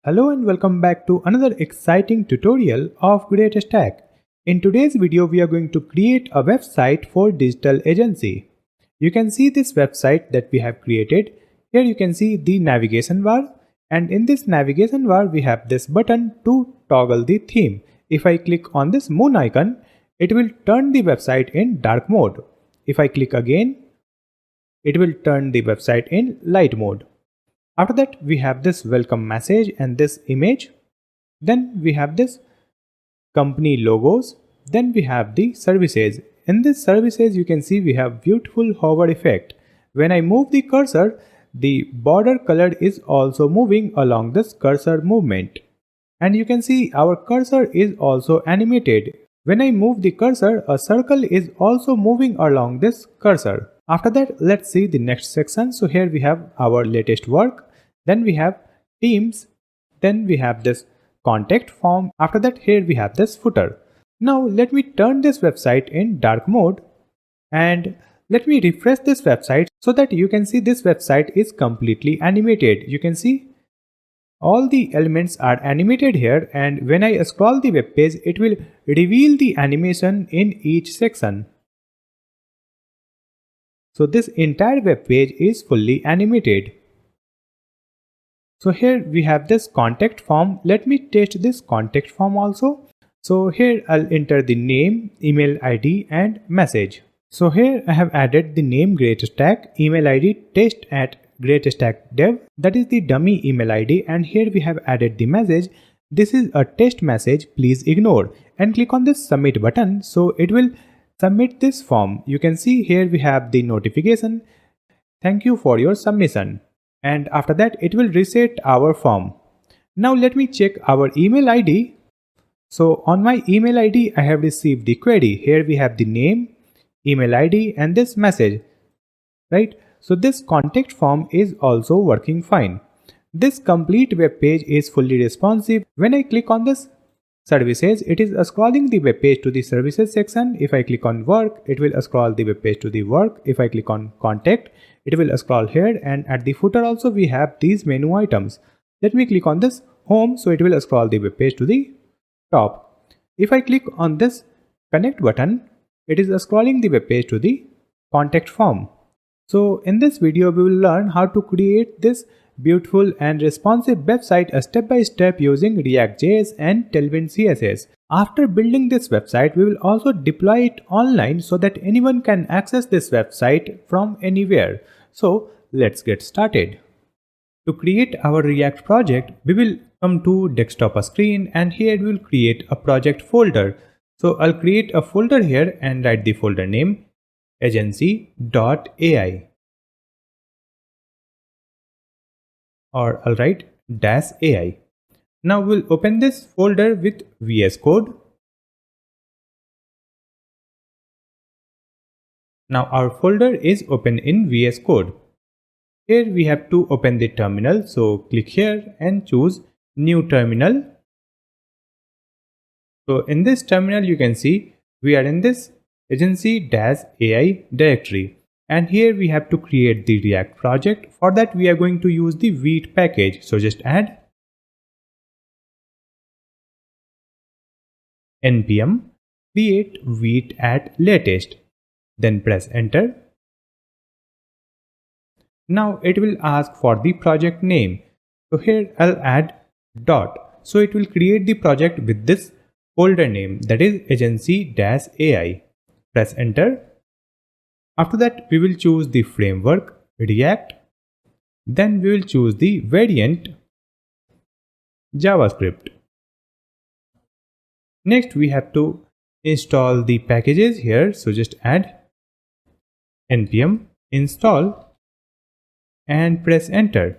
Hello and welcome back to another exciting tutorial of GreatStack. In today's video, we are going to create a website for digital agency. You can see this website that we have created. Here you can see the navigation bar, and in this navigation bar we have this button to toggle the theme. If I click on this moon icon, it will turn the website in dark mode. If I click again, it will turn the website in light mode. After that, we have this welcome message and this image. Then we have this company logos. Then we have the services. In this services, you can see we have beautiful hover effect. When I move the cursor, the border color is also moving along this cursor movement. And you can see our cursor is also animated. When I move the cursor, a circle is also moving along this cursor. After that, let's see the next section. So here we have our latest work. Then we have themes. Then we have this contact form. After that, here we have this footer. Now let me turn this website in dark mode and let me refresh this website so that you can see this website is completely animated. You can see all the elements are animated here, and when I scroll the web page, it will reveal the animation in each section. So this entire web page is fully animated. So here we have this contact form. Let me test this contact form also. So here I'll enter the name, email ID and message. So here I have added the name GreatStack, email ID test@GreatStackDev, that is the dummy email ID, and here we have added the message. This is a test message, please ignore, and click on this submit button so it will submit this form. You can see here we have the notification, thank you for your submission, and after that it will reset our form. Now let me check our email ID. So on my email ID I have received the query. Here we have the name, email ID and this message, right? So this contact form is also working fine. This complete web page is fully responsive. When I click on this services, it is scrolling the web page to the services section. If I click on work, it will scroll the web page to the work. If I click on contact, it will scroll here, and at the footer also we have these menu items. Let me click on this home, so it will scroll the web page to the top. If I click on this connect button, it is scrolling the web page to the contact form. So in this video, we will learn how to create this beautiful and responsive website step by step using React.js and Tailwind CSS. After building this website, we will also deploy it online so that anyone can access this website from anywhere. So let's get started. To create our React project, we will come to desktop screen, and here we will create a project folder. So I'll create a folder here and write the folder name agency.ai, or I'll write -ai. Now we'll open this folder with VS Code. Now our folder is open in VS Code. Here we have to open the terminal, so click here and choose new terminal. So in this terminal you can see we are in this agency-ai directory, and here we have to create the React project. For that we are going to use the Vite package, so just add npm create Vite at latest, then press enter. Now it will ask for the project name, so here I'll add dot, so it will create the project with this folder name, that is agency-ai. Press enter. After that we will choose the framework React, then we will choose the variant JavaScript. Next we have to install the packages here, so just add npm install and press enter.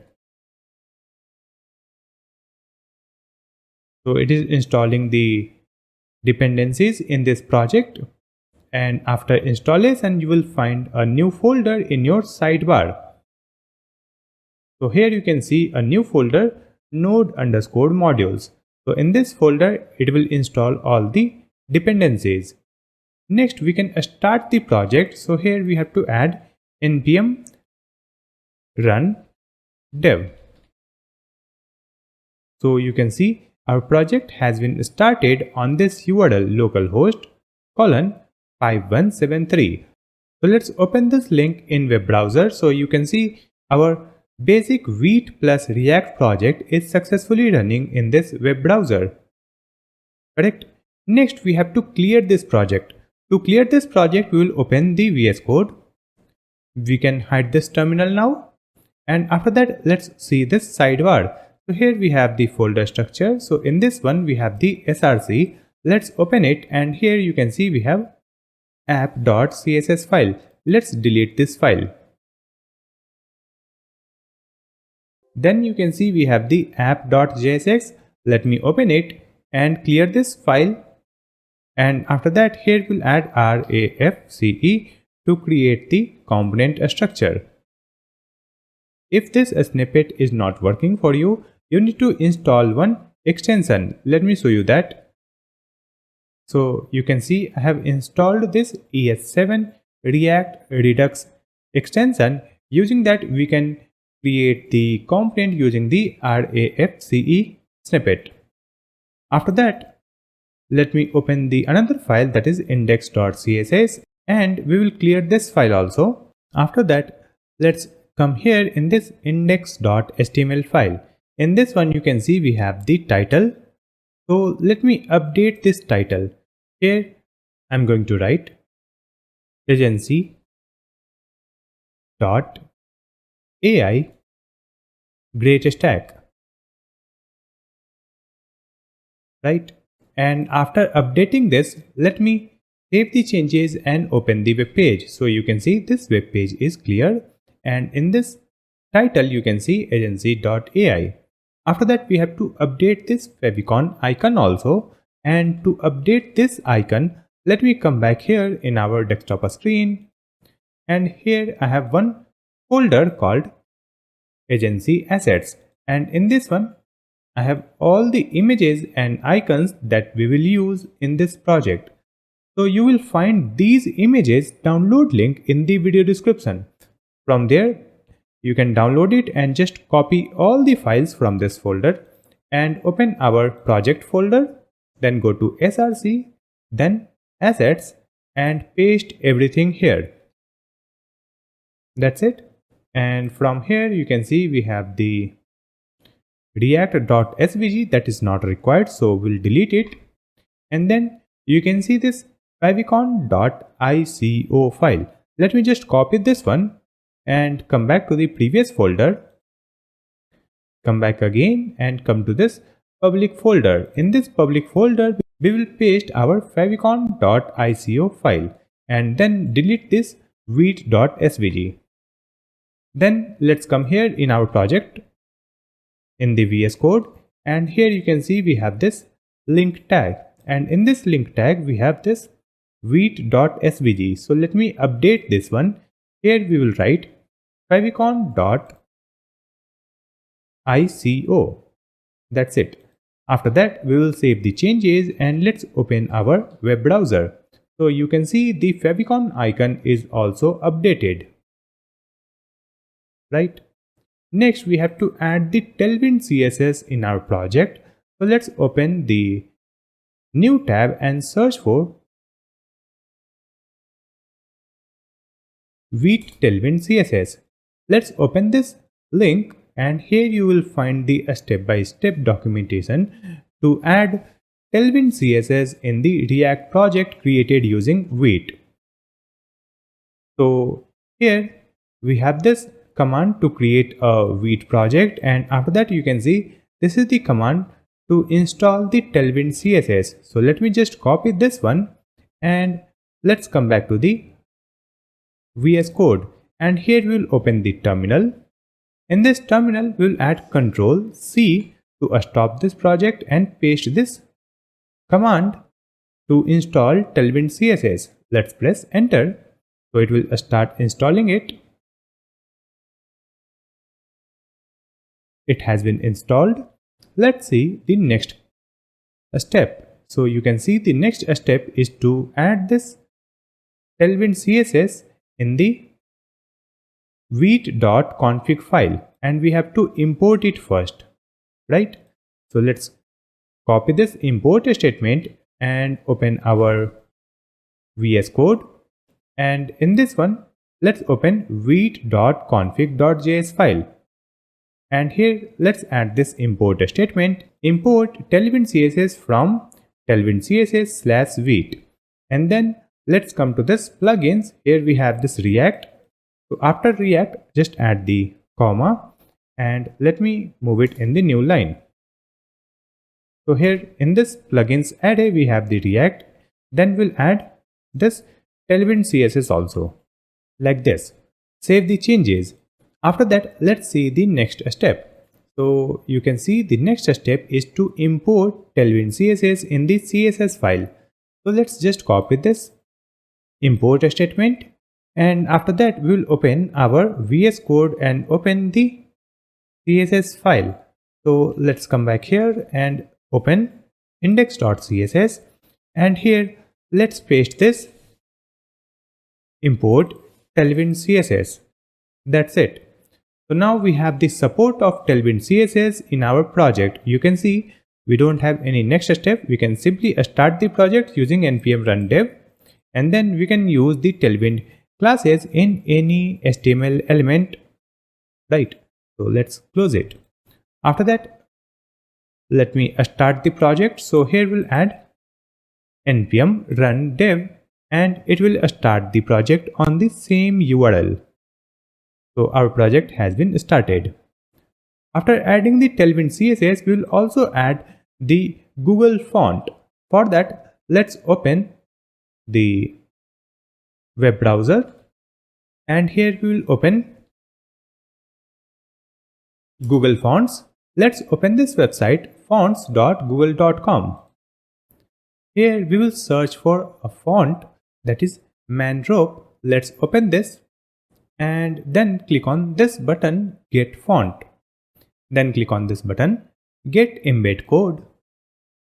So it is installing the dependencies in this project, and after installation you will find a new folder in your sidebar. So here you can see a new folder node_modules. So in this folder it will install all the dependencies. Next we can start the project. So here we have to add npm run dev. So you can see our project has been started on this URL localhost 5173. So let's open this link in web browser. So you can see our basic Vite plus React project is successfully running in this web browser. Correct? Next, we have to clear this project. To clear this project, we will open the VS Code. We can hide this terminal now. And after that, let's see this sidebar. So here we have the folder structure. So in this one, we have the src. Let's open it, and here you can see we have app.css file. Let's delete this file. Then you can see we have the app.jsx. Let me open it and clear this file. And after that, here we'll add RAFCE to create the component structure. If this snippet is not working for you, you need to install one extension. Let me show you that. So you can see I have installed this ES7 React Redux extension. Using that, we can create the component using the RAFCE snippet. After that, let me open the another file, that is index.css, and we will clear this file also. After that, let's come here in this index.html file. In this one, you can see we have the title. So let me update this title. Here I'm going to write agency.ai GreatStack. Right? And after updating this, let me save the changes and open the web page. So you can see this web page is clear, and in this title you can see agency.ai. After that, we have to update this favicon icon also. And to update this icon, let me come back here in our desktop screen. And here I have one folder called agency assets. And in this one, I have all the images and icons that we will use in this project. So you will find these images download link in the video description. From there, you can download it and just copy all the files from this folder and open our project folder. Then go to src, then assets, and paste everything here. That's it. And from here you can see we have the react.svg that is not required, so we'll delete it. And then you can see this favicon.ico file. Let me just copy this one and come back to the previous folder. Come back again and come to this public folder. In this public folder, we will paste our favicon.ico file and then delete this vite.svg. Then let's come here in our project in the VS Code, and here you can see we have this link tag, and in this link tag we have this vite.svg. So let me update this one. Here we will write favicon.ico. That's it. After that, we will save the changes and let's open our web browser. So you can see the favicon icon is also updated. Right? Next, we have to add the Tailwind CSS in our project. So let's open the new tab and search for Vite Tailwind CSS. Let's open this link, and here you will find the step-by-step documentation to add Tailwind CSS in the React project created using Vite. So here we have this command to create a Vite project, and after that you can see this is the command to install the Tailwind CSS. So let me just copy this one and let's come back to the VS Code, and here we will open the terminal. In this terminal, we will add Ctrl+C to stop this project and paste this command to install Tailwind CSS. Let's press enter. So it will start installing it. It has been installed. Let's see the next step. So you can see the next step is to add this Tailwind CSS in the vite.config file, and we have to import it first, right? So let's copy this import statement and open our VS Code. And in this one, let's open vite.config.js file. And here let's add this import statement, import Tailwind CSS from Tailwind CSS / vite. And then let's come to this plugins. Here we have this React. So after React, just add the comma and let me move it in the new line. So here in this plugins array, we have the React. Then we'll add this Tailwind CSS also, like this. Save the changes. After that, let's see the next step. So you can see the next step is to import Tailwind CSS in the CSS file. So let's just copy this import statement. And after that, we'll open our VS Code and open the CSS file. So let's come back here and open index.css. And here, let's paste this import Tailwind CSS. That's it. So now we have the support of Tailwind CSS in our project. You can see we don't have any next step. We can simply start the project using npm run dev, and then we can use the Tailwind classes in any HTML element, right? So let's close it. After that, let me start the project. So here we'll add npm run dev and it will start the project on the same URL. So our project has been started. After adding the Tailwind CSS, we will also add the Google font. For that, let's open the web browser and here we will open Google Fonts. Let's open this website fonts.google.com. Here we will search for a font that is Mandrop. Let's open this and then click on this button, Get Font. Then click on this button, Get Embed Code,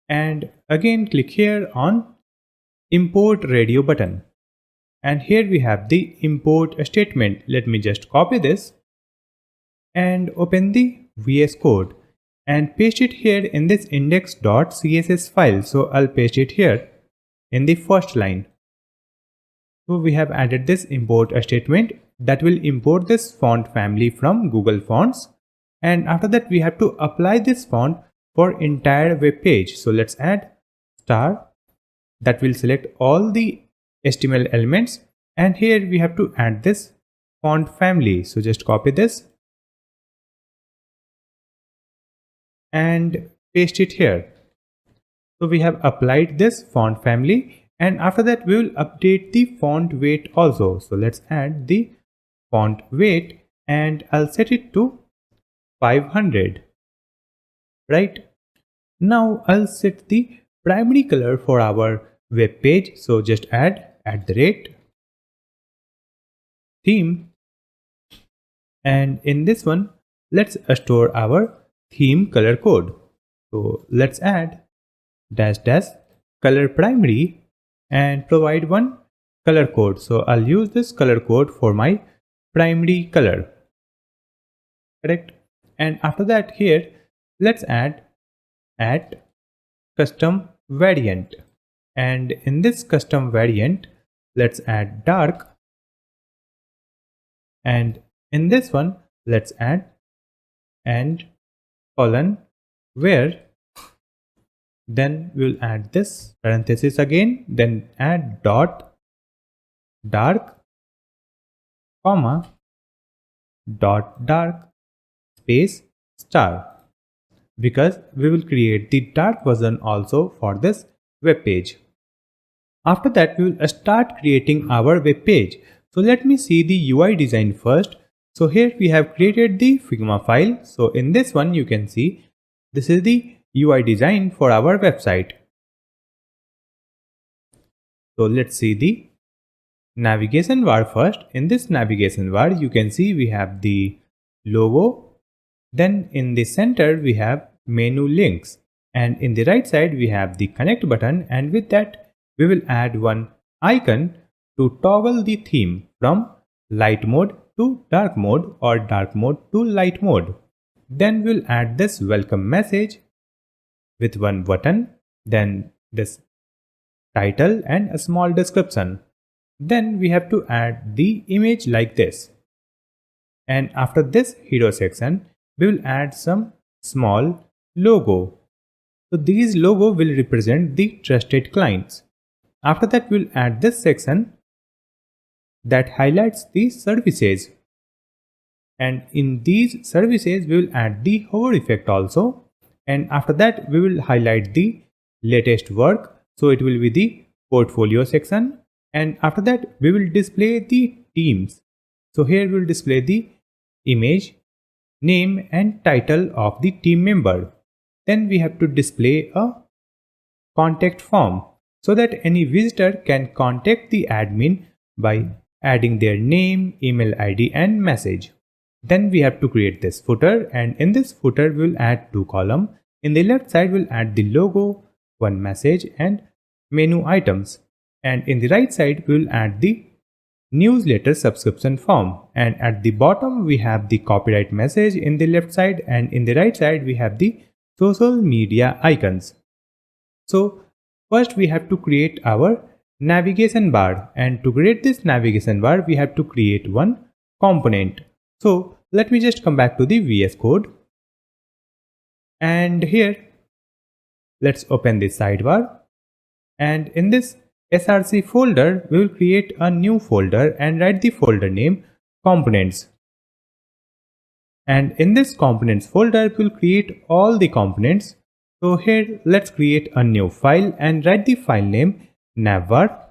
and again click here on Import Radio button. And here we have the import statement. Let me just copy this and open the VS Code and paste it here in this index.css file. So I'll paste it here in the first line. So we have added this import statement that will import this font family from Google Fonts. And after that, we have to apply this font for entire web page. So let's add star that will select all the HTML elements. And here we have to add this font family. So just copy this and paste it here. So we have applied this font family, and after that we will update the font weight also. So let's add the font weight and I'll set it to 500. Right now I'll set the primary color for our web page. So just add @theme, and in this one let's store our theme color code. So let's add -- color primary and provide one color code. So I'll use this color code for my primary color. Correct. And after that, here let's add custom variant, and in this custom variant let's add dark, and in this one let's add and colon where, then we'll add this parenthesis again, then add dot dark comma dot dark space star, because we will create the dark version also for this web page. After that, we will start creating our web page. So let me see the UI design first. So here we have created the Figma file. So in this one you can see this is the UI design for our website. So let's see the navigation bar first. In this navigation bar you can see we have the logo, then in the center we have menu links, and in the right side we have the connect button, and with that we will add one icon to toggle the theme from light mode to dark mode or dark mode to light mode. Then we'll add this welcome message with one button, then this title and a small description. Then we have to add the image like this. And after this hero section, we will add some small logo. So these logo will represent the trusted clients. After that, we'll add this section that highlights the services. And in these services, we will add the hover effect also. And after that, we will highlight the latest work. So it will be the portfolio section. And after that, we will display the teams. So here we will display the image, name and title of the team member. Then we have to display a contact form so that any visitor can contact the admin by adding their name, email ID and message. Then we have to create this footer, and in this footer we will add two columns. In the left side we will add the logo, one message and menu items, and in the right side we will add the newsletter subscription form, and at the bottom we have the copyright message in the left side, and in the right side we have the social media icons. So first we have to create our navigation bar, and to create this navigation bar we have to create one component. So let me just come back to the VS Code, and here let's open this sidebar, and in this src folder we will create a new folder and write the folder name components. And in this components folder we will create all the components. So here let's create a new file and write the file name navbar.jsx.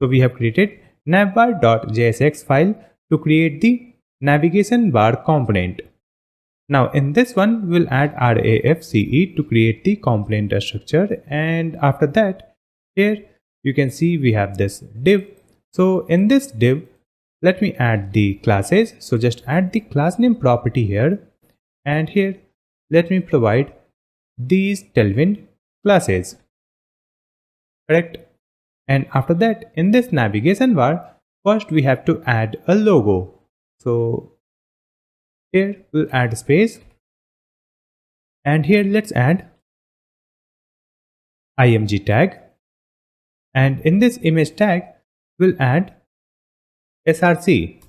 So we have created navbar.jsx file to create the navigation bar component. Now in this one we'll add RAFCE to create the component structure, and after that here you can see we have this div. So in this div let me add the classes. So just add the class name property here, and here let me provide these Tailwind classes, correct? And after that in this navigation bar first we have to add a logo. So here we'll add space, and here let's add img tag, and in this image tag we'll add src,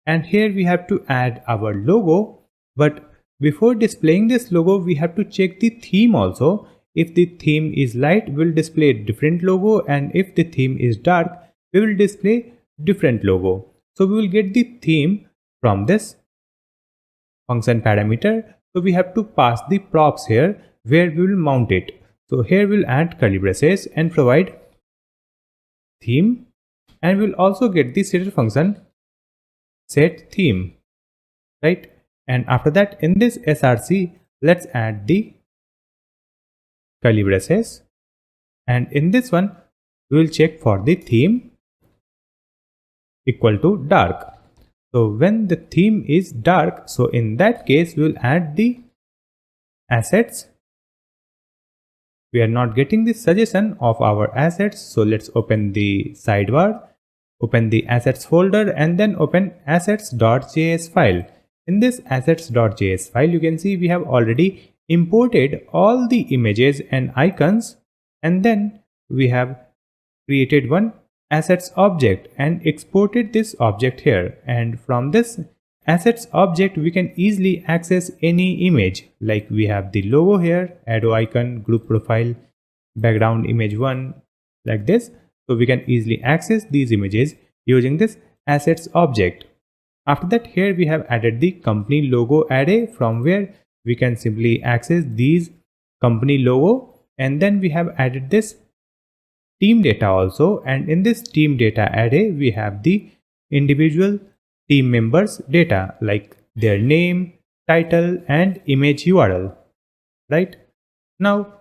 and here we have to add our logo. But before displaying this logo we have to check the theme also. If the theme is light we'll display a different logo, and if the theme is dark we will display different logo. So we will get the theme from this function parameter. So we have to pass the props here where we will mount it. So here we'll add curly braces and provide theme, and we'll also get the setter function set theme, right? And after that in this src let's add the curly braces, and in this one we will check for the theme equal to dark. So when the theme is dark, so in that case we will add the assets. We are not getting the suggestion of our assets, so let's open the sidebar, open the assets folder, and then open assets.js file. In this assets.js file you can see we have already imported all the images and icons, and then we have created one assets object and exported this object here. And from this assets object we can easily access any image, like we have the logo here, arrow icon, group profile, background image 1, like this. So we can easily access these images using this assets object. After that here we have added the company logo array, from where we can simply access these company logo, and then we have added this team data also, and in this team data array we have the individual team members data like their name, title and image URL, right? Now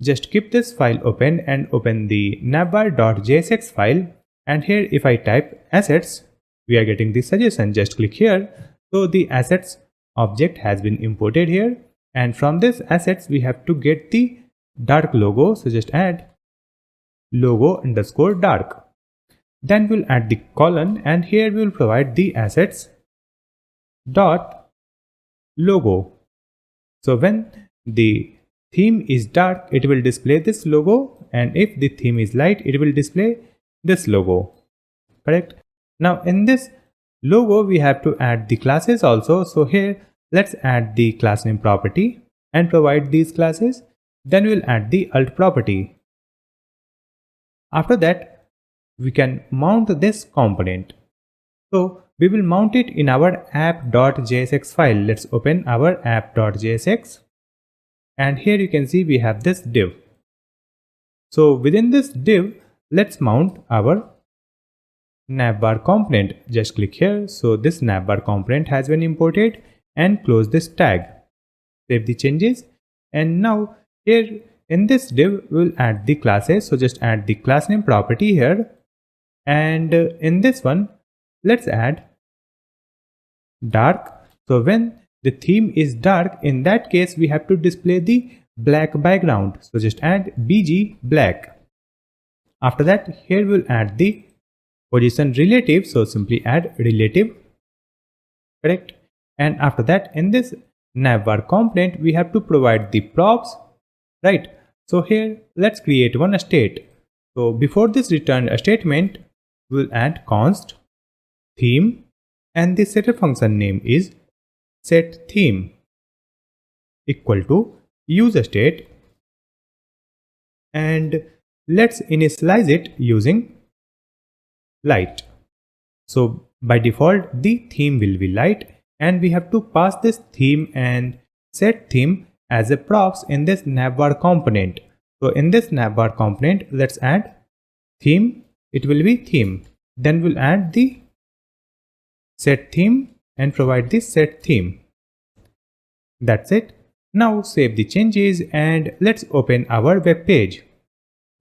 just keep this file open and open the navbar.jsx file, and here if I type assets we are getting the suggestion. Just click here. So the assets object has been imported here, and from this assets we have to get the dark logo. So just add logo underscore dark. Then we'll add the colon, and here we will provide the assets dot logo. So when the theme is dark, it will display this logo, and if the theme is light, it will display this logo. Correct? Now in this logo, we have to add the classes also. So here, let's add the class name property and provide these classes. Then we'll add the alt property. After that, we can mount this component. So we will mount it in our app.jsx file. Let's open our app.jsx. And here you can see we have this div. So within this div, let's mount our navbar component. Just click here. So this navbar component has been imported, and close this tag. Save the changes. And now here in this div, we'll add the classes. So just add the class name property here. And in this one, let's add dark. So when the theme is dark, in that case, we have to display the black background. So just add bg black. After that, here we'll add the position relative. So simply add relative. Correct? And after that, in this navbar component, we have to provide the props. Right? So here, let's create one state. So before this return statement, we'll add const theme, and the setter function name is setTheme equal to useState, and let's initialize it using light. So by default, the theme will be light, and we have to pass this theme and setTheme as a props in this navbar component. So in this navbar component, let's add theme. It will be theme. Then we'll add the setTheme and provide the setTheme. That's it. Now save the changes and let's open our web page.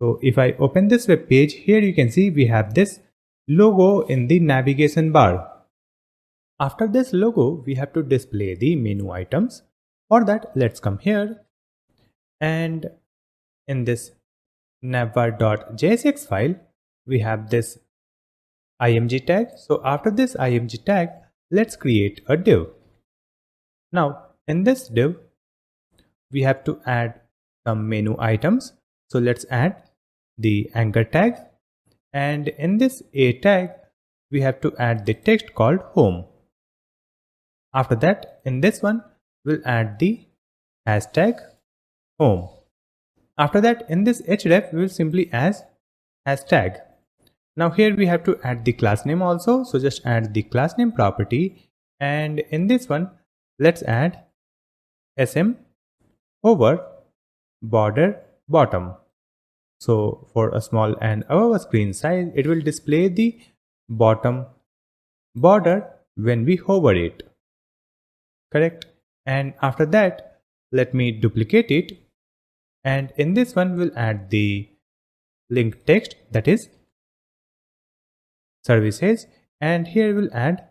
So if I open this web page, here you can see we have this logo in the navigation bar. After this logo, we have to display the menu items. For that, let's come here, and in this navbar.jsx file, we have this img tag. So after this img tag, let's create a div. Now in this div, we have to add some menu items. So let's add the anchor tag, and in this a tag, we have to add the text called home. After that, in this one, we'll add the hashtag home. After that, in this href, we will simply add hashtag. Now here we have to add the class name also. So just add the class name property, and in this one, let's add sm over border bottom. So for a small and above screen size, it will display the bottom border when we hover it. Correct? And after that, let me duplicate it, and in this one we'll add the link text, that is services, and here we'll add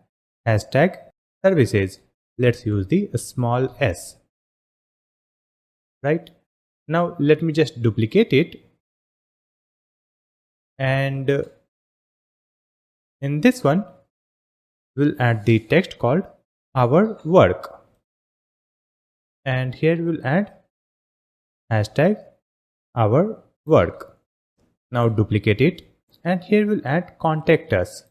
hashtag services. Let's use the small s. Right? Now let me just duplicate it, and in this one we'll add the text called our work, and here we'll add hashtag our work. Now duplicate it, and here we'll add contact us,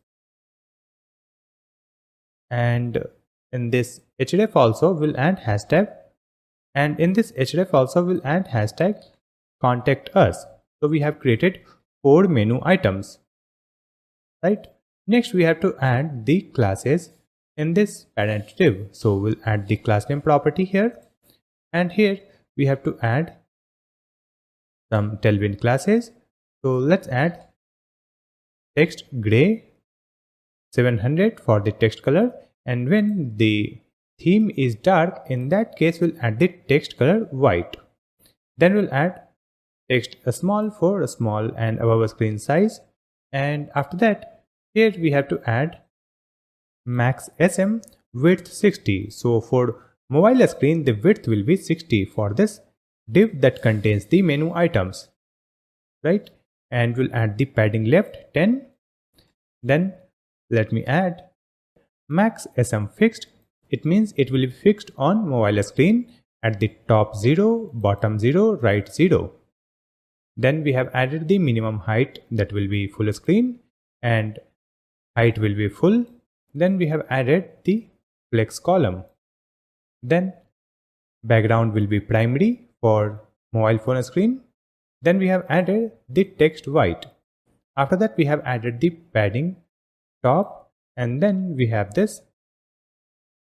and in this href also we'll add hashtag, and in this href also we'll add hashtag contact us. So we have created 4 menu items. Right? Next we have to add the classes in this parent div. So we'll add the class name property here, and here we have to add some Tailwind classes. So let's add text gray 700 for the text color, and when the theme is dark, in that case we'll add the text color white. Then we'll add text small for a small and above screen size, and after that, here we have to add max sm width 60. So for mobile screen, the width will be 60 for this div that contains the menu items. Right? And we'll add the padding left 10. Then let me add max sm fixed It means it will be fixed on mobile screen at the top 0, bottom 0, right 0. Then we have added the minimum height, that will be full screen, and height will be full. Then we have added the flex column. Then background will be primary for mobile phone screen. Then we have added the text white. After that we have added the padding top, and then we have this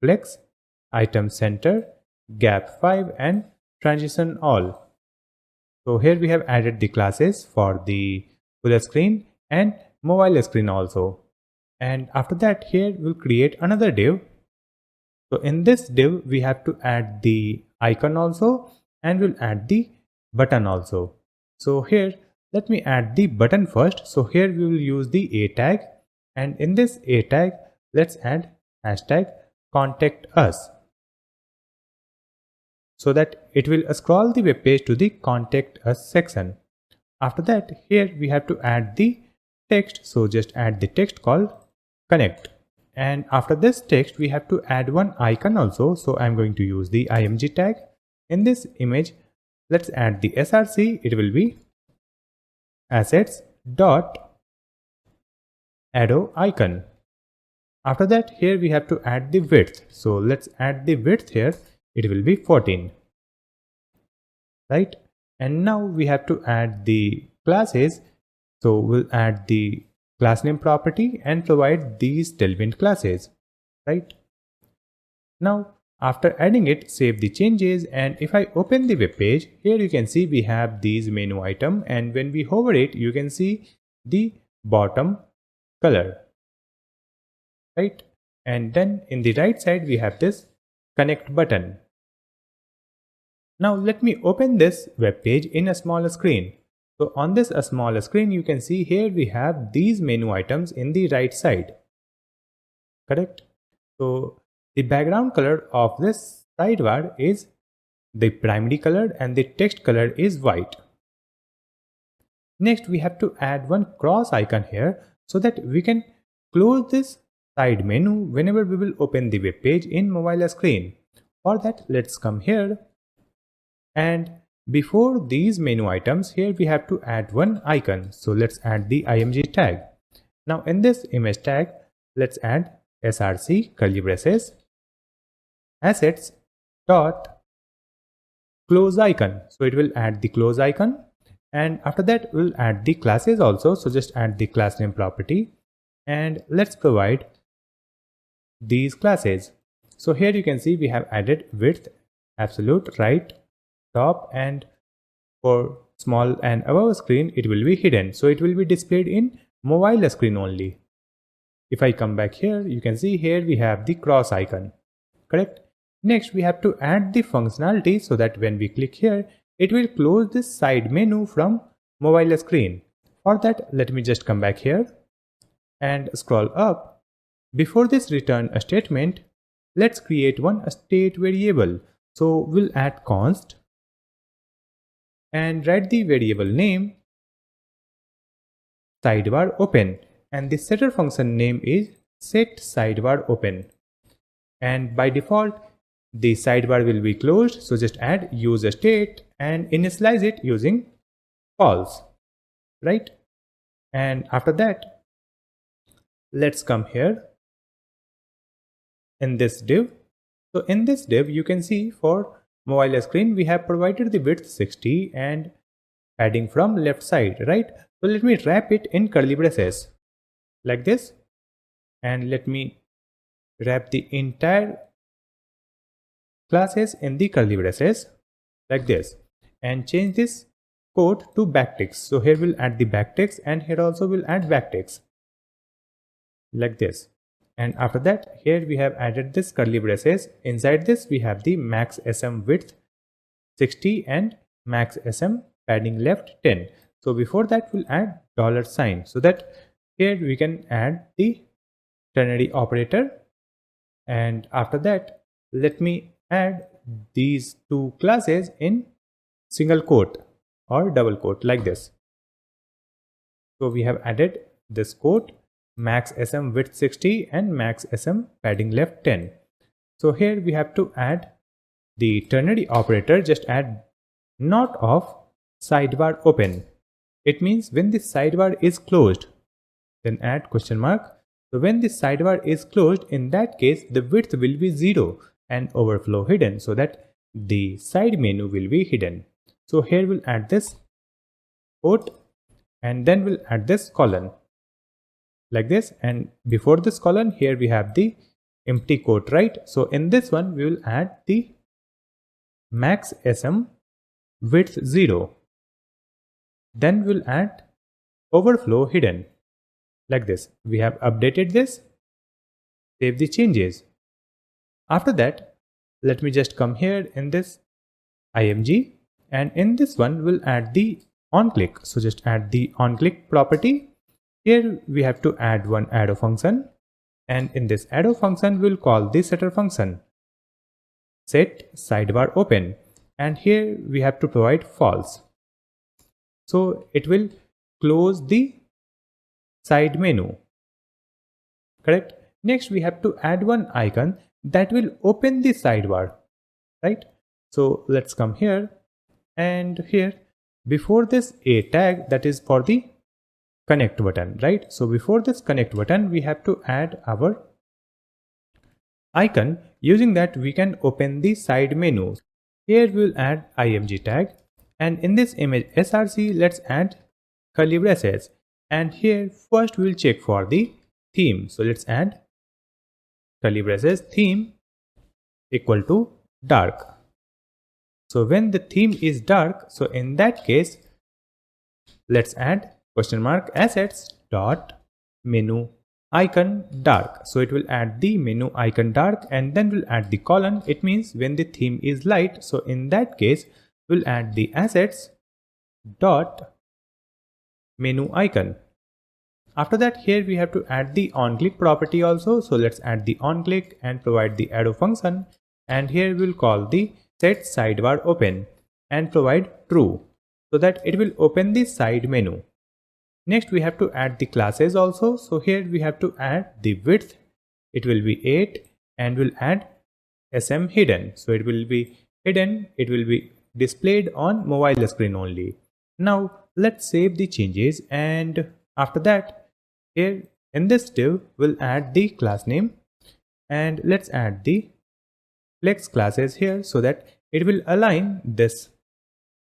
flex, item center, gap 5 and transition all. So here we have added the classes for the full screen and mobile screen also. And after that here we'll create another div. So in this div we have to add the icon also, and we'll add the button also. So here let me add the button first. So here we will use the A tag, and in this A tag let's add hashtag contact us, so that it will scroll the web page to the contact us section. After that here we have to add the text, so just add the text called connect. And after this text we have to add one icon also, so I'm going to use the img tag. In this image let's add the src, it will be assets dot arrow icon. After that here we have to add the width, so let's add the width here, it will be 14, right? And now we have to add the classes, so we'll add the class name property and provide these Tailwind classes, right? Now after adding it, save the changes, and if I open the web page, here you can see we have these menu item, and when we hover it you can see the bottom color, right? And then in the right side we have this connect button. Now let me open this web page in a small screen. So on this small screen you can see here we have these menu items in the right side, correct? So the background color of this sidebar is the primary color and the text color is white. Next we have to add one cross icon here so that we can close this side menu whenever we will open the web page in mobile screen. For that let's come here, and before these menu items here we have to add one icon, so let's add the img tag. Now in this image tag let's add src curly braces assets dot close icon, so it will add the close icon. And after that we'll add the classes also, so just add the class name property and let's provide these classes. So here you can see we have added width, absolute, right, top, and for small and above screen it will be hidden, so it will be displayed in mobile screen only. If I come back here you can see here we have the cross icon, correct? Next we have to add the functionality so that when we click here it will close this side menu from mobile screen. For that let me just come back here and scroll up. Before this return a statement, let's create one state variable. So we'll add const and write the variable name sidebar open, and the setter function name is set sidebar open, and by default the sidebar will be closed, so just add use state and initialize it using false, right? And after that let's come here in this div. So in this div you can see for mobile screen we have provided the width 60 and padding from left side, right? So let me wrap it in curly braces like this, and let me wrap the entire classes in the curly braces like this, and change this code to backticks. So here we'll add the backticks, and here also we'll add backticks like this. And after that here we have added this curly braces. Inside this we have the max sm width 60 and max sm padding left 10. So before that we'll add $sign, so that here we can add the ternary operator. And after that let me add these two classes in single quote or double quote like this. So we have added this quote max sm width 60 and max sm padding left 10. So here we have to add the ternary operator. Just add not of sidebar open. It means when the sidebar is closed, then add question mark. So when the sidebar is closed, in that case the width will be 0 and overflow hidden, so that the side menu will be hidden. So here we'll add this quote and then we'll add this colon like this, and before this colon here we have the empty quote, right? So in this one we will add the max sm width 0, then we'll add overflow hidden like this. We have updated this. Save the changes. After that, let me just come here in this img, and in this one we'll add the onClick. So just add the onClick property. Here we have to add one arrow function, and in this arrow function we'll call the setter function set sidebar open, and here we have to provide false. So it will close the side menu, correct? Next we have to add one icon that will open the sidebar, right? So let's come here, and here before this a tag, that is for the connect button, right? So before this connect button we have to add our icon. Using that we can open the side menu. Here we'll add img tag, and in this image src let's add curly braces, and here first we'll check for the theme. So let's add curly braces theme equal to dark. So when the theme is dark, so in that case let's add question mark assets dot menu icon dark. So it will add the menu icon dark, and then we'll add the colon. It means when the theme is light, so in that case we'll add the assets dot menu icon. After that, here we have to add the onClick property also. So let's add the onClick and provide the arrow function, and here we'll call the set sidebar open and provide true, so that it will open the side menu. Next we have to add the classes also. So here we have to add the width. It will be 8, and we'll add sm hidden. So it will be hidden. It will be displayed on mobile screen only. Now let's save the changes, and after that here in this div we'll add the class name, and let's add the flex classes here so that it will align this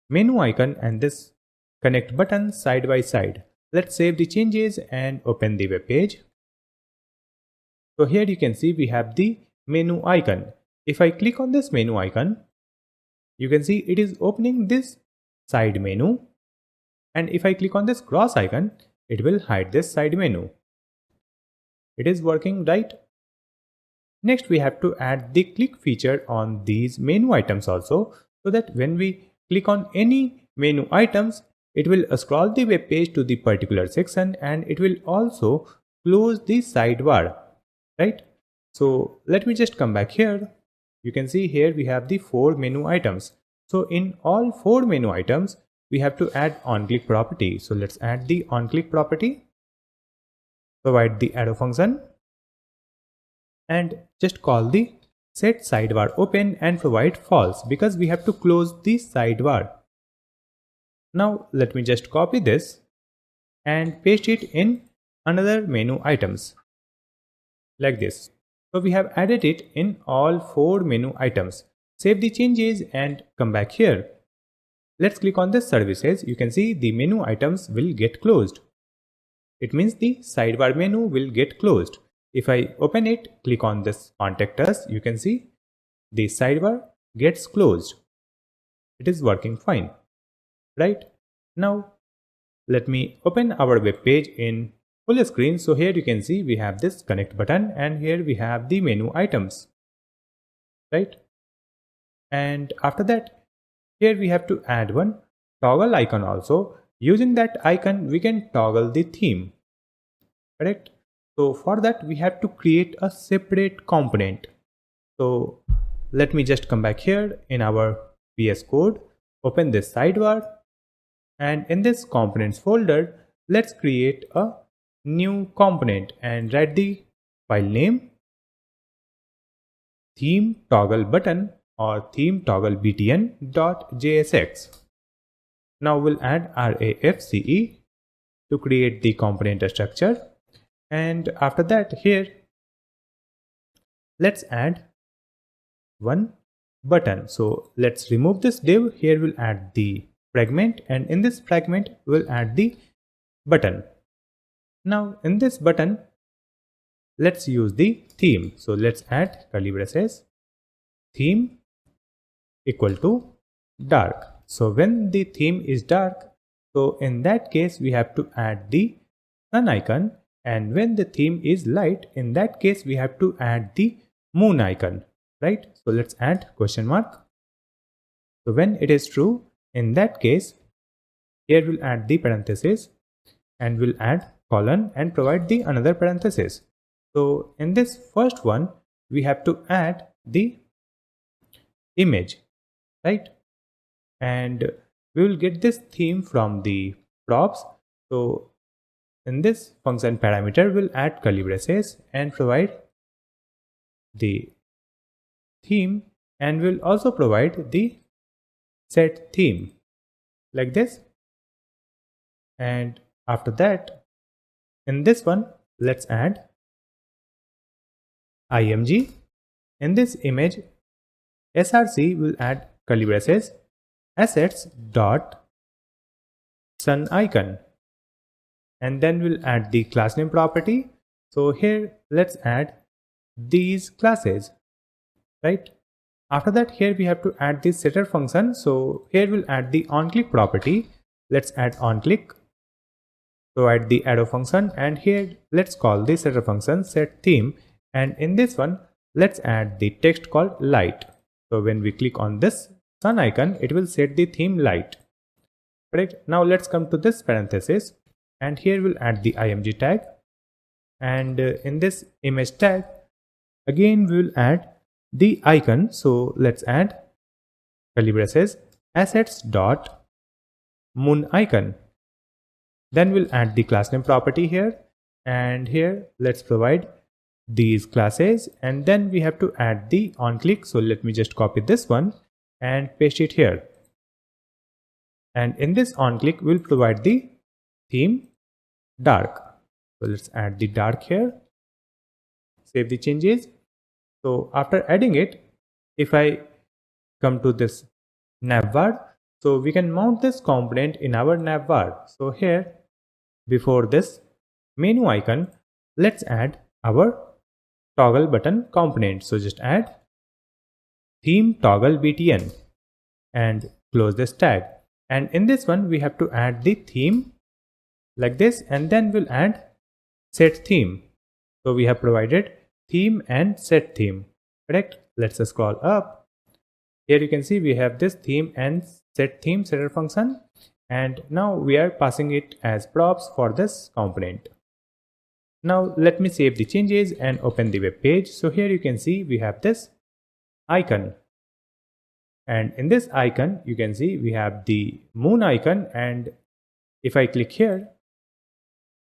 menu icon and this connect button side by side. Let's save the changes and open the web page. So here you can see we have the menu icon. If I click on this menu icon, you can see it is opening this side menu, and if I click on this cross icon, it will hide this side menu. It is working, right? Next we have to add the click feature on these menu items also, so that when we click on any menu items, it will scroll the web page to the particular section, and it will also close the sidebar, right? So let me just come back here. You can see here we have the 4 menu items. So in all 4 menu items we have to add onClick property. So let's add the onClick property, provide the arrow function, and just call the set sidebar open and provide false, because we have to close the sidebar. Now let me just copy this and paste it in another menu items like this. So we have added it in all 4 menu items. Save the changes and come back here. Let's click on this services. You can see the menu items will get closed. It means the sidebar menu will get closed. If I open it, click on this contact us, you can see the sidebar gets closed. It is working fine, right? Now let me open our web page in full screen. So here you can see we have this connect button, and here we have the menu items, right? And after that, here we have to add one toggle icon also. Using that icon we can toggle the theme, correct? So for that we have to create a separate component. So let me just come back here in our VS Code, open this sidebar, and in this components folder let's create a new component and write the file name theme toggle button or theme toggle btn.jsx. Now we'll add RAFCE to create the component structure, and after that here let's add one button. So let's remove this div. Here we'll add the fragment, and in this fragment we'll add the button. Now in this button let's use the theme. So let's add curly braces, theme equal to dark. So when the theme is dark, so in that case we have to add the sun icon, and when the theme is light, in that case we have to add the moon icon, right? So let's add question mark. So when it is true, in that case here we'll add the parenthesis and we'll add colon and provide the another parenthesis. So in this first one we have to add the image, right? And we will get this theme from the props. So in this function parameter we'll add curly braces and provide the theme, and we'll also provide the set theme like this. And after that in this one let's add img. In this image src will add curly braces assets dot sun icon, and then we'll add the class name property. So here let's add these classes, right? After that here we have to add this setter function. So here we'll add the onClick property. Let's add onClick, provide the arrow function, and here let's call the setter function set theme, and in this one let's add the text called light. So when we click on this sun icon it will set the theme light, correct? Now let's come to this parenthesis, and here we'll add the img tag, and in this image tag again we will add the icon. So let's add curly braces assets dot moon icon. Then we'll add the class name property here, and here let's provide these classes, and then we have to add the onClick. So let me just copy this one and paste it here, and in this onClick we'll provide the theme dark. So let's add the dark here, save the changes. So after adding it, if I come to this navbar, so we can mount this component in our navbar. So here before this menu icon let's add our toggle button component. So just add theme toggle btn and close this tag, and in this one we have to add the theme like this, and then we'll add set theme. So we have provided theme and set theme, correct? Let's scroll up. Here you can see we have this theme and set theme setter function, and now we are passing it as props for this component. Now let me save the changes and open the web page. So here you can see we have this icon, and in this icon you can see we have the moon icon, and if I click here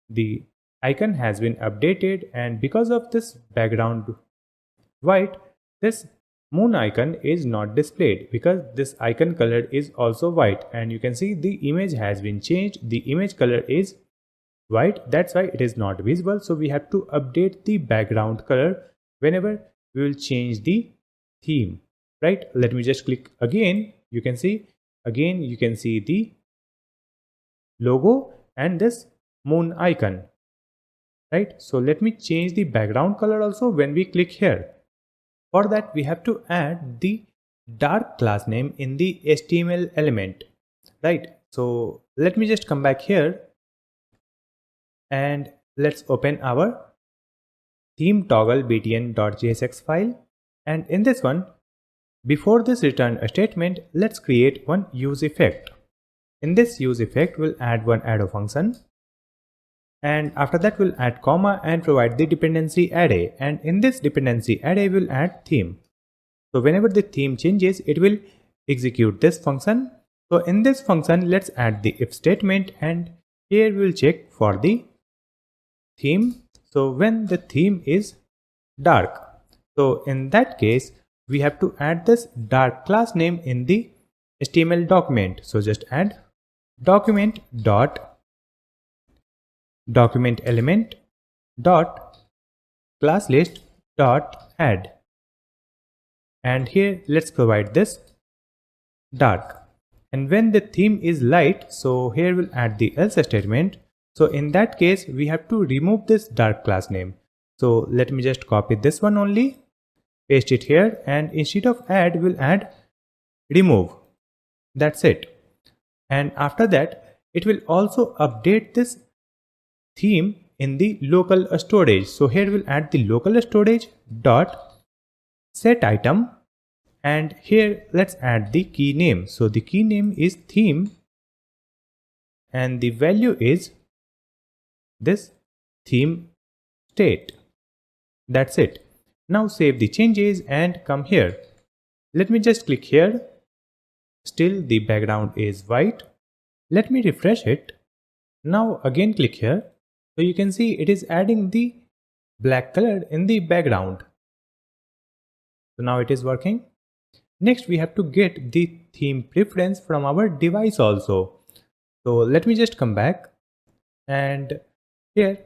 the icon has been updated, and because of this background white this moon icon is not displayed because this icon color is also white, and you can see the image has been changed. The image color is white, that's why it is not visible. So we have to update the background color whenever we will change the theme, right? Let me just click again. You can see again you can see the logo and this moon icon, right? So let me change the background color also when we click here. For that we have to add the dark class name in the HTML element, right? So let me just come back here and let's open our theme toggle btn.jsx file, and in this one before this return a statement let's create one use effect. In this use effect we'll add one arrow function, and after that we'll add comma and provide the dependency array, and in this dependency array we'll add theme. So whenever the theme changes it will execute this function. So in this function let's add the if statement, and here we'll check for the theme. So when the theme is dark, So in that case, we have to add this dark class name in the HTML document. So just add document dot document element dot class list dot add, and here let's provide this dark. And when the theme is light, so here we'll add the else statement. So in that case, we have to remove this dark class name. So let me just copy this one only, paste it here, and instead of add, we'll add remove. That's it. And after that, it will also update this theme in the local storage. So here we'll add the local storage dot set item, and here let's add the key name. So the key name is theme, and the value is this theme state. That's it. Now save the changes and come here. Let me just click here. Still the background is white. Let me refresh it. Now again click here. So you can see it is adding the black color in the background. So now it is working. Next we have to get the theme preference from our device also. So let me just come back, and here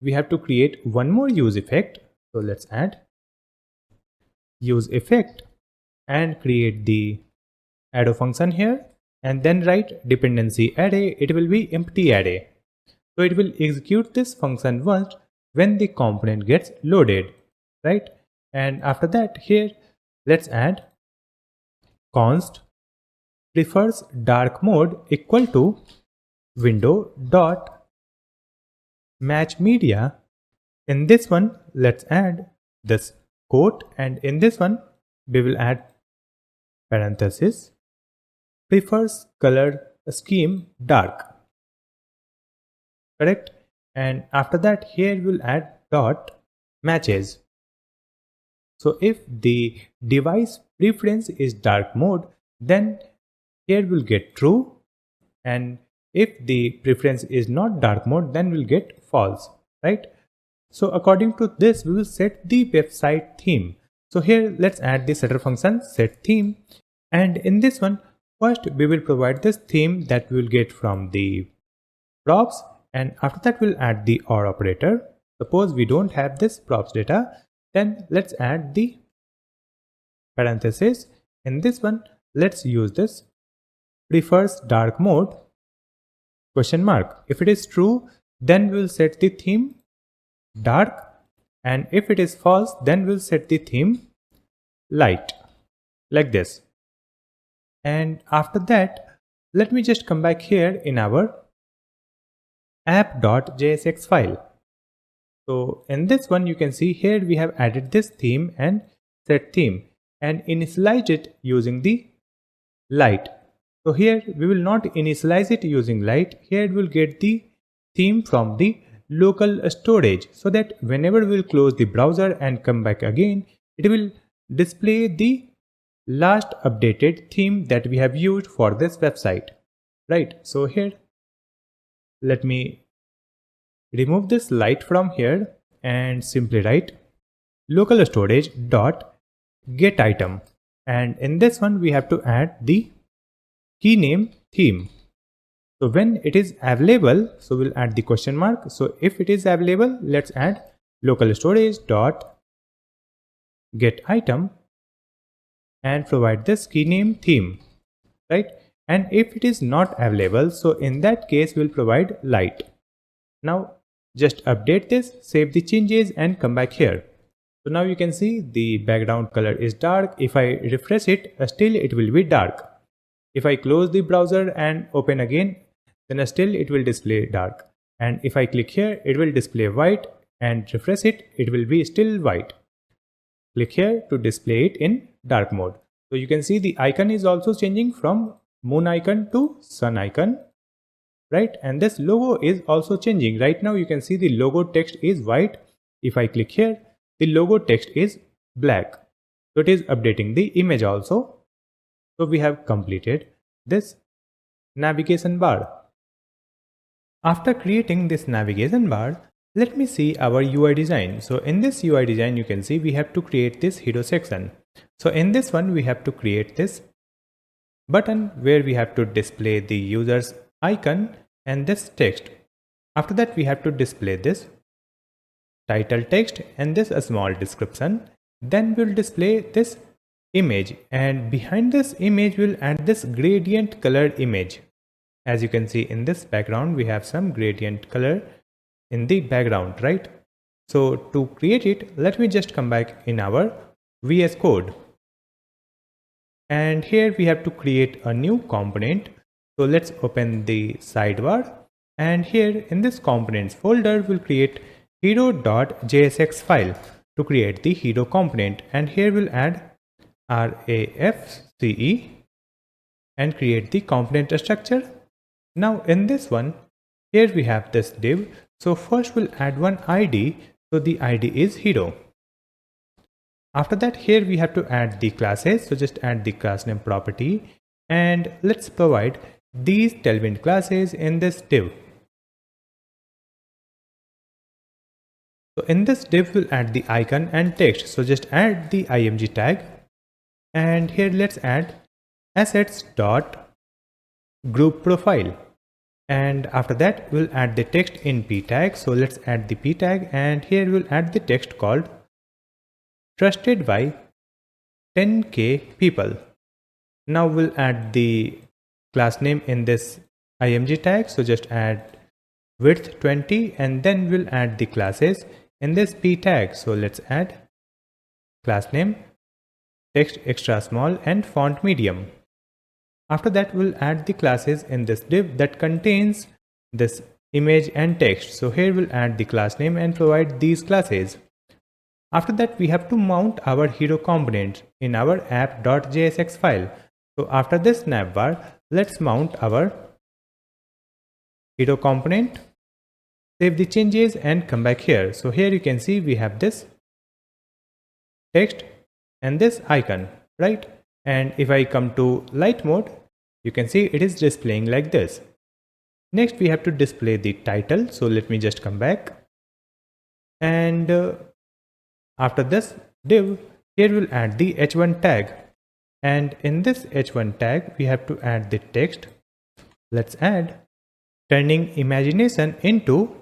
we have to create one more use effect. So let's add use effect and create the arrow function here, and then write dependency array. It will be empty array. So it will execute this function once when the component gets loaded, right? And after that, here let's add const prefers dark mode equal to window dot match media. In this one, let's add this quote, and in this one we will add parenthesis prefers color scheme dark, correct? And after that, here we'll add dot matches. So if the device preference is dark mode, then here we'll get true, and if the preference is not dark mode, then we'll get false, right? So according to this, we will set the website theme. So here let's add the setter function set theme, and in this one, first we will provide this theme that we will get from the props, and after that we'll add the OR operator. Suppose we don't have this props data, then let's add the parenthesis. In this one, let's use this prefers dark mode question mark. If it is true, then we'll set the theme dark, and if it is false, then we'll set the theme light, like this. And after that, let me just come back here in our app.jsx file. So in this one, you can see here we have added this theme and set theme and initialized it using the light. So here we will not initialize it using light. Here we will get the theme from the local storage, so that whenever we will close the browser and come back again, it will display the last updated theme that we have used for this website, right? So here let me remove this light from here and simply write local storage dot get item, and in this one we have to add the key name theme. So when it is available, so we'll add the question mark. So if it is available, let's add local storage dot get item and provide this key name theme, right? And if it is not available, so in that case we'll provide light. Now just update this, save the changes and come back here. So now you can see the background color is dark. If I refresh it, still it will be dark. If I close the browser and open again, then still it will display dark. And if I click here, it will display white, and refresh it, it will be still white. Click here to display it in dark mode. So you can see the icon is also changing from moon icon to sun icon, right? And this logo is also changing. Right now you can see the logo text is white. If I click here, the logo text is black. So it is updating the image also. So we have completed this navigation bar. After creating this navigation bar, Let me see our UI design. So in this UI design, you can see we have to create this hero section. So in this one, we have to create this button where we have to display the user's icon and this text. After that, we have to display this title text and this a small description. Then we'll display this image, and behind this image we'll add this gradient colored image. As you can see in this background, we have some gradient color in the background, right? So to create it, let me just come back in our VS Code. And here we have to create a new component. So let's open the sidebar, and here in this components folder, we'll create hero.jsx file to create the hero component. And here we'll add RAFCE and create the component structure. Now in this one, here we have this div. So first we'll add one ID. So the ID is hero. After that, here we have to add the classes. So just add the class name property, and let's provide these Tailwind classes in this div. So in this div, we'll add the icon and text. So just add the img tag, and here let's add assets.group profile. And after that, we'll add the text in p tag. So let's add the p tag, and here we'll add the text called trusted by 10k people. Now we'll add the class name in this img tag. So just add width 20, and then we'll add the classes in this p tag. So let's add class name, text extra small and font medium. After that, we'll add the classes in this div that contains this image and text. So here we'll add the class name and provide these classes. After that, we have to mount our hero component in our app.jsx file. So after this navbar, let's mount our hero component, save the changes and come back here. So here you can see we have this text and this icon, right? And if I come to light mode, you can see it is displaying like this. Next, we have to display the title. So let me just come back. And after this div, here we'll add the h1 tag. And in this h1 tag, we have to add the text. Let's add turning imagination into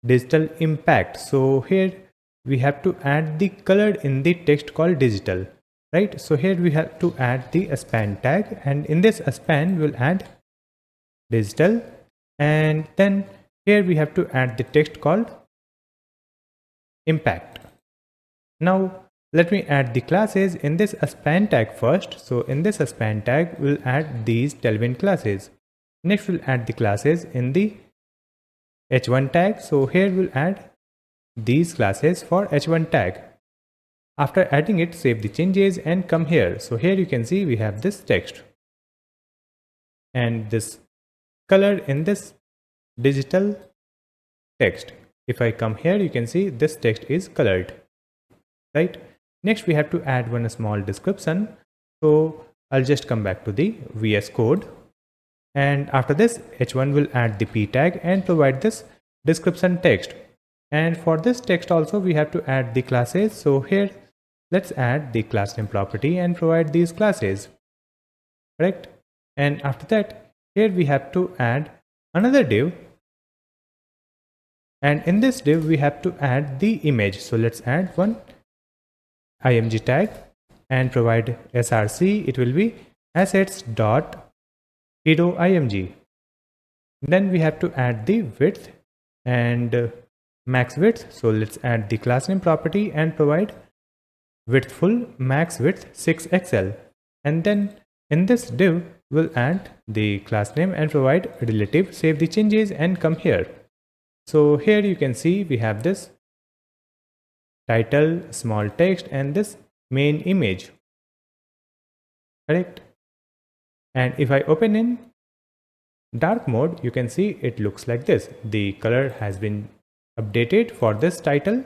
digital impact. So here we have to add the color in the text called digital, right? So here we have to add the span tag, and in this span we'll add digital, and then here we have to add the text called impact. Now let me add the classes in this span tag first. So in this span tag, we'll add these Tailwind classes. Next, we'll add the classes in the h1 tag. So here we'll add these classes for h1 tag. After adding it, save the changes and come here. So here you can see we have this text and this color in this digital text. If I come here, you can see this text is colored, right? Next, we have to add one small description. So I'll just come back to the VS Code. And after this, h1 will add the p tag and provide this description text. And for this text also, we have to add the classes. So here, let's add the class name property and provide these classes, correct? And after that, here we have to add another div. And in this div, we have to add the image. So let's add one img tag and provide src. It will be assets.heroimg. Then we have to add the width and max width. So let's add the class name property and provide width full, max width 6xl. And then in this div, we'll add the class name and provide relative, save the changes and come here. So here you can see we have this title, small text and this main image, correct? And if I open in dark mode, you can see it looks like this. The color has been updated for this title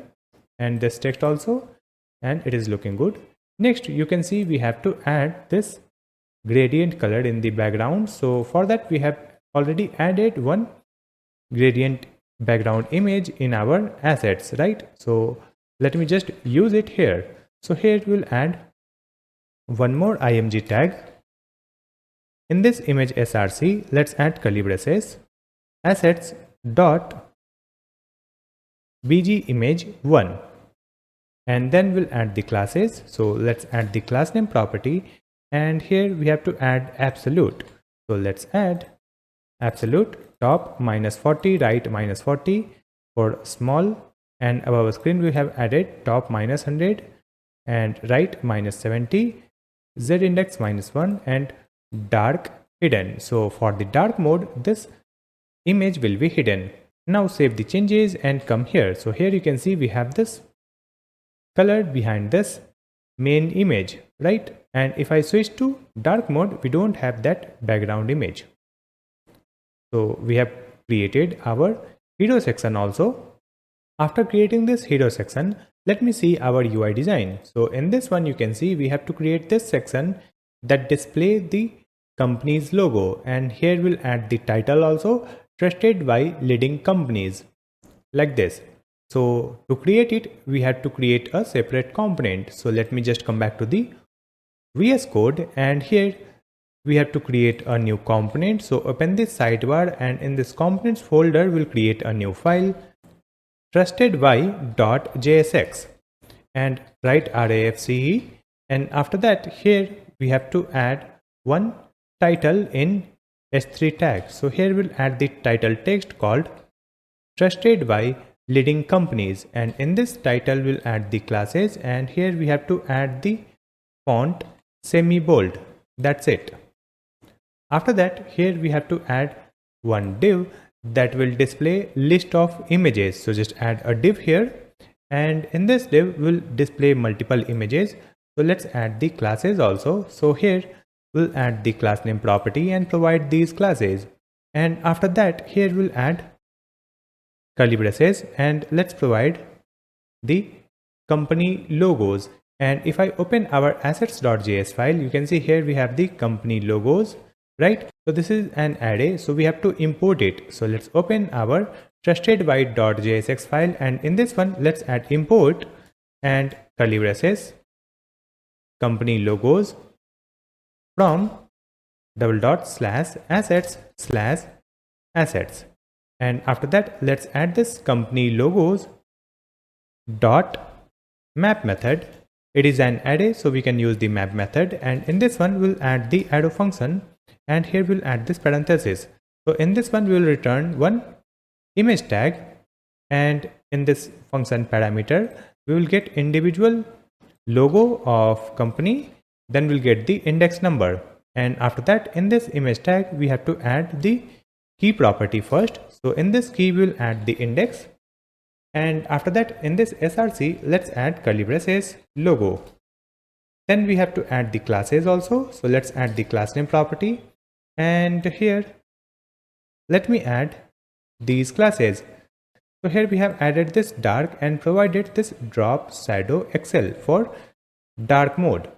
and this text also, and it is looking good. Next, you can see we have to add this gradient color in the background. So for that, we have already added one gradient background image in our assets, right? So let me just use it here. So here we'll add one more img tag. In this image src, let's add curly braces, assets dot bg image 1, and then we'll add the classes. So let's add the class name property, and here we have to add absolute. So let's add absolute top -40, right -40 for small, and above the screen we have added top -100 and right -70, z index -1 and dark hidden. So for the dark mode, this image will be hidden. Now save the changes and come here. So here you can see we have this color behind this main image, right? And if I switch to dark mode, we don't have that background image. So we have created our hero section also. After creating this hero section, let me see our UI design. So in this one, you can see we have to create this section that display the company's logo, and here we'll add the title also, trusted by leading companies, like this. So to create it, we had to create a separate component. So let me just come back to the VS Code, and here we have to create a new component. So open this sidebar, and in this components folder, we'll create a new file, trustedby.jsx, and write RAFCE. And after that, here we have to add one title in S3 tag. So here we'll add the title text called trusted by leading companies, and in this title we'll add the classes, and here we have to add the font semi bold. That's it. After that, here we have to add one div that will display list of images. So just add a div here, and in this div will display multiple images. So let's add the classes also. So here we'll add the class name property and provide these classes, and after that here we'll add curly braces, and let's provide the company logos. And if I open our assets.js file, you can see here we have the company logos, right? So this is an array, so we have to import it. So let's open our trustedby.jsx file, and in this one let's add import and curly braces company logos from /assets/assets, and after that let's add this company logos dot map method. It is an array, so we can use the map method, and in this one we'll add the arrow function, and here we'll add this parenthesis. So in this one we will return one image tag, and in this function parameter we will get individual logo of company, then we'll get the index number, and after that in this image tag we have to add the key property first. So in this key we'll add the index, and after that in this src let's add curly braces logo. Then we have to add the classes also. So let's add the class name property, and here let me add these classes. So here we have added this dark and provided this drop shadow XL for dark mode,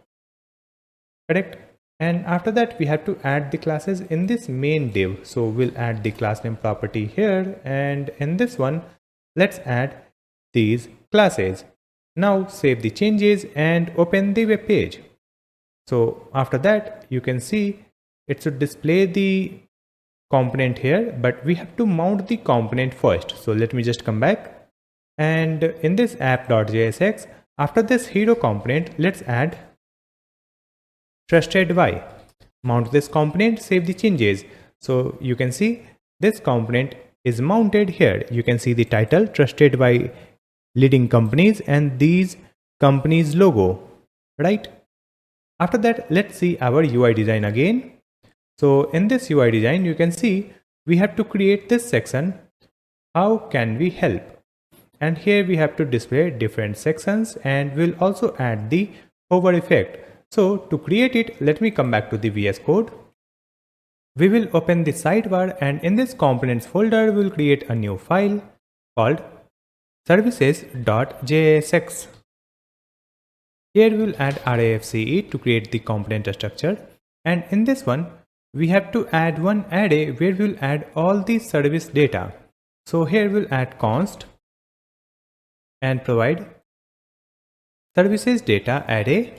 correct? And after that we have to add the classes in this main div. So we'll add the class name property here, and in this one let's add these classes. Now save the changes and open the web page. So after that you can see it should display the component here, but we have to mount the component first. So let me just come back, and in this app.jsx, after this hero component let's add trusted by. Mount this component, save the changes. So you can see this component is mounted here. You can see the title trusted by leading companies and these companies logo, right? After that let's see our UI design again. So in this UI design you can see we have to create this section, how can we help, and here we have to display different sections, and we'll also add the hover effect. So to create it, let me come back to the VS Code. We will open the sidebar, and in this components folder we'll create a new file called services.jsx. Here we'll add RAFCE to create the component structure, and in this one we have to add one array where we'll add all the service data. So here we'll add const and provide services data array,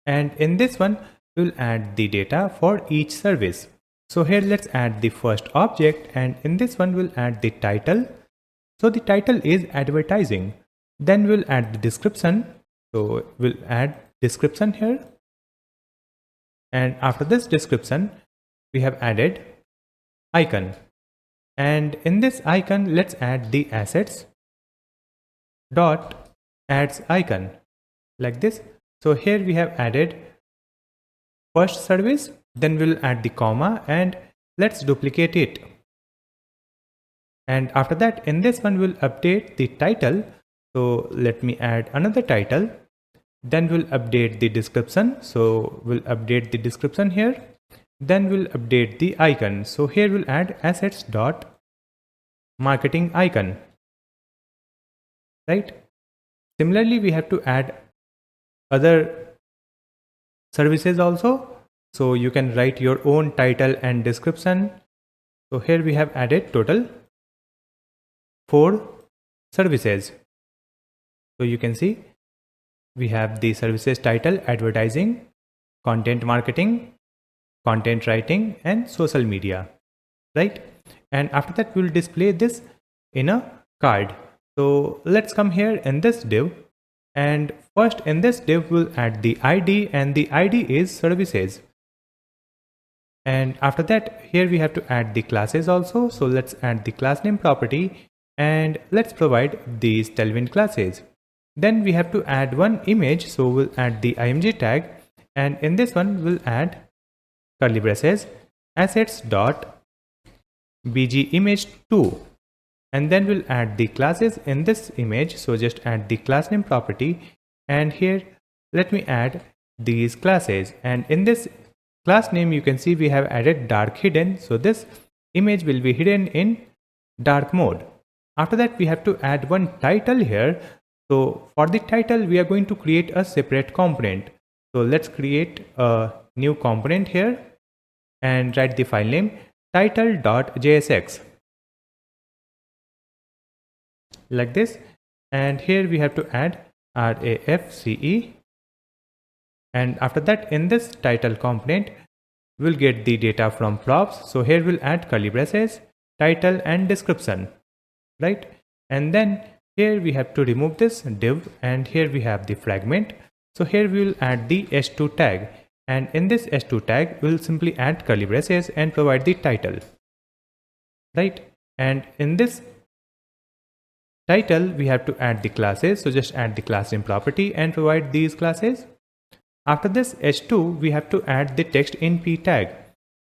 and in this one we'll add the data for each service. So here let's add the first object, and in this one we'll add the title. So the title is advertising. Then we'll add the description. So we'll add description here, and after this description we have added icon, and in this icon let's add the assets dot adds icon like this. So here we have added first service, then we'll add the comma and let's duplicate it, and after that in this one we'll update the title. So let me add another title, then we'll update the description. So we'll update the description here, then we'll update the icon. So here we'll add assets dot marketing icon, right? Similarly we have to add other services also, so you can write your own title and description. So here we have added total 4 services. So you can see we have the services title, advertising, content marketing, content writing, and social media, right? And after that we'll display this in a card. So let's come here in this div, and first in this div we'll add the ID, and the ID is services. And after that here we have to add the classes also. So let's add the class name property, and let's provide these Tailwind classes. Then we have to add one image, so we'll add the img tag, and in this one we'll add curly braces assets dot bg image 2, and then we'll add the classes in this image. So just add the class name property, and here let me add these classes, and in this class name you can see we have added dark hidden. So this image will be hidden in dark mode. After that we have to add one title here. So for the title we are going to create a separate component. So let's create a new component here and write the file name title.jsx like this, and here we have to add RAFCE, and after that in this title component we'll get the data from props. So here we'll add curly braces title and description, right? And then here we have to remove this div, and here we have the fragment. So here we will add the h2 tag, and in this h2 tag we'll simply add curly braces and provide the title, right? And in this title we have to add the classes. So just add the class name property and provide these classes. After this h2 we have to add the text in p tag,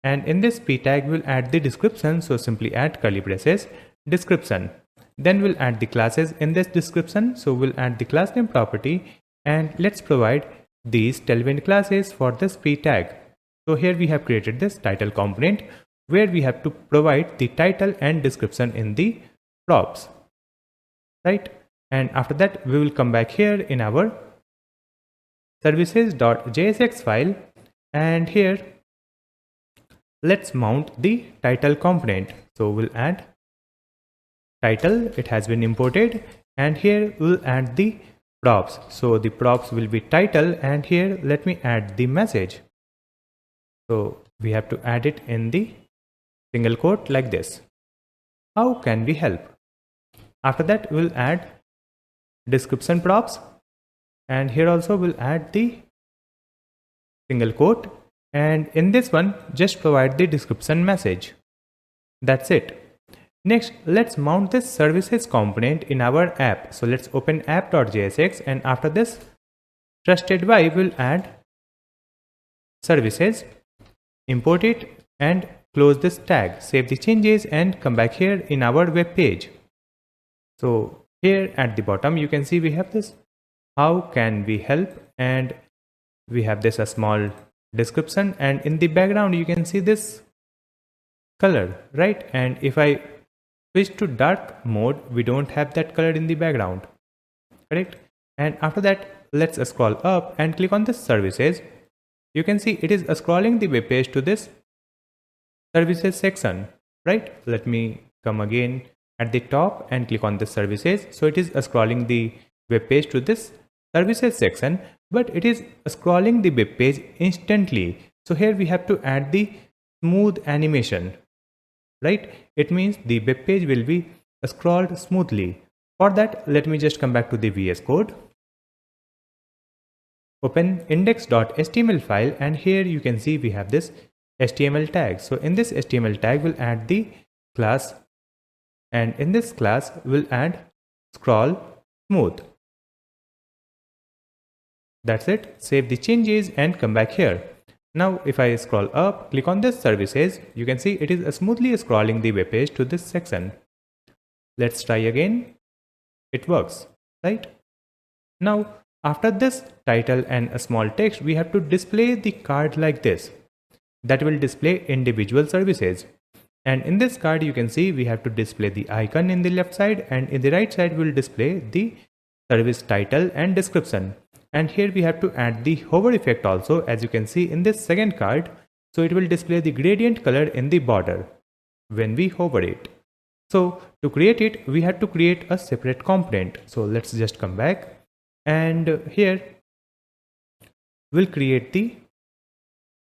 and in this p tag we'll add the description. So simply add curly braces description, then we'll add the classes in this description. So we'll add the class name property, and let's provide these Tailwind classes for this p tag. So here we have created this title component where we have to provide the title and description in the props, right? And after that we will come back here in our services.jsx file, and here let's mount the title component. So we'll add title, it has been imported, and here we'll add the props. So the props will be title, and here let me add the message. So we have to add it in the single quote like this. How can we help? After that we'll add description props, and here also we'll add the single quote, and in this one just provide the description message. That's it. Next, let's mount this services component in our app. So let's open app.jsx, and after this trusted by will add services, import it and close this tag, save the changes and come back here in our web page. So here at the bottom you can see we have this how can we help, and we have this a small description, and in the background you can see this color, right? And if I switch to dark mode we don't have that color in the background, correct? And after that let's scroll up and click on this services. You can see it is scrolling the web page to this services section. right? Let me come again at the top and click on the services. So it is scrolling the web page to this services section, but it is scrolling the web page instantly. So here we have to add the smooth animation, right? It means the web page will be scrolled smoothly. For that, let me just come back to the VS Code, open index.html file, and here you can see we have this HTML tag. So in this HTML tag, we'll add the class, and in this class, we'll add scroll smooth. That's it. Save the changes and come back here. Now, if I scroll up, click on this services, you can see it is smoothly scrolling the web page to this section. Let's try again. It works, right? Now, after this title and a small text, we have to display the card like this. That will display individual services. And in this card, you can see we have to display the icon in the left side, and in the right side, we'll display the service title and description. And here we have to add the hover effect also, as you can see in this second card. So it will display the gradient color in the border when we hover it. So to create it, we have to create a separate component. So let's just come back, and here we'll create the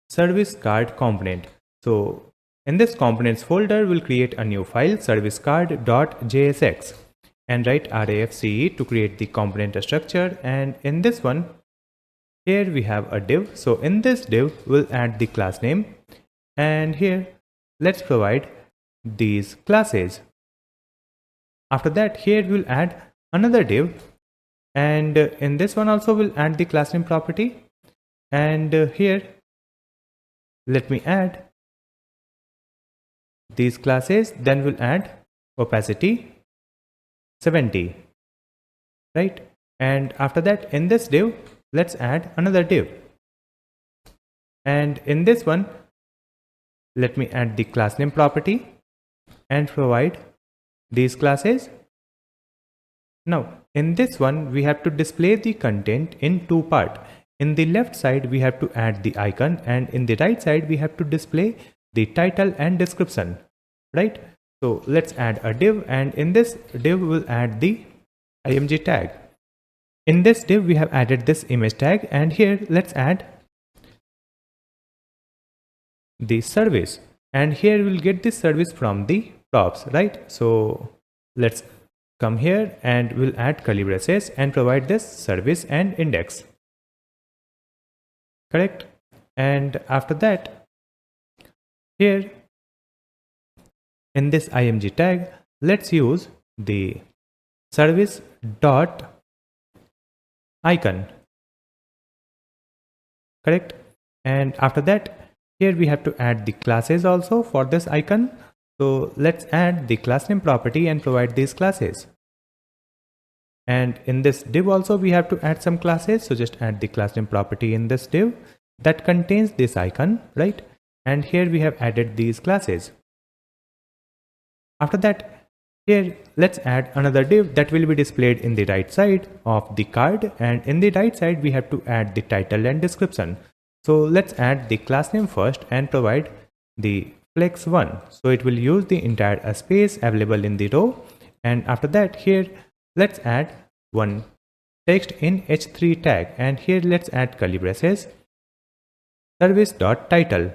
service card component. So in this components folder, we'll create a new file, servicecard.jsx, and write RAFCE to create the component structure. And in this one, here we have a div. So in this div, we'll add the class name, and here let's provide these classes. After that, here we'll add another div, and in this one also we'll add the class name property, and here let me add these classes. Then we'll add opacity 70, right? And after that, in this div, let's add another div, and in this one, let me add the class name property and provide these classes. Now in this one, we have to display the content in two parts. In the left side, we have to add the icon, and in the right side, we have to display the title and description, right? So let's add a div, and in this div, we'll add the img tag. In this div, we have added this image tag, and here let's add the service, and here we'll get this service from the props, right? So let's come here and we'll add curly braces and provide this service and index, correct? And after that, here in this img tag, let's use the service dot icon, correct? And after that, here we have to add the classes also for this icon. So let's add the class name property and provide these classes. And in this div also we have to add some classes. So just add the class name property in this div that contains this icon, right? And here we have added these classes. After that, here let's add another div that will be displayed in the right side of the card, and in the right side we have to add the title and description. So let's add the class name first and provide the flex1. So it will use the entire space available in the row. And after that, here let's add one text in h3 tag, and here let's add curly braces service.title,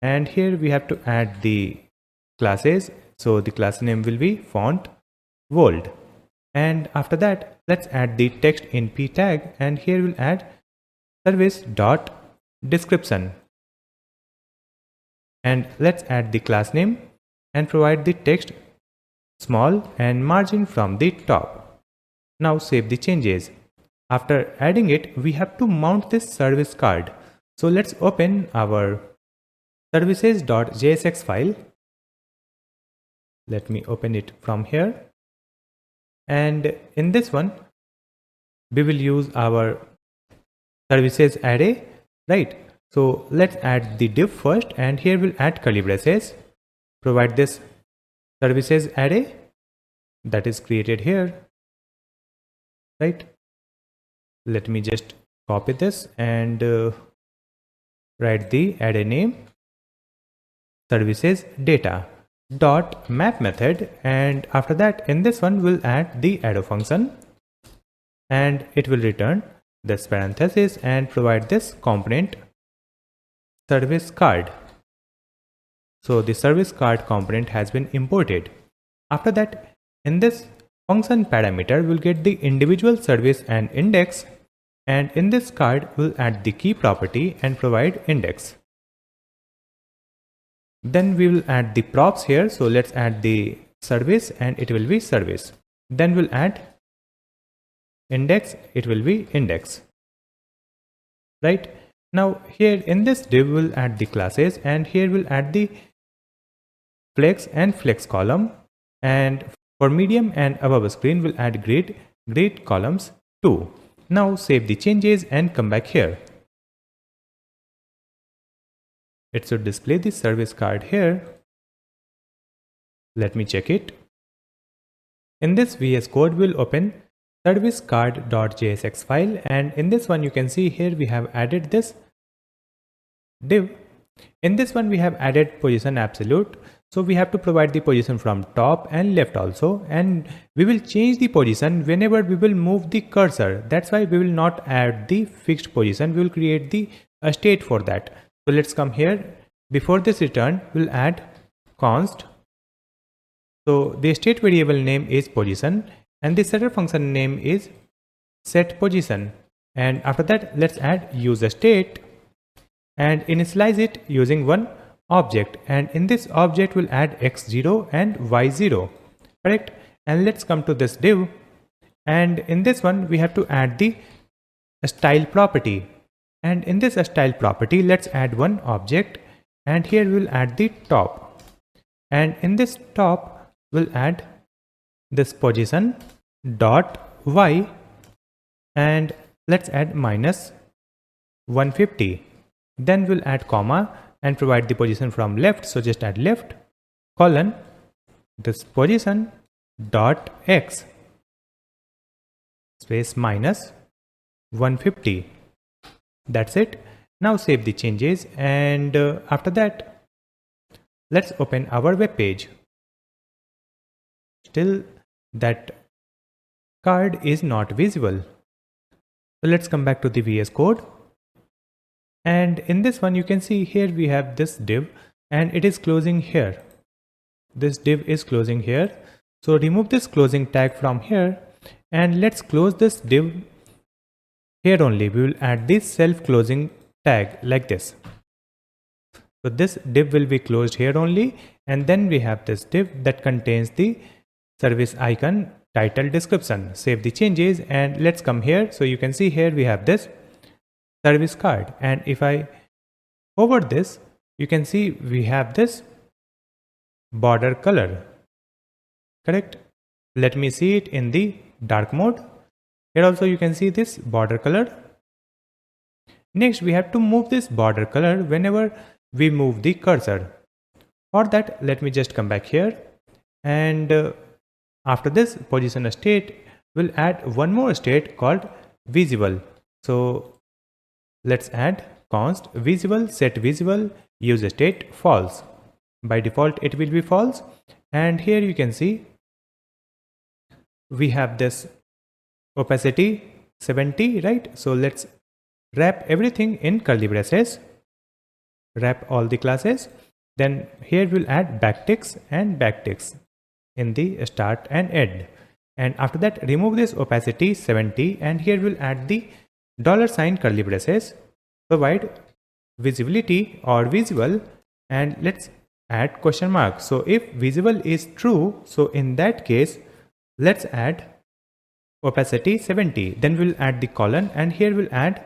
and here we have to add the classes. So the class name will be font bold, and after that let's add the text in p tag, and here we'll add service.description, and let's add the class name and provide the text small and margin from the top. Now save the changes. After adding it, we have to mount this service card. So let's open our services.jsx file. Let me open it from here. And in this one, we will use our services array, right? So let's add the div first, and here we'll add curly braces, provide this services array that is created here, right? Let me just copy this and write the array name services data. dot map method, and after that in this one we'll add the arrow function, and it will return this parenthesis and provide this component service card. So the service card component has been imported. After that, in this function parameter, we'll get the individual service and index, and in this card we'll add the key property and provide index. Then we will add the props here. So let's add the service and it will be service. Then we'll add index, it will be index. Right? Now here in this div we'll add the classes, and here we'll add the flex and flex column, and for medium and above screen we'll add grid columns too. Now save the changes and come back here. It should display the service card here. Let me check it. In this VS Code we'll open service card.jsx file, and in this one you can see here we have added this div. In this one we have added position absolute. So we have to provide the position from top and left also, and we will change the position whenever we will move the cursor. That's why we will not add the fixed position. We will create the state for that. So let's come here. Before this return, we'll add const. So the state variable name is position, and the setter function name is set position. And after that, let's add use state and initialize it using one object, and in this object we'll add x0 and y0, correct? And let's come to this div, and in this one we have to add the style property, and in this style property let's add one object, and here we'll add the top, and in this top we'll add this position dot y, and let's add minus 150. Then we'll add comma and provide the position from left. So just add left colon this position dot x space minus 150. That's it. Now save the changes, and after that let's open our web page. Still that card is not visible. So let's come back to the VS Code. And in this one you can see here we have this div, and it is closing here. This div is closing here. So remove this closing tag from here, and let's close this div here only. We will add this self closing tag like this. So this div will be closed here only, and then we have this div that contains the service icon, title, description. Save the changes and let's come here. So you can see here we have this service card, and if I hover this you can see we have this border color, correct? Let me see it in the dark mode. Here also you can see this border color. Next we have to move this border color whenever we move the cursor. For that let me just come back here, and after this position state we'll add one more state called visible. So let's add const visible set visible use state false. By default it will be false, and here you can see we have this opacity 70, right? So let's wrap everything in curly braces, wrap all the classes. Then here we'll add backticks and backticks in the start and end, and after that remove this opacity 70, and here we'll add the $sign curly braces, provide visibility or visible, and let's add question mark. So if visible is true, so in that case let's add opacity 70. Then we'll add the colon, and here we'll add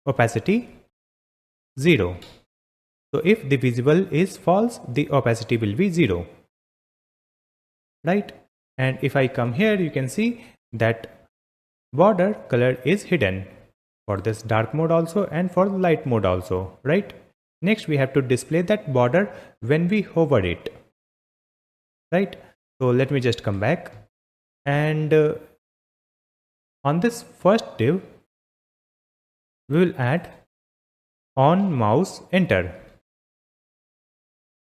opacity 0. So if the visible is false, the opacity will be 0, right? And if I come here you can see that border color is hidden for this dark mode also and for the light mode also, right? Next we have to display that border when we hover it, right? So let me just come back, and on this first div we will add on mouse enter.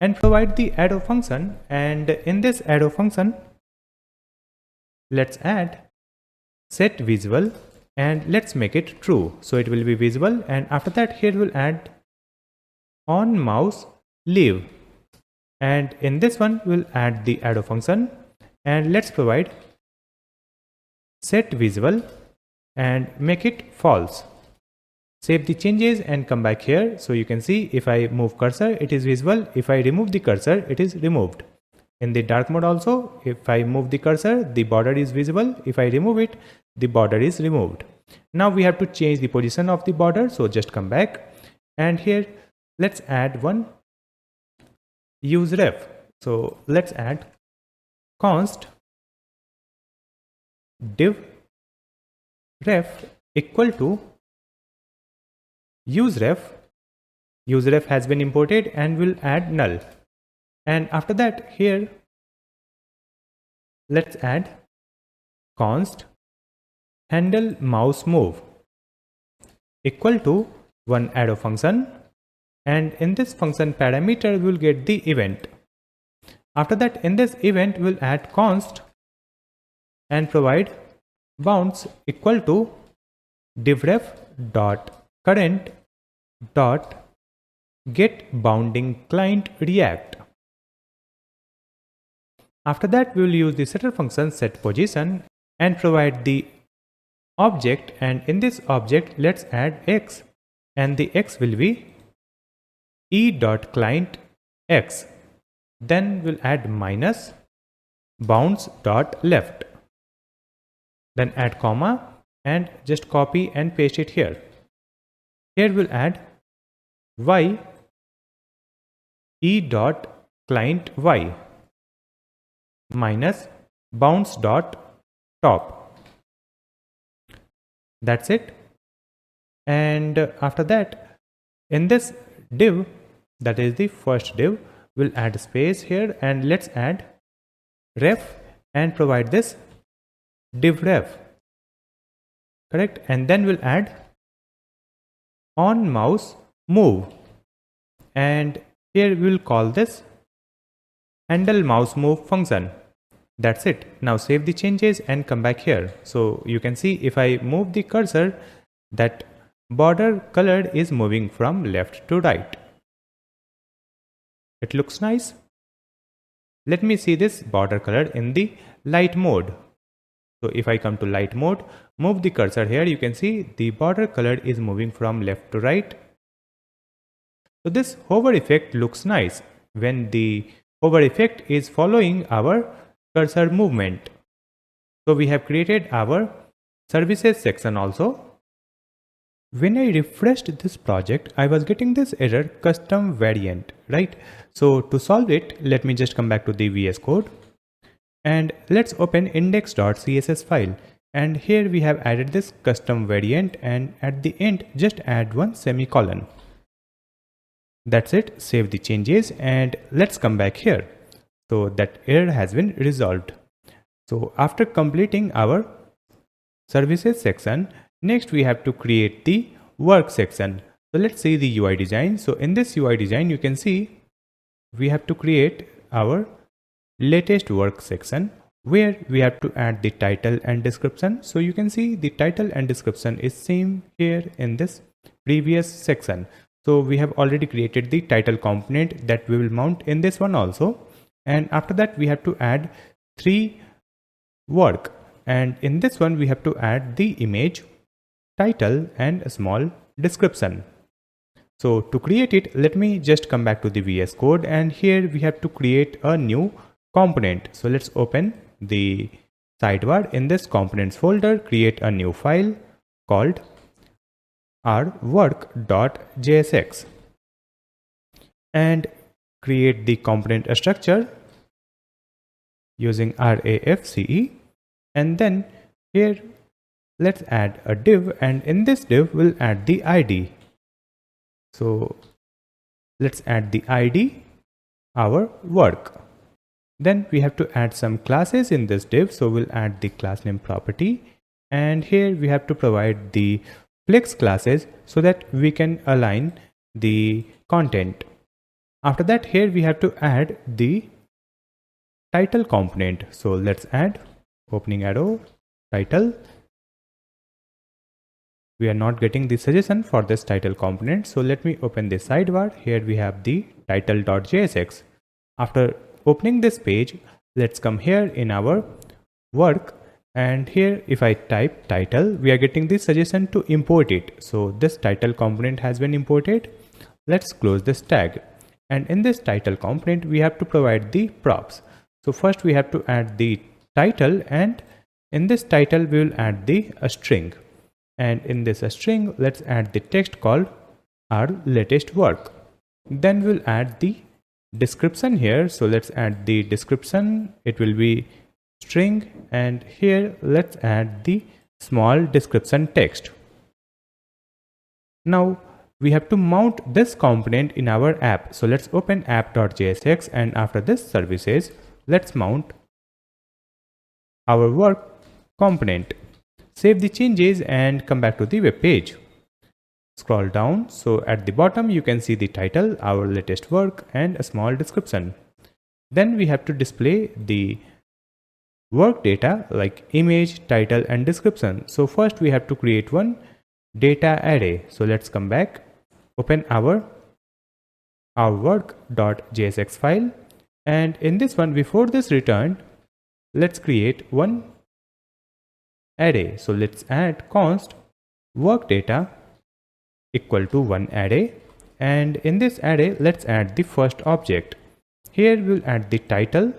and provide the arrow function. And in this arrow function, let's add set visible and let's make it true. So it will be visible, and after that here we'll add on mouse leave. And in this one we'll add the arrow function and let's provide set visible and make it false. Save the changes and come back here. So you can see if I move cursor, it is visible. If I remove the cursor, it is removed. In the dark mode also, if I move the cursor, the border is visible. If I remove it, the border is removed. Now we have to change the position of the border. So just come back and here let's add one use ref. So let's add const div ref equal to useRef. Useref has been imported and we'll add null. And after that here let's add const handle mouse move equal to one arrow function, and in this function parameter we'll get the event. After that in this event we'll add const and provide bounds equal to divref dot current dot get bounding client react. After that we will use the setter function set position and provide the object, and in this object let's add x, and the x will be e.client x. Then we'll add minus bounds dot left, then add comma and just copy and paste it here. Here we'll add y e dot client y minus bounds dot top. That's it. And after that in this div, that is the first div, we'll add space here and let's add ref and provide this div ref, correct, and then we'll add on mouse move, and here we'll call this handle mouse move function. That's it. Now save the changes and come back here. So you can see if I move the cursor, that border color is moving from left to right. It looks nice. Let me see this border color in the light mode. So if I come to light mode, move the cursor here, you can see the border color is moving from left to right. So this hover effect looks nice when the hover effect is following our cursor movement. So we have created our services section also. When I refreshed this project, I was getting this error custom variant, right? So to solve it, let me just come back to the VS Code and let's open index.css file. And here we have added this custom variant, and at the end just add one semicolon. That's it. Save the changes and let's come back here. So that error has been resolved. So after completing our services section, next we have to create the work section. So let's see the UI design. So in this UI design, you can see we have to create our latest work section where we have to add the title and description. So you can see the title and description is same here in this previous section. So we have already created the title component that we will mount in this one also. And after that we have to add 3 work, and in this one we have to add the image, title and a small description. So to create it, let me just come back to the VS Code, and here we have to create a new component. So let's open the sidebar. In this components folder, create a new file called our work.jsx and create the component structure using RAFCE, and then here let's add a div, and in this div we'll add the ID. So let's add the ID, our work. Then we have to add some classes in this div, so we'll add the class name property, and here we have to provide the flex classes so that we can align the content. After that, here we have to add the title component. So let's add opening arrow title. We are not getting the suggestion for this title component. So let me open the sidebar. Here we have the title.jsx. After opening this page, let's come here in our work, and here if I type title, we are getting the suggestion to import it. So this title component has been imported. Let's close this tag, and in this title component we have to provide the props. So first we have to add the title, and in this title we will add a string, and in this string let's add the text called our latest work. Then we'll add the description here. So let's add the description. It will be string, and here let's add the small description text. Now we have to mount this component in our app. So let's open app.jsx, and after this services, let's mount our work component. Save the changes and come back to the web page. Scroll down. So at the bottom you can see the title, our latest work, and a small description. Then we have to display the work data like image, title, and description. So first we have to create one data array. So let's come back, open our work.jsx file, and in this one, before this return, let's create one array. So let's add const work data equal to one array, and in this array let's add the first object. Here we'll add the title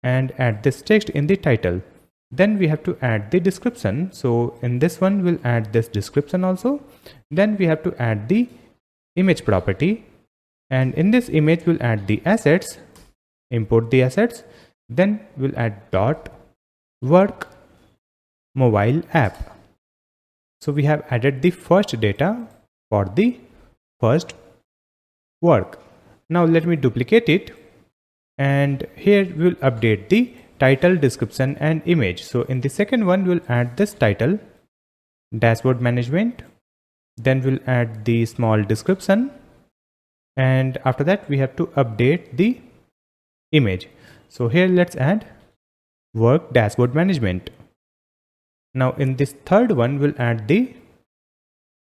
and add this text in the title. Then we have to add the description. So in this one we'll add this description also. Then we have to add the image property, and in this image we'll add the assets, import the assets. Then we'll add dot work mobile app. So we have added the first data for the first work. Now let me duplicate it, and here we'll update the title, description, and image. So in the second one we'll add this title, dashboard management. Then we'll add the small description, and after that we have to update the image. So here let's add work dashboard management. Now in this third one we'll add the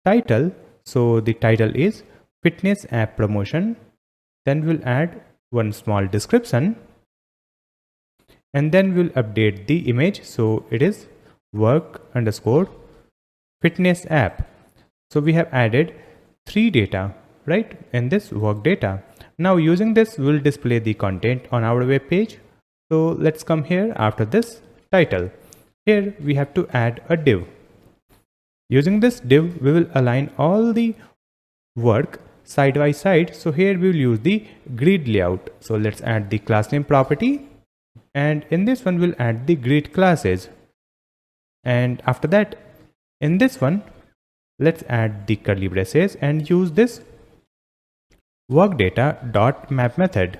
title. So the title is fitness app promotion. Then we'll add one small description, and then we'll update the image. So it is work underscore fitness app. So we have added three data right in this work data. Now using this we'll display the content on our web page. So let's come here after this title. Here we have to add a div. Using this div we will align all the work side by side. So here we will use the grid layout. So let's add the class name property, and in this one we'll add the grid classes. And after that, in this one let's add the curly braces and use this work data dot map method,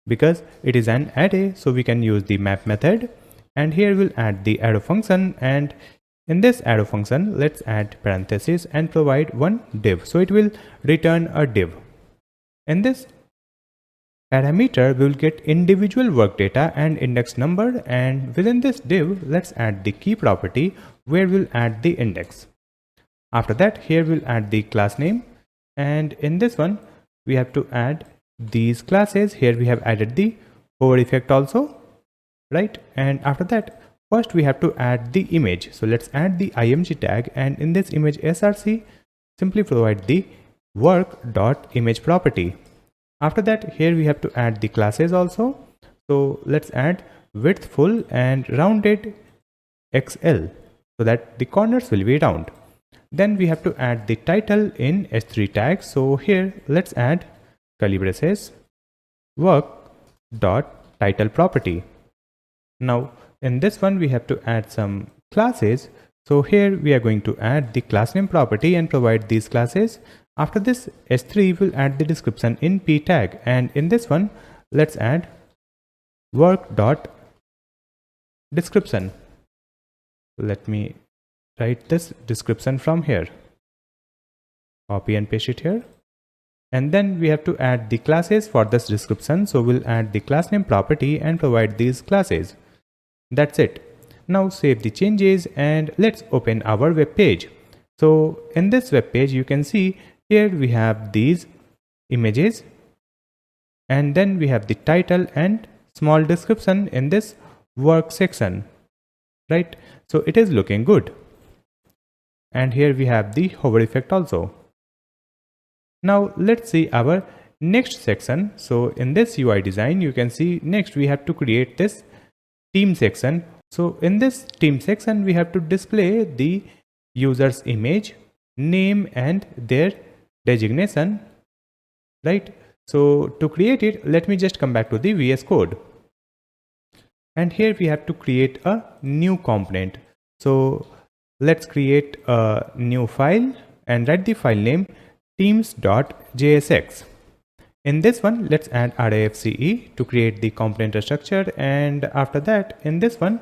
because it is an array, so we can use the map method. And here we'll add the arrow function, and in this arrow function let's add parentheses and provide one div. So it will return a div. In this parameter we will get individual work data and index number, and within this div let's add the key property where we'll add the index. After that, here we'll add the class name, and in this one we have to add these classes. Here we have added the hover effect also, right? And after that, first we have to add the image. So let's add the img tag, and in this image src simply provide the work.image property. After that, here we have to add the classes also. So let's add width full and rounded XL so that the corners will be round. Then we have to add the title in h3 tag. So here let's add curly braces work.title property. Now in this one we have to add some classes. So here we are going to add the class name property and provide these classes. After this, h3 will add the description in p tag, and in this one let's add work.description. Let me write this description from here, copy and paste it here. And then we have to add the classes for this description. So we'll add the class name property and provide these classes. That's it. Now save the changes and let's open our web page. So in this web page, you can see here we have these images, and then we have the title and small description in this work section, right? So it is looking good. And here we have the hover effect also. Now let's see our next section. So in this UI design, you can see next we have to create this team section. So in this team section, we have to display the user's image, name and their designation, right? So to create it, let me just come back to the VS Code. And here we have to create a new component. So let's create a new file and write the file name teams.jsx. In this one, let's add RAFCE to create the component structure. And after that, in this one,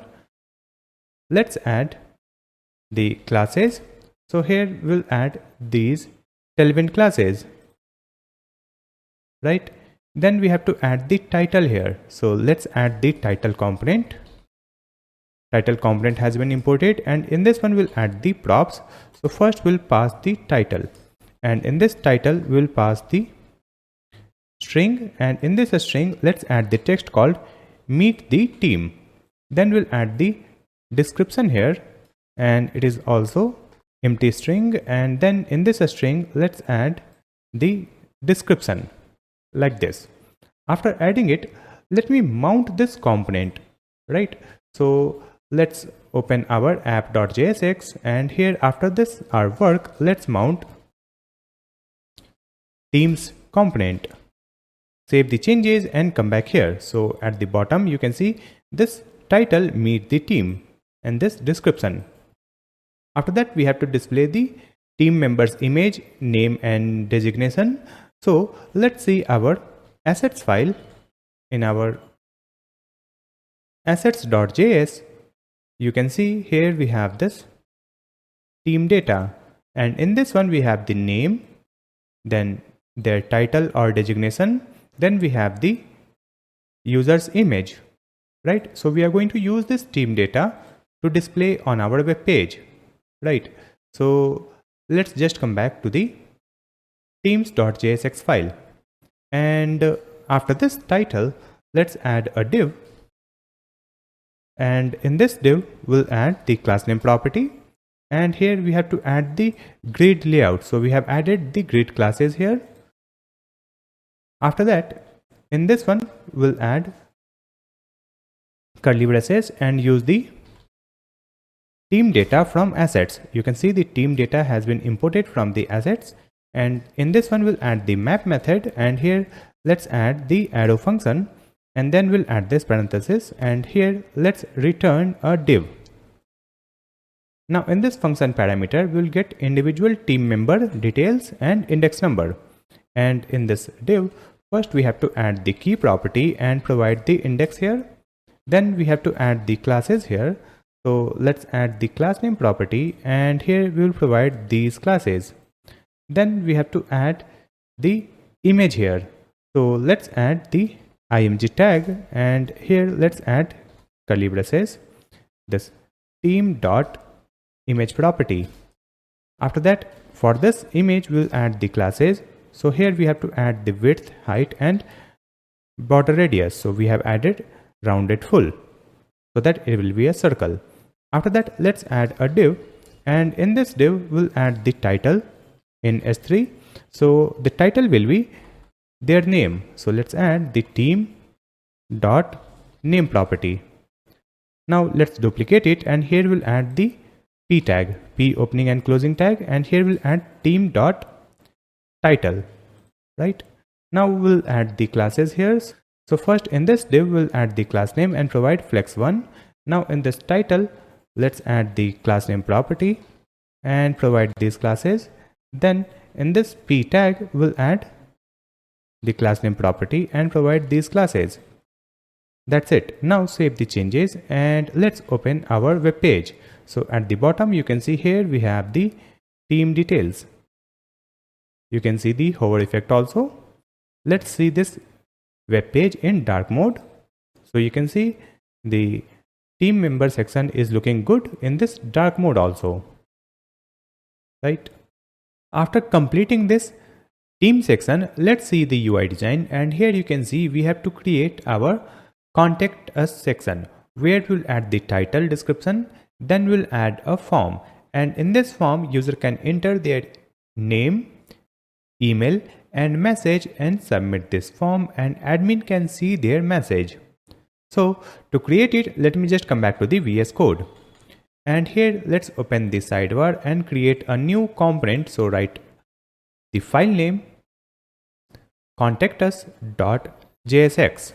let's add the classes. So here we'll add these Tailwind classes, right? Then we have to add the title here. So let's add the title component. Title component has been imported, and in this one we'll add the props. So first we'll pass the title, and in this title we'll pass the string, and in this string let's add the text called meet the team. Then we'll add the description here, and it is also empty string, and then in this string let's add the description like this. After adding it, let me mount this component, right? So let's open our app.jsx, and here after this our work, let's mount teams component. Save the changes and come back here. So at the bottom you can see this title meet the team and this description. After that we have to display the team members image, name and designation. So let's see our assets file. In our assets.js, you can see here we have this team data, and in this one we have the name, then their title or designation, then we have the user's image, right? So we are going to use this team data to display on our web page, right? So let's just come back to the teams.jsx file, and after this title, let's add a div, and in this div we'll add the class name property, and here we have to add the grid layout. So we have added the grid classes here. After that, in this one we'll add curly braces and use the team data from assets. You can see the team data has been imported from the assets, and in this one we'll add the map method, and here let's add the arrow function, and then we'll add this parenthesis, and here let's return a div. Now in this function parameter we'll get individual team member details and index number, and in this div first we have to add the key property and provide the index here. Then we have to add the classes here. So let's add the class name property, and here we will provide these classes. Then we have to add the image here. So let's add the img tag, and here let's add curly braces, this team dot image property. After that, for this image we'll add the classes. So here we have to add the width, height and border radius. So we have added rounded full so that it will be a circle. After that, let's add a div, and in this div we'll add the title in S3. So the title will be their name. So let's add the team dot name property. Now let's duplicate it, and here we'll add the p tag, p opening and closing tag, and here we'll add team dot title, right? Now we'll add the classes here. So first in this div we'll add the class name and provide flex1. Now in this title let's add the class name property and provide these classes. Then in this p tag we'll add the class name property and provide these classes. That's it. Now save the changes and let's open our web page. So at the bottom you can see here we have the team details. you can see the hover effect also. Let's see this web page in dark mode. So you can see the team member section is looking good in this dark mode also, right? After completing this team section, let's see the UI design, and here you can see we have to create our contact us section where we'll add the title, description, then we'll add a form, and in this form user can enter their name, email and message and submit this form, and admin can see their message. So to create it, let me just come back to the VS Code, and here let's open the sidebar and create a new component. So write the file name contactus.jsx.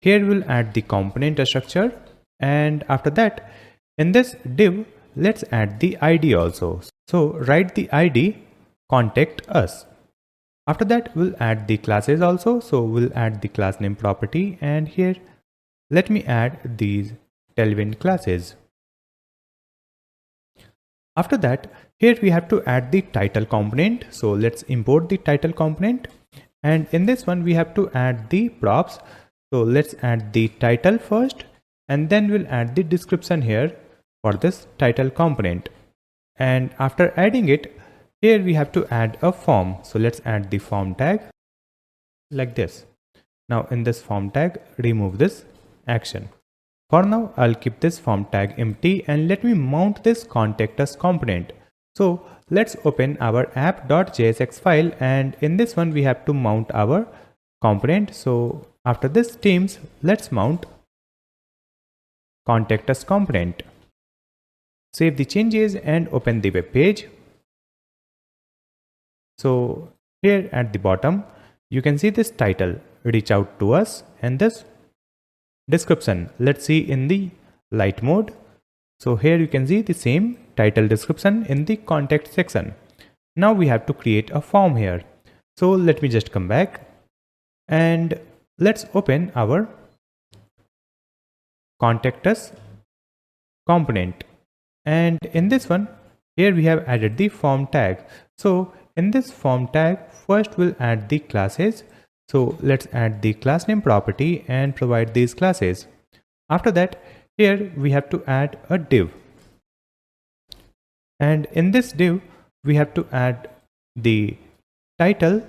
Here we'll add the component structure, and after that in this div let's add the ID also. So write the ID contact us. After that we'll add the classes also. So we'll add the class name property, and here let me add these Tailwind classes. After that, here we have to add the title component. So let's import the title component, and in this one we have to add the props. So let's add the title first, and then we'll add the description here for this title component. And after adding it, here we have to add a form. So let's add the form tag like this. Now in this form tag, remove this action. For now, I'll keep this form tag empty, and let me mount this contact us component. So let's open our app.jsx file, and in this one we have to mount our component. So after this teams, let's mount contact us component. Save the changes and open the web page. So here at the bottom, you can see this title, reach out to us, and this description, let's see in the light mode. So here you can see the same title description in the contact section. Now we have to create a form here. So let me just come back and let's open our contact us component, and in this one here we have added the form tag. So in this form tag, first we'll add the classes. So let's add the class name property and provide these classes. After that, here we have to add a div, and in this div we have to add the title.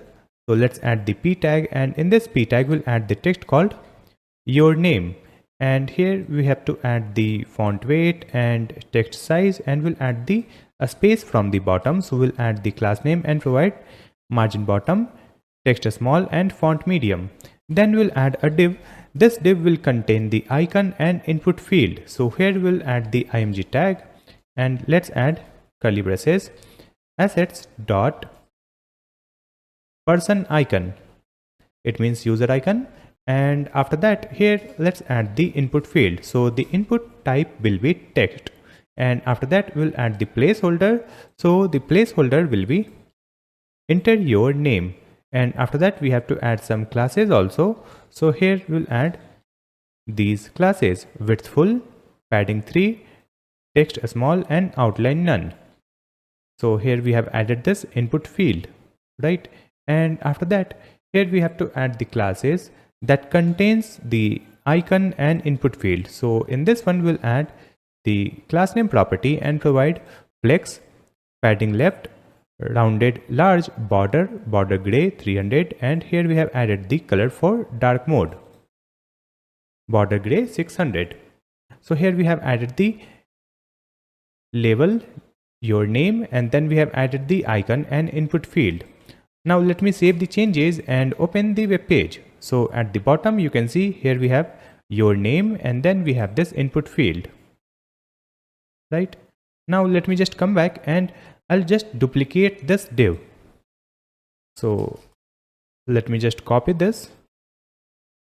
So let's add the p tag, and in this p tag we'll add the text called your name, and here we have to add the font weight and text size, and we'll add the space from the bottom. So we'll add the class name and provide margin bottom, text small and font medium. Then we'll add a div. This div will contain the icon and input field. So here we'll add the img tag, and let's add curly braces assets dot person icon. It means user icon. And after that, here let's add the input field. So the input type will be text, and after that we'll add the placeholder. So the placeholder will be enter your name, and after that we have to add some classes also. So here we'll add these classes: width full, padding 3, text small and outline none. So here we have added this input field, right? And after that, here we have to add the classes that contains the icon and input field. So in this one we'll add the class name property and provide flex, padding left, rounded large, border gray 300, and here we have added the color for dark mode, border gray 600. So here we have added the label your name, and then we have added the icon and input field. Now let me save the changes and open the web page. So at the bottom you can see here we have your name, and then we have this input field, right? Now let me just come back and I'll just duplicate this div. So let me just copy this,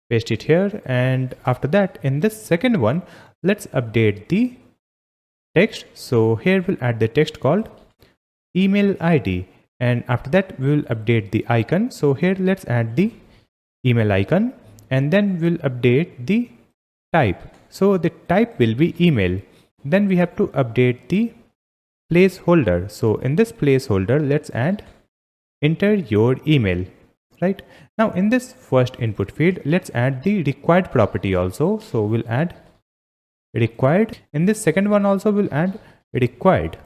paste it here, and after that in this second one let's update the text. So here we'll add the text called email ID, and after that we will update the icon. So here let's add the email icon, and then we'll update the type. So the type will be email. Then we have to update the placeholder. So in this placeholder let's add enter your email. Right now, in this first input field, let's add the required property also. So we'll add required. In this second one also, we'll add required.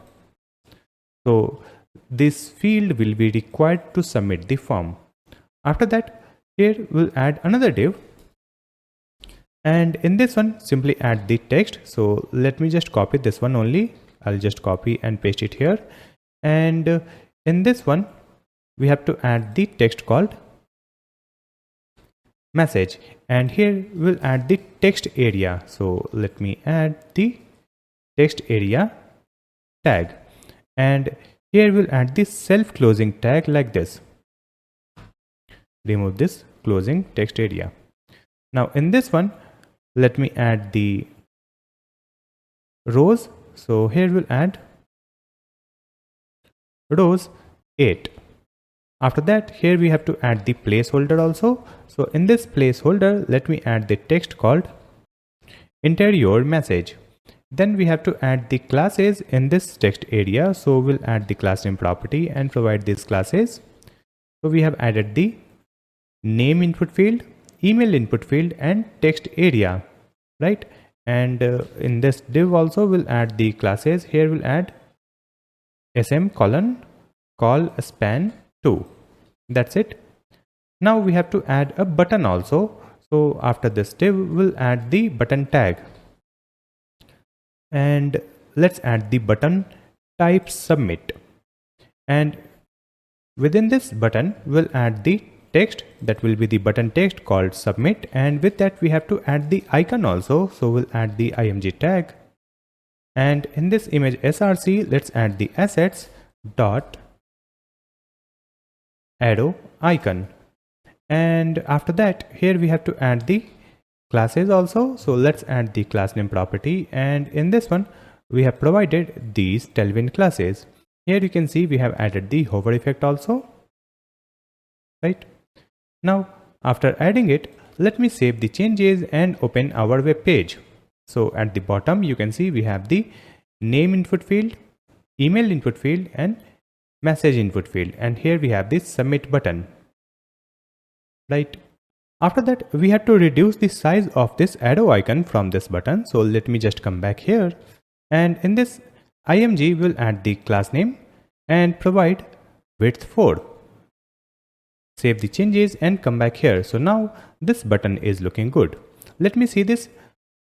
So this field will be required to submit the form. After that, here we'll add another div, and in this one simply add the text. So let me just copy this one only. I'll just copy and paste it here, and in this one we have to add the text called message, and here we'll add the text area. So let me add the text area tag, and here we'll add the self closing tag like this. Remove this closing text area. Now in this one, let me add the rows. So here we'll add rows 8. After that, here we have to add the placeholder also. So in this placeholder, let me add the text called enter your message. Then we have to add the classes in this text area. So we'll add the class name property and provide these classes. So we have added the name input field, email input field, and text area, right? And in this div also we'll add the classes. Here we'll add sm colon call span 2. That's it. Now we have to add a button also. So after this div, we'll add the button tag, and let's add the button type submit. And within this button, we'll add the text that will be the button text called submit, and with that we have to add the icon also. So we'll add the img tag, and in this image src, let's add the assets dot arrow icon. And after that, here we have to add the classes also. So let's add the class name property, and in this one we have provided these Tailwind classes. Here you can see we have added the hover effect also, right? Now after adding it, let me save the changes and open our web page. So at the bottom you can see we have the name input field, email input field, and message input field, and here we have this submit button, right? After that, we have to reduce the size of this arrow icon from this button. So let me just come back here, and in this img we'll add the class name and provide width 4. Save the changes and come back here. So now this button is looking good. Let me see this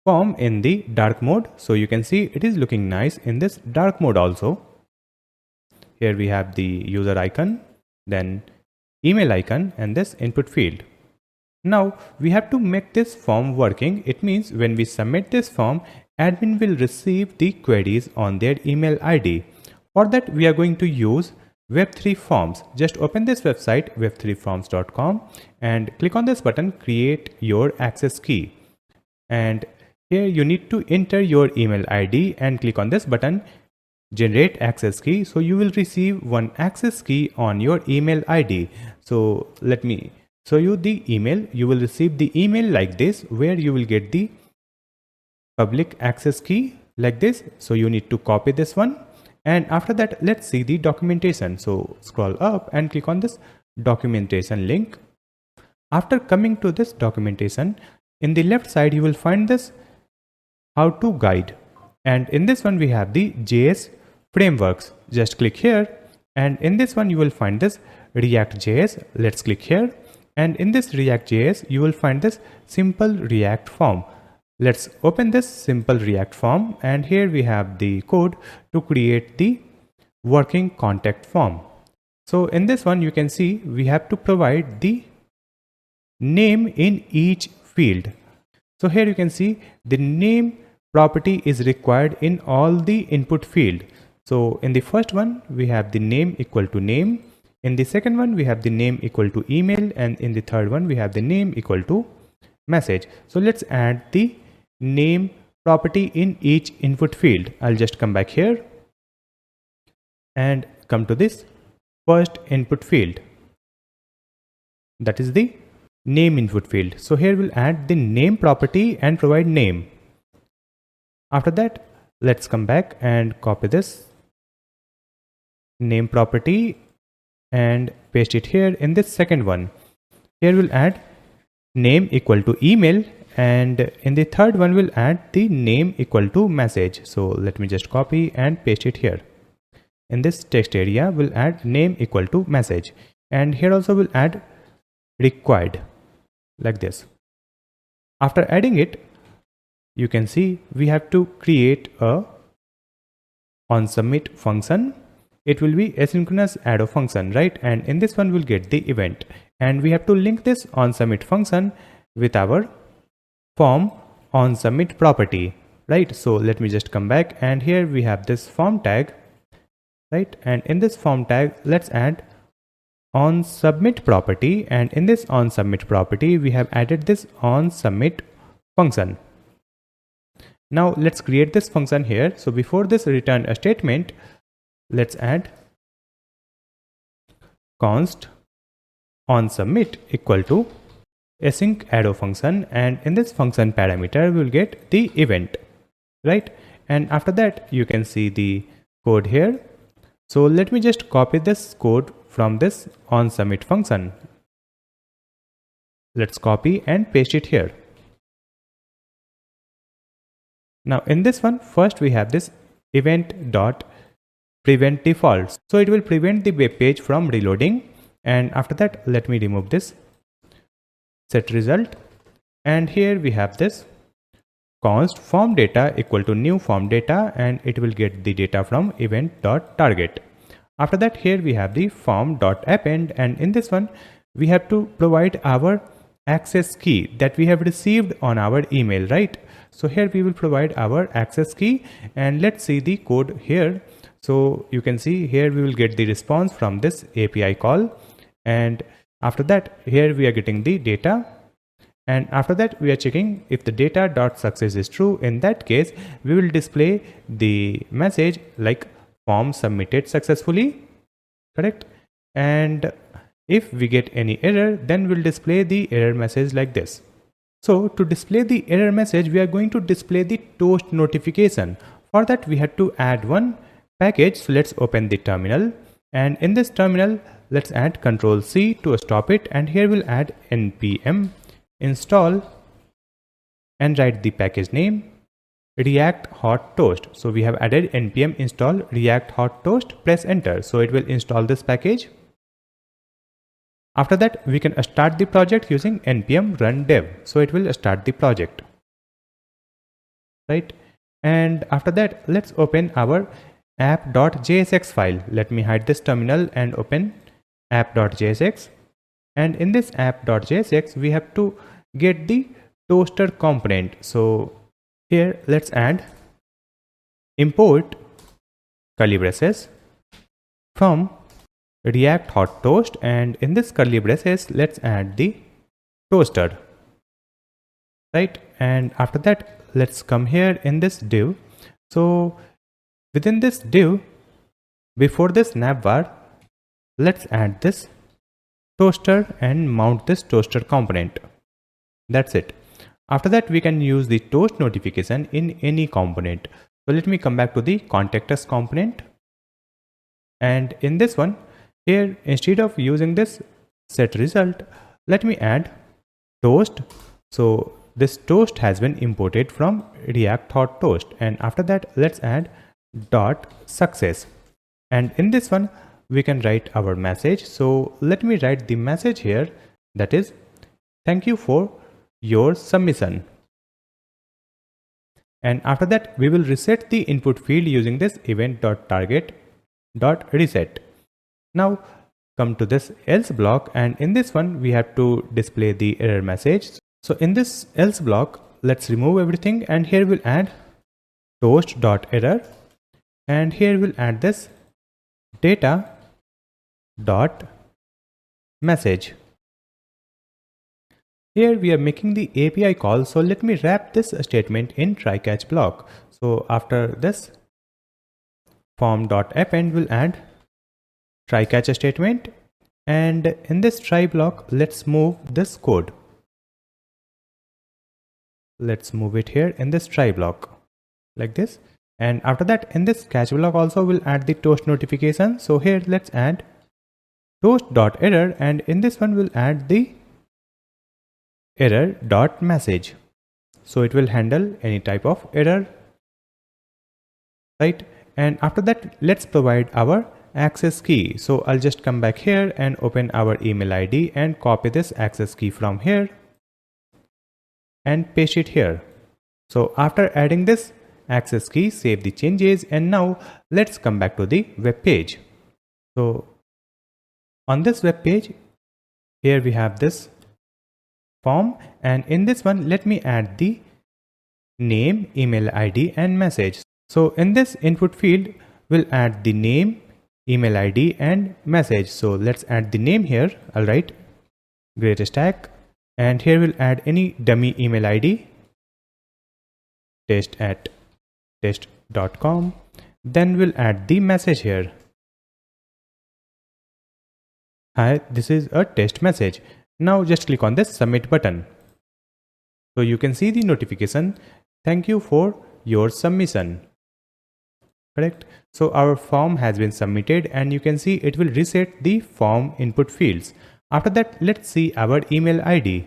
form in the dark mode. So you can see it is looking nice in this dark mode also. Here we have the user icon, then email icon, and this input field. Now we have to make this form working. It means when we submit this form, admin will receive the queries on their email ID. For that, we are going to use Web3 Forms. Just open this website web3forms.com and click on this button, create your access key. And here you need to enter your email ID and click on this button, generate access key. So you will receive one access key on your email ID. So let me show you the email. You will receive the email like this, where you will get the public access key like this. So you need to copy this one. And after that, let's see the documentation. So scroll up and click on this documentation link. After coming to this documentation, in the left side, you will find this how to guide. And in this one, we have the JS frameworks. Just click here. And in this one, you will find this React.js. Let's click here. And in this React.js, you will find this simple React form. Let's open this simple React form, and here we have the code to create the working contact form. So in this one, you can see we have to provide the name in each field. So here you can see the name property is required in all the input field. So in the first one, we have the name equal to name. In the second one, we have the name equal to email, and in the third one, we have the name equal to message. So let's add the name property in each input field. I'll just come back here and come to this first input field. That is the name input field. So here we'll add the name property and provide name. After that, let's come back and copy this name property and paste it here in this second one. Here we'll add name equal to email, and in the third one we'll add the name equal to message. So let me just copy and paste it here. In this text area we'll add name equal to message, and here also we'll add required like this. After adding it, you can see we have to create a onSubmit function. It will be asynchronous add function, right? And in this one we'll get the event, and we have to link this onSubmit function with our form onSubmit property, right? So let me just come back, and here we have this form tag, right? And in this form tag let's add onSubmit property, and in this onSubmit property we have added this onSubmit function. Now let's create this function here. So before this return a statement, let's add const onSubmit equal to async arrow function, and in this function parameter we will get the event, right? And after that you can see the code here. So let me just copy this code from this onSubmit function. Let's copy and paste it here. Now in this one, first we have this event dot prevent defaults. So it will prevent the web page from reloading. And after that, let me remove this set result. And here we have this const form data equal to new form data, and it will get the data from event dot target. After that, here we have the form dot append, and in this one we have to provide our access key that we have received on our email, right? So here we will provide our access key, and let's see the code here. So you can see here we will get the response from this API call, and after that here we are getting the data, and after that we are checking if the data dot success is true. In that case we will display the message like form submitted successfully, correct? And if we get any error, then we'll display the error message like this. So to display the error message, we are going to display the toast notification. For that we have to add one package. So let's open the terminal, and in this terminal let's add Ctrl C to stop it, and here we'll add npm install and write the package name React Hot Toast. So we have added npm install React Hot Toast, press enter. So it will install this package. After that we can start the project using npm run dev. So it will start the project, right? And after that let's open our app.jsx file. Let me hide this terminal and open app.jsx, and in this app.jsx we have to get the toaster component. So here let's add import curly braces from React Hot Toast, and in this curly braces let's add the toaster, right? And after that let's come here in this div. So within this div, before this navbar, let's add this toaster and mount this toaster component. That's it. After that we can use the toast notification in any component. So let me come back to the contact us component, and in this one here, instead of using this set result, let me add toast. So this toast has been imported from React Hot Toast, and after that let's add dot success, and in this one we can write our message. So let me write the message here, that is thank you for your submission, and after that we will reset the input field using this event.target.reset. Now come to this else block, and in this one we have to display the error message. So in this else block let's remove everything, and here we'll add toast.error, and here we'll add this data.message. Here we are making the API call, so let me wrap this statement in try catch block. So after this form.append will add try catch statement, and in this try block let's move this code. Let's move it here in this try block like this, and after that in this catch block also we'll add the toast notification. So here let's add toast.error, and in this one we'll add the error.message. So it will handle any type of error, right? And after that, let's provide our access key. So I'll just come back here and open our email ID and copy this access key from here and paste it here. So after adding this access key, save the changes, and now let's come back to the web page. So on this web page, here we have this form, and in this one, let me add the name, email ID, and message. So in this input field, we'll add the name, email ID, and message. So let's add the name here. I'll write GreatStack, and here we'll add any dummy email ID, test@test.com. Then we'll add the message here. Hi, this is a test message. Now just click on this submit button. So you can see the notification. Thank you for your submission. Correct. So our form has been submitted, and you can see it will reset the form input fields. After that, let's see our email ID.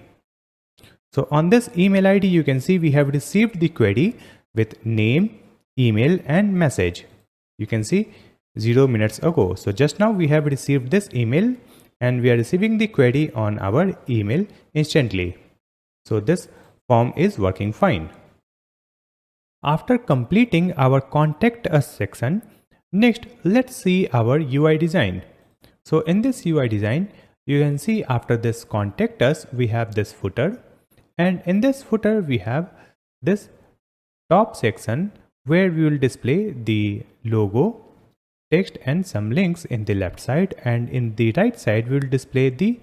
So on this email ID, you can see we have received the query with name, email, and message. You can see 0 minutes ago. So just now we have received this email, and we are receiving the query on our email instantly. So this form is working fine. After completing our contact us section, next let's see our UI design. So in this UI design, you can see after this contact us, we have this footer, and in this footer we have this top section where we will display the logo, text, and some links in the left side, and in the right side we will display the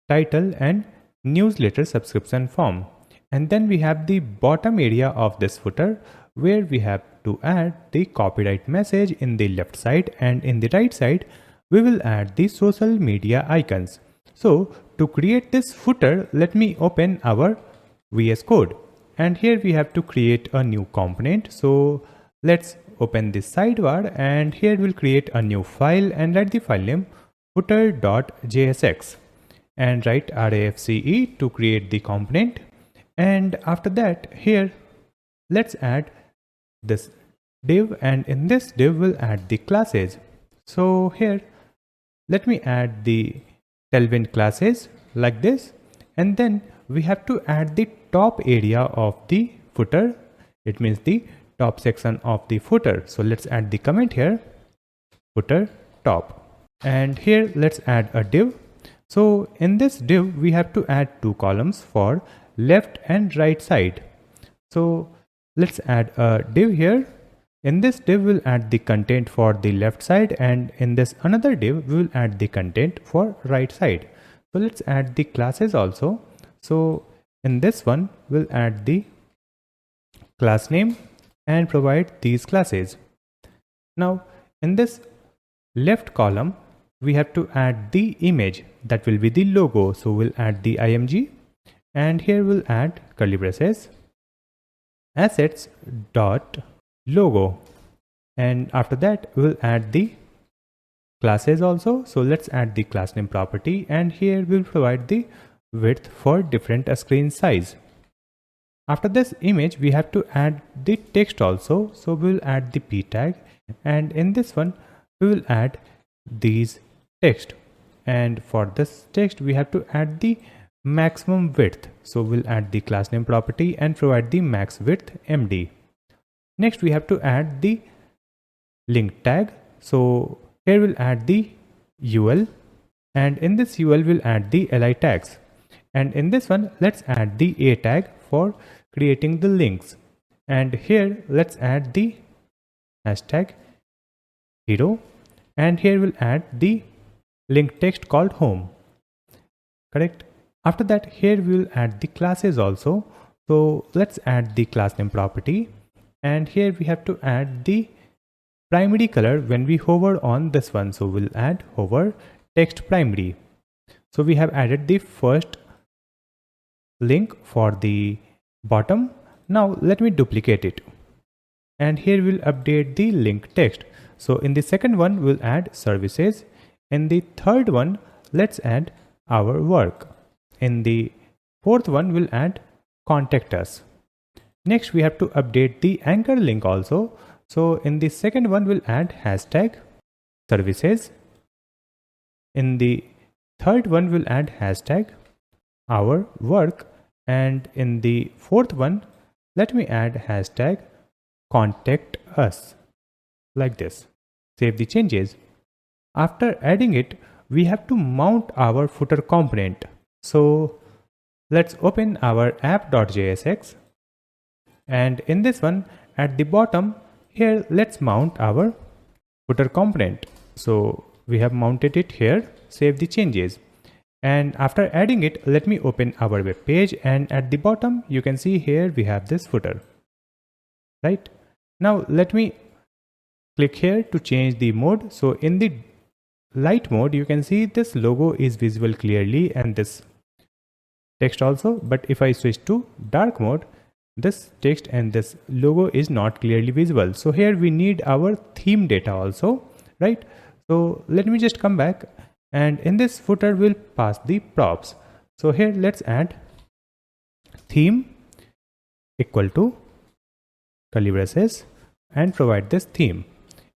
title and newsletter subscription form. And then we have the bottom area of this footer where we have to add the copyright message in the left side, and in the right side we will add the social media icons. So to create this footer, let me open our VS Code, and here we have to create a new component. So let's open this sidebar, and here we'll create a new file and write the file name footer.jsx and write RAFCE to create the component. And after that, here let's add this div, and in this div we'll add the classes. So here let me add the Tailwind classes like this, and then we have to add the top area of the footer. It means the top section of the footer. So let's add the comment here, footer top, and here let's add a div. So in this div we have to add 2 columns for left and right side. So let's add a div here. In this div we'll add the content for the left side, and in this another div we will add the content for right side. So let's add the classes also. So in this one we'll add the class name and provide these classes. Now in this left column we have to add the image, that will be the logo. So we'll add the img, and here we'll add curly braces assets dot logo, and after that we'll add the classes also. So let's add the class name property, and here we'll provide the width for different screen size. After this image we have to add the text also. So we'll add the p tag, and in this one we will add these text, and for this text we have to add the maximum width. So we'll add the class name property and provide the max width md. Next we have to add the link tag. So here we'll add the ul, and in this ul we'll add the li tags, and in this one let's add the a tag for creating the links, and here let's add the hashtag hero, and here we'll add the link text called home. Correct. After that, here we will add the classes also. So let's add the class name property, and here we have to add the primary color when we hover on this one. So we'll add hover text primary. So we have added the first link for the bottom. Now let me duplicate it, and here we'll update the link text. So in the second one we'll add services. In the third one, let's add our work. In the fourth one, we'll add contact us. Next, we have to update the anchor link also. So in the second one, we'll add hashtag services. In the third one, we'll add hashtag our work. And in the fourth one, let me add hashtag contact us, like this. Save the changes. After adding it, we have to mount our footer component. So let's open our app.jsx. And in this one, at the bottom here, let's mount our footer component. So we have mounted it here. Save the changes. And after adding it, let me open our web page, and at the bottom you can see here we have this footer. Right now, let me click here to change the mode. So in the light mode, you can see this logo is visible clearly and this text also. But if I switch to dark mode, this text and this logo is not clearly visible. So here we need our theme data also, right? So let me just come back, and in this footer we'll pass the props. So here let's add theme equal to curly braces and provide this theme.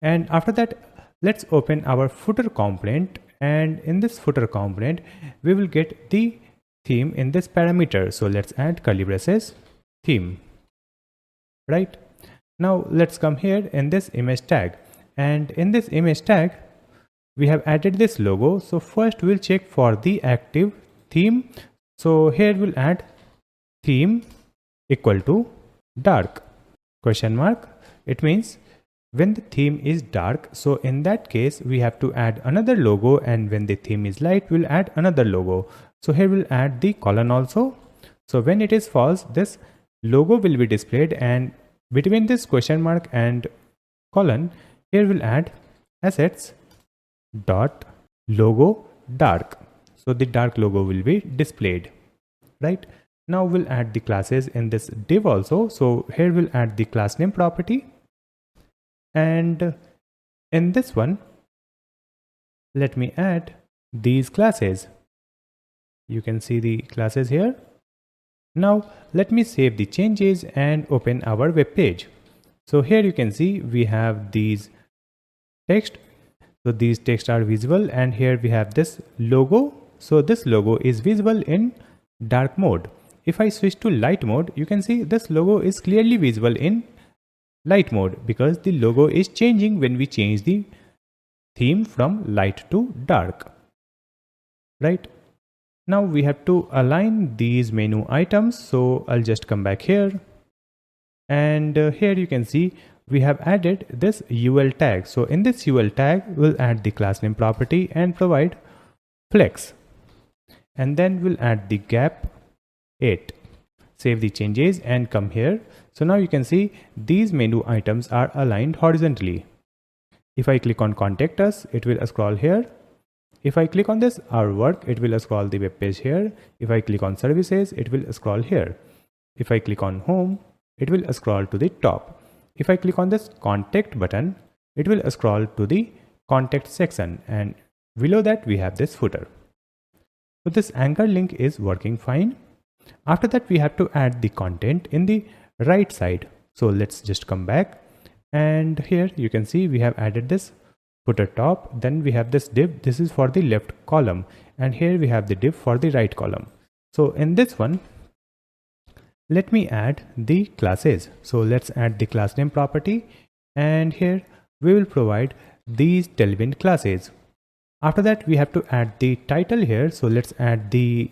And after that, let's open our footer component, and in this footer component we will get the theme in this parameter. So let's add curly braces theme. Right now, let's come here in this image tag, and in this image tag we have added this logo. So first we'll check for the active theme. So here we'll add theme equal to dark question mark. It means when the theme is dark, so in that case we have to add another logo, and when the theme is light, we'll add another logo. So here we'll add the colon also. So when it is false, this logo will be displayed, and between this question mark and colon, here we'll add assets dot logo dark. So the dark logo will be displayed. Right now, we'll add the classes in this div also. So here we'll add the class name property, and in this one, let me add these classes. You can see the classes here. Now let me save the changes and open our web page. So here you can see we have these text. So these text are visible, and here we have this logo. So this logo is visible in dark mode. If I switch to light mode, you can see this logo is clearly visible in light mode, because the logo is changing when we change the theme from light to dark. Right now we have to align these menu items. So I'll just come back here, and here you can see we have added this UL tag. So in this UL tag, we'll add the class name property and provide flex, and then we'll add the gap 8. Save the changes and come here. So now you can see these menu items are aligned horizontally. If I click on contact us, it will scroll here. If I click on this our work, it will scroll the web page here. If I click on services, it will scroll here. If I click on home, it will scroll to the top. If I click on this contact button, it will scroll to the contact section, and below that we have this footer. So this anchor link is working fine. After that, we have to add the content in the right side. So let's just come back, and here you can see we have added this footer top. Then we have this div. This is for the left column, and here we have the div for the right column. So in this one, let me add the classes. So let's add the class name property, and here we will provide these Tailwind classes. After that, we have to add the title here. So let's add the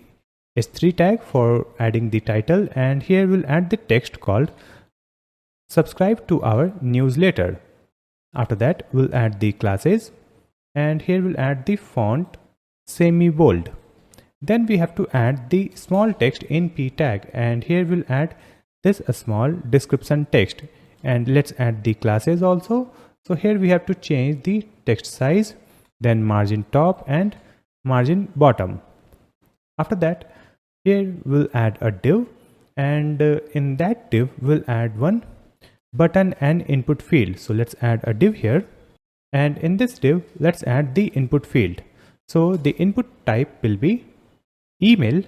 S3 tag for adding the title, and here we'll add the text called subscribe to our newsletter. After that, we'll add the classes, and here we'll add the font semi-bold. Then we have to add the small text in p tag, and here we'll add this small description text, and let's add the classes also. So here we have to change the text size, then margin top and margin bottom. After that, here we'll add a div, and in that div we'll add one button and input field. So let's add a div here, and in this div let's add the input field. So the input type will be email,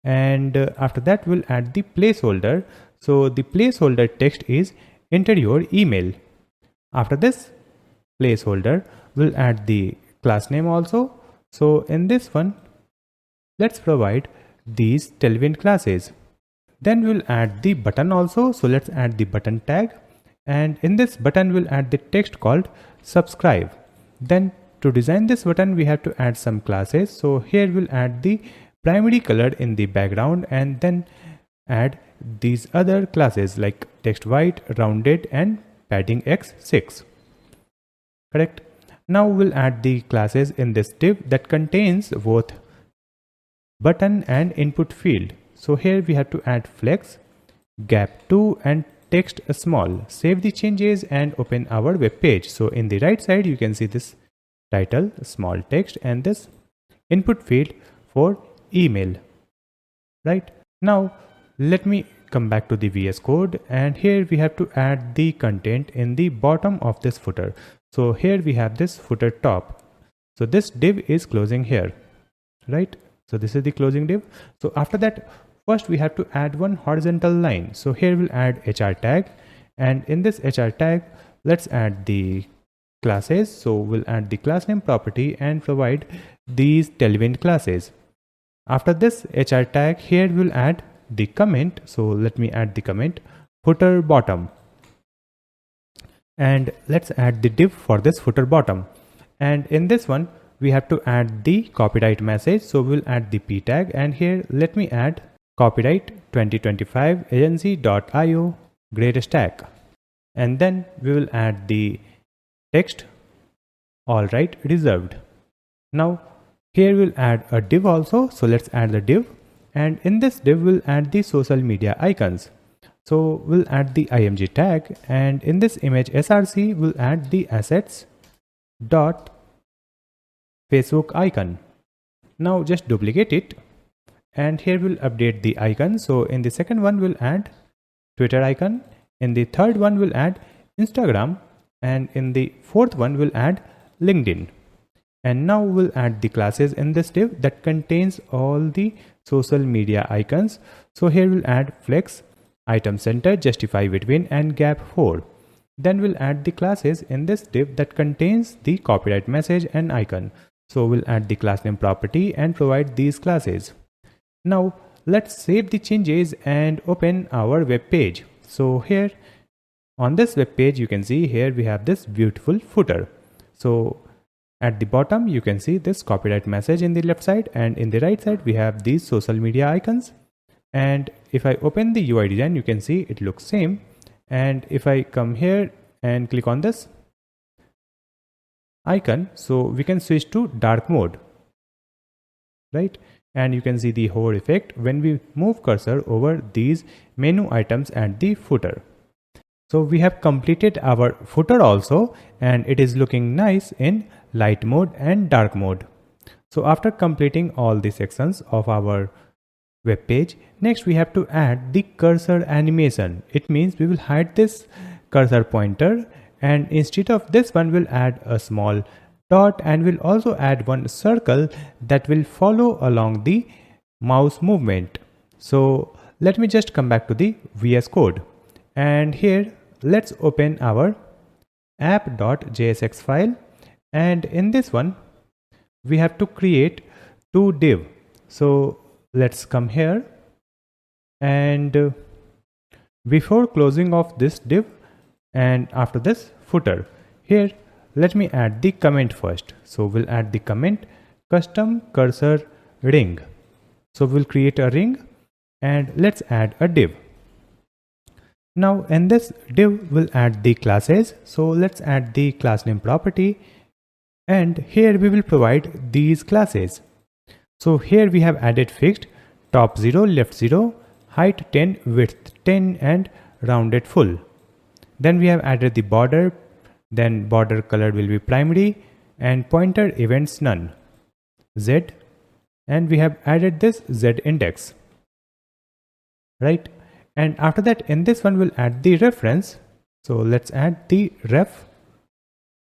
and after that we'll add the placeholder. So the placeholder text is enter your email. After this placeholder we'll add the class name also. So in this one, let's provide these Tailwind classes. Then we'll add the button also. So let's add the button tag, and in this button we'll add the text called subscribe. Then to design this button we have to add some classes. So here we'll add the primary color in the background, and then add these other classes like text white, rounded, and padding x6. Correct. Now we'll add the classes in this div that contains both button and input field. So here we have to add flex, gap 2, and text small. Save the changes and open our web page. So in the right side you can see this title, small text, and this input field for email. Right. Now let me come back to the VS Code, and here we have to add the content in the bottom of this footer. So here we have this footer top. So this div is closing here, right? So this is the closing div. So after that, first we have to add one horizontal line. So here we'll add HR tag, and in this HR tag, let's add the classes. So we'll add the class name property and provide these Tailwind classes. After this HR tag, here we'll add the comment. So let me add the comment footer bottom, and let's add the div for this footer bottom. And in this one we have to add the copyright message. So we'll add the p tag, and here let me add copyright 2025 agency.io GreatStack, and then we will add the text all right reserved. Now here we'll add a div also. So let's add the div, and in this div we'll add the social media icons. So we'll add the img tag, and in this image src we'll add the assets dot Facebook icon. Now just duplicate it, and here we'll update the icon. So in the second one we'll add Twitter icon, in the third one we'll add Instagram, and in the fourth one we'll add LinkedIn. And now we'll add the classes in this div that contains all the social media icons. So here we'll add flex, item center, justify between, and gap 4. Then we'll add the classes in this div that contains the copyright message and icon. So we'll add the class name property and provide these classes. Now let's save the changes and open our web page. So here on this web page you can see here we have this beautiful footer. So at the bottom you can see this copyright message in the left side, and in the right side we have these social media icons. And if I open the UI design you can see it looks same. And if I come here and click on this icon, so we can switch to dark mode, right? And you can see the hover effect when we move cursor over these menu items at the footer. So we have completed our footer also, and it is looking nice in light mode and dark mode. So after completing all the sections of our web page, next we have to add the cursor animation. It means we will hide this cursor pointer, and instead of this one we'll add a small dot, and we'll also add one circle that will follow along the mouse movement. So let me just come back to the VS Code, and here let's open our app.jsx file, and in this one we have to create two div. So let's come here, and before closing off this div and after this footer, here let me add the comment first. So we'll add the comment custom cursor ring. So we'll create a ring, and let's add a div. Now in this div we'll add the classes. So let's add the class name property, and here we will provide these classes. So here we have added fixed, top 0, left 0, height 10, width 10, and rounded full. Then we have added the border, then border color will be primary, and pointer events none, Z, and we have added this Z index, right? And after that in this one we'll add the reference. So let's add the ref,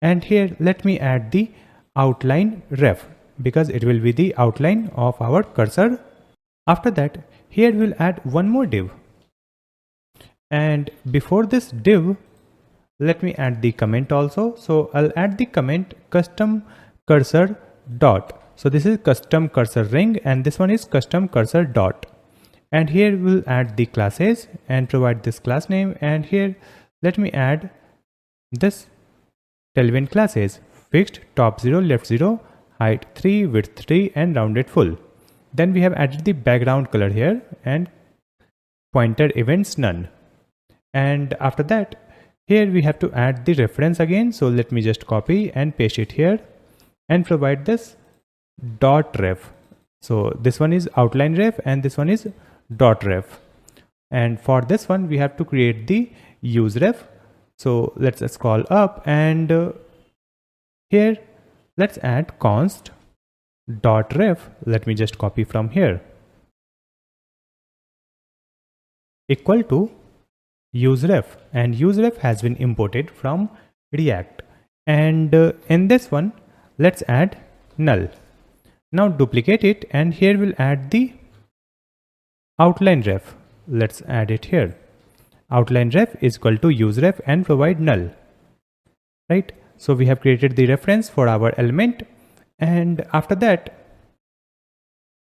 and here let me add the outline ref, because it will be the outline of our cursor. After that, here we'll add one more div. And before this div, let me add the comment also. So I'll add the comment custom cursor dot. So this is custom cursor ring and this one is custom cursor dot. And here we'll add the classes and provide this class name. And here let me add this Tailwind classes: fixed, top 0, left 0, height 3, width 3 and rounded full. Then we have added the background color here and pointer events none. And after that, here we have to add the reference again. So let me just copy and paste it here and provide this dot ref. So this one is outline ref and this one is dot ref. And for this one, we have to create the use ref. So let's scroll up and here let's add const dot ref. Let me just copy from here, equal to useRef, and useRef has been imported from React. And in this one, let's add null. Now duplicate it and here we'll add the outline ref. Let's add it here. Outline ref is equal to useRef and provide null. Right? So we have created the reference for our element, and after that,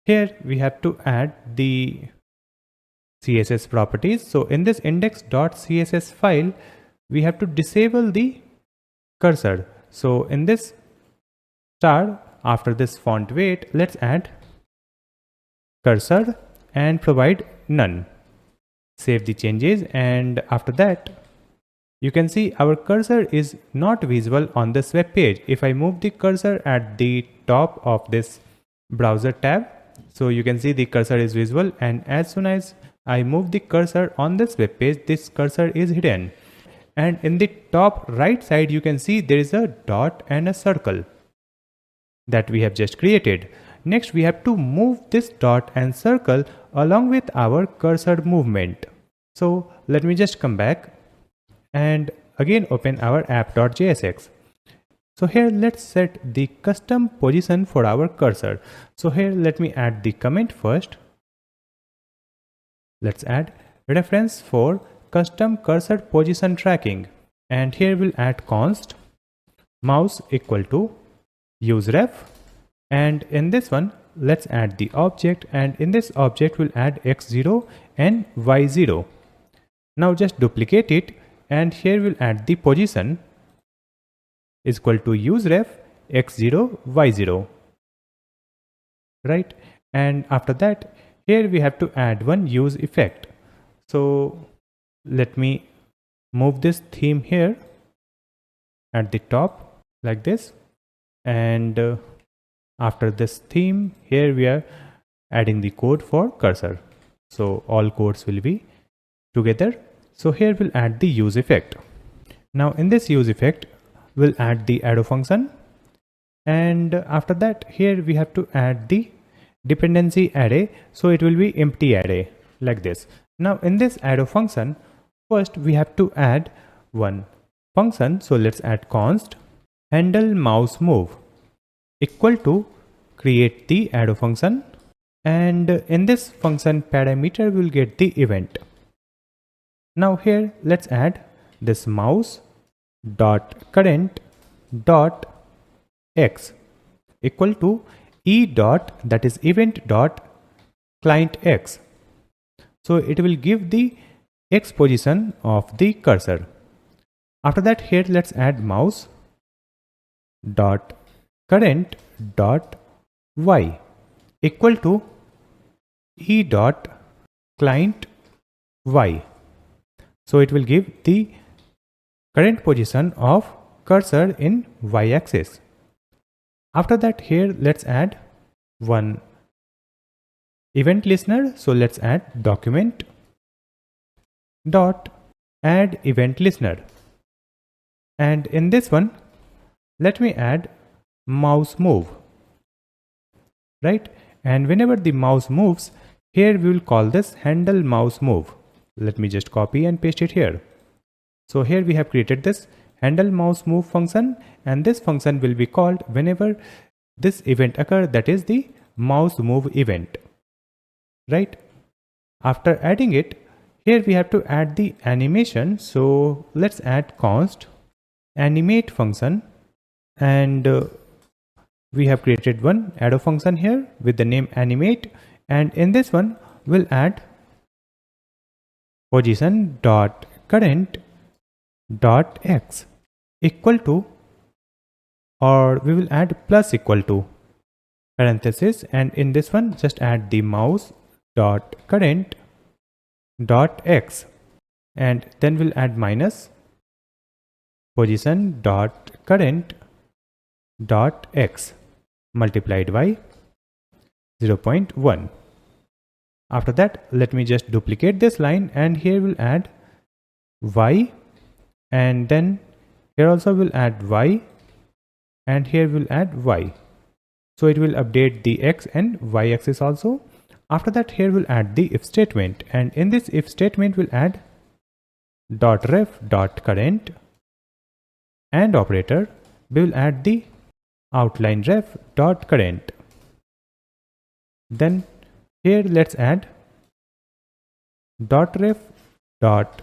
here we have to add the CSS properties. So in this index.css file, we have to disable the cursor. So in this star, after this font weight, let's add cursor and provide none. Save the changes, and after that, you can see our cursor is not visible on this web page. If I move the cursor at the top of this browser tab, so you can see the cursor is visible, and as soon as I move the cursor on this web page, this cursor is hidden. And in the top right side, you can see there is a dot and a circle that we have just created. Next, we have to move this dot and circle along with our cursor movement. So let me just come back and again open our app.jsx. So here let's set the custom position for our cursor. So here let me add the comment first. Let's add reference for custom cursor position tracking, and here we'll add const mouse equal to useRef, and in this one let's add the object, and in this object we'll add x0 and y0. Now just duplicate it and here we'll add the position is equal to useRef x0 y0, right? And after that, here we have to add one use effect. So let me move this theme here at the top like this, and after this theme, here we are adding the code for cursor. So all codes will be together. So here we'll add the use effect. Now in this use effect, we'll add the arrow function, and after that, here we have to add the dependency array. So it will be empty array like this. Now in this arrow function, first we have to add one function. So let's add const handle mouse move equal to create the arrow function, and in this function parameter we'll get the event. Now here let's add this mouse dot current dot x equal to e dot, that is event dot client x. So it will give the x position of the cursor. After that, here let's add mouse dot current dot y equal to e dot client y. So it will give the current position of cursor in y axis. After that, here let's add one event listener. So let's add document dot add event listener, and in this one let me add mouse move, right? And whenever the mouse moves, here we will call this handle mouse move. Let me just copy and paste it here. So here we have created this handle mouse move function, and this function will be called whenever this event occurs, that is the mouse move event, right? After adding it, here we have to add the animation. So let's add const animate function, and we have created one arrow function here with the name animate, and in this one we'll add position dot current dot x equal to, or we will add plus equal to parenthesis, and in this one just add the mouse dot current dot x, and then we'll add minus position dot current dot x multiplied by 0.1. After that, let me just duplicate this line, and here we'll add y, and then here also we'll add y, and here we'll add y. So it will update the x and y axis also. After that, here we'll add the if statement, and in this if statement we'll add dot ref dot current, and operator we will add the outline ref dot current. Then here let's add dot ref dot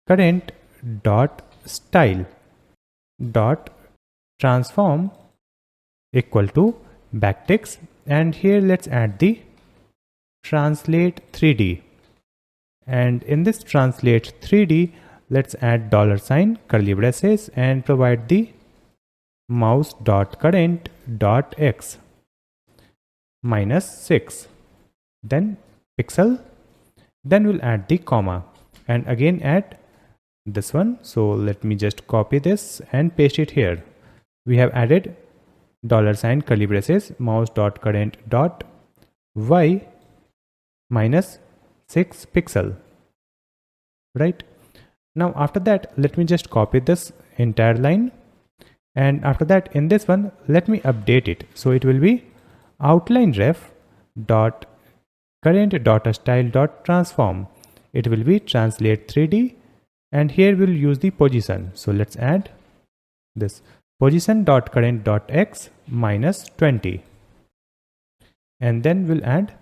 current dot style dot transform equal to backticks, and here let's add the translate 3D, and in this translate 3D let's add $, curly braces, and provide the mouse dot current dot x -6, then pixel, then we'll add the comma, and again add this one. So let me just copy this and paste it here. We have added $, curly braces, mouse dot current dot y -6 pixel, right? Now after that, let me just copy this entire line, and after that in this one let me update it. So it will be outline ref dot current dot style dot transform. It will be translate 3D, and here we'll use the position. So let's add this position dot current dot x -20, and then we'll add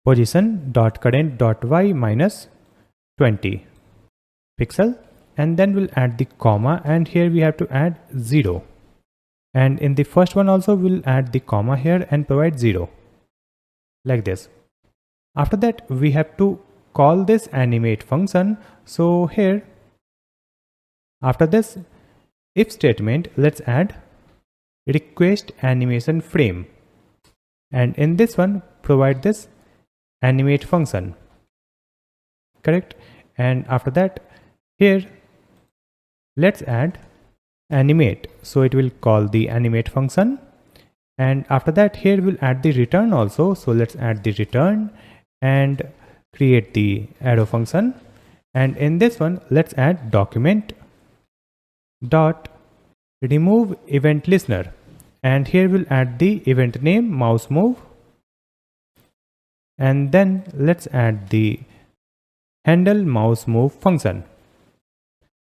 position dot current dot y -20 pixel, and then we'll add the comma, and here we have to add 0, and in the first one also we'll add the comma here and provide 0 like this. After that we have to call this animate function. So here after this if statement, let's add request animation frame, and in this one provide this animate function, correct? And after that here let's add animate, so it will call the animate function, and after that here we'll add the return also. So let's add the return and create the arrow function, and in this one let's add document dot remove event listener, and here we'll add the event name mouse move, and then let's add the handle mouse move function.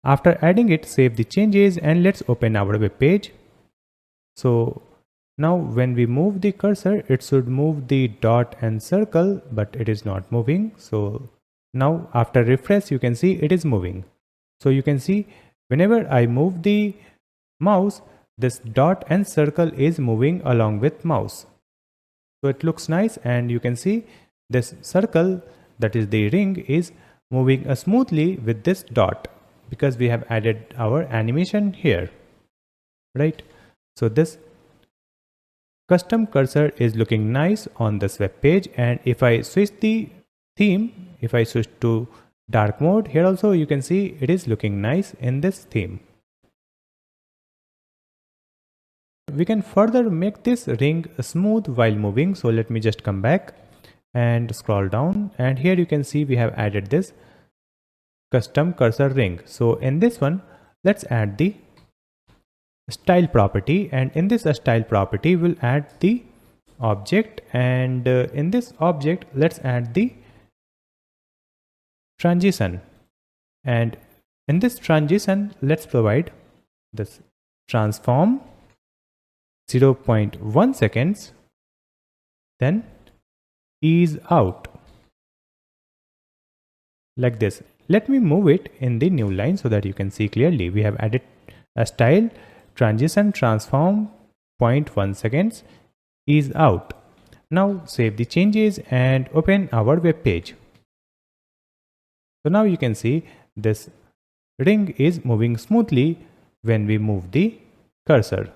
After adding it, save the changes, and let's open our web page. So now when we move the cursor, it should move the dot and circle, but it is not moving. So now after refresh, you can see it is moving. So you can see whenever I move the mouse, this dot and circle is moving along with mouse. So it looks nice, and you can see this circle, that is the ring, is moving smoothly with this dot because we have added our animation here, right? So this custom cursor is looking nice on this web page, and if I switch the theme, if I switch to dark mode, here also you can see it is looking nice in this theme. We can further make this ring smooth while moving. So let me just come back and scroll down, and here you can see we have added this custom cursor ring. So in this one, let's add the style property, and in this style property we'll add the object, and in this object let's add the transition, and In this transition, let's provide this transform 0.1 seconds, then ease out like this. Let me move it in the new line so that you can see clearly. We have added a style transition transform 0.1 seconds ease out. Now save the changes and open our web page. So now you can see this ring is moving smoothly when we move the cursor.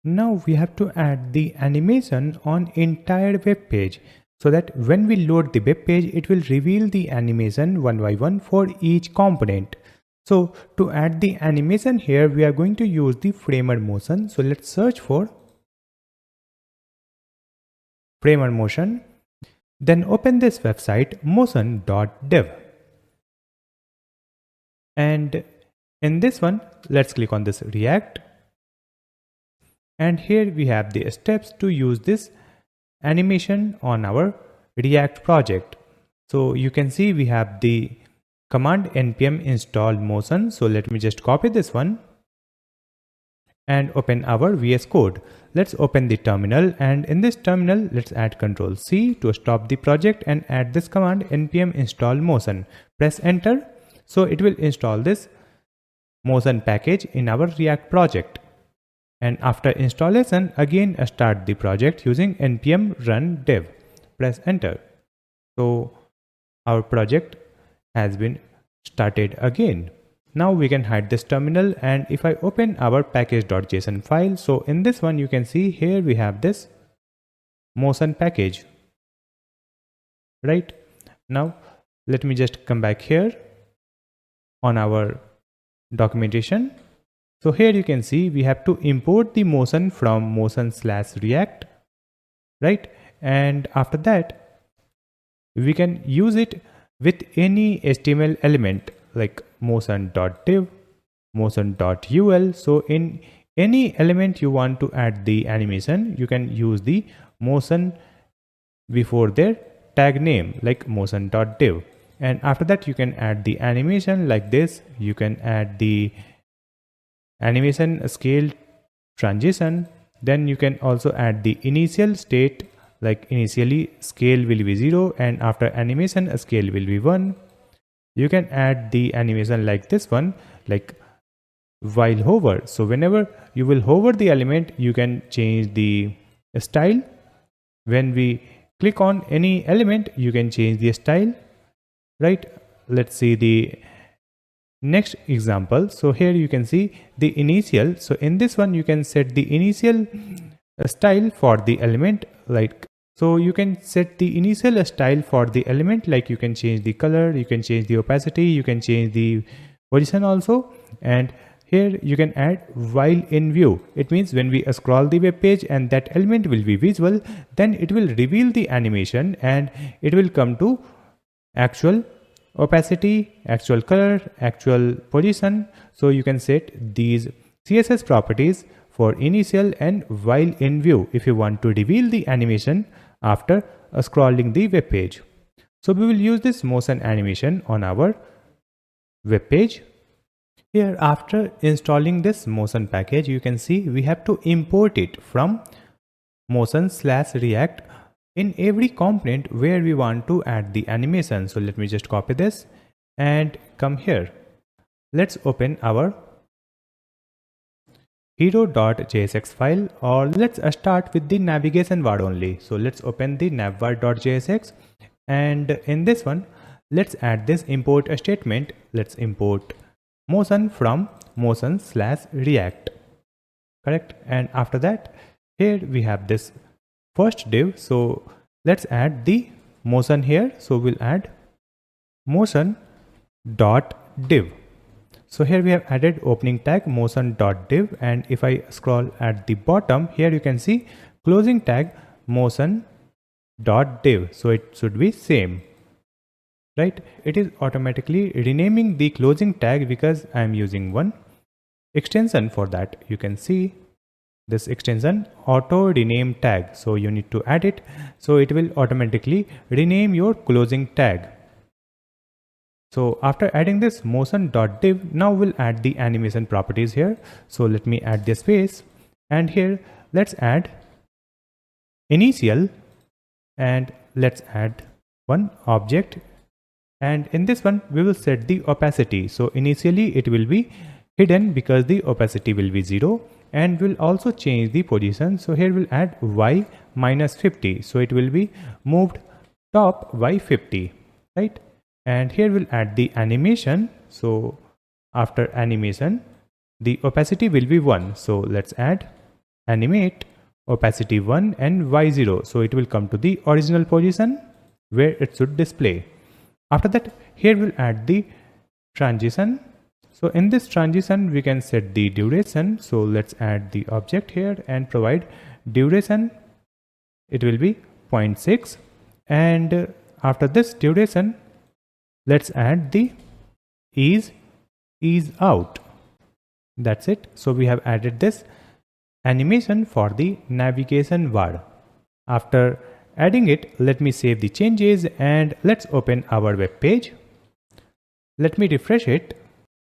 Now we have to add the animation on entire web page so that when we load the web page, it will reveal the animation one by one for each component. So to add the animation here, we are going to use the framer motion. So let's search for framer motion. Then open this website motion.dev. And in this one, let's click on this React. And here we have the steps to use this animation on our React project. So you can see we have the command npm install motion. So let me just copy this one and open our VS Code. Let's open the terminal, and in this terminal, let's add Ctrl C to stop the project and add this command npm install motion. Press enter. So it will install this motion package in our React project. And after installation, again start the project using npm run dev. Press enter. So our project has been started again. Now we can hide this terminal, and if I open our package.json file, so in this one you can see here we have this motion package. Right? Now let me just come back here on our documentation. So here you can see we have to import the motion from motion/react, right? And after that, we can use it with any HTML element like motion.div, motion.ul. So in any element you want to add the animation, you can use the motion before their tag name like motion.div. And after that, you can add the animation like this. You can add the animation scale transition. Then you can also add the initial state, like initially scale will be 0 and after animation scale will be 1. You can add the animation like this one, like while hover. So whenever you will hover the element, you can change the style. When we click on any element, you can change the style, right? Let's see the next example. So here you can see the initial. So in this one, you can set the initial style for the element, like, so you can set the initial style for the element, like you can change the color, you can change the opacity, you can change the position also. And here you can add while in view. It means when we scroll the web page and that element will be visible, then it will reveal the animation and it will come to actual opacity, actual color, actual position. So you can set these CSS properties for initial and while in view if you want to reveal the animation after scrolling the web page. So we will use this motion animation on our web page. Here, after installing this motion package, you can see we have to import it from motion/react in every component where we want to add the animation. So let me just copy this and come here. Let's open our hero.jsx file, or let's start with the navigation bar only. So let's open the navbar.jsx, and in this one, let's add this import statement. Let's import motion from motion/react, correct? And after that, here we have this first div. So let's add the motion here. So we'll add motion.div. So here we have added opening tag motion.div, and if I scroll at the bottom, here you can see closing tag motion.div. So it should be same, right? It is automatically renaming the closing tag because I am using one extension for that. You can see this extension auto rename tag. So you need to add it. So it will automatically rename your closing tag. So after adding this motion.div, now we'll add the animation properties here. So let me add the space, and here let's add initial, and let's add one object, and in this one we will set the opacity. So initially it will be hidden because the opacity will be 0, and we'll also change the position. So here we'll add y minus 50, so it will be moved top by 50, right? And here we'll add the animation. So after animation the opacity will be 1, so let's add animate opacity 1 and y0, so it will come to the original position where it should display. After that, here we'll add the transition. So in this transition we can set the duration. So let's add the object here and provide duration. It will be 0.6, and after this duration let's add the ease out. That's it. So we have added this animation for the navigation bar. After adding it, let me save the changes and let's open our web page. Let me refresh it.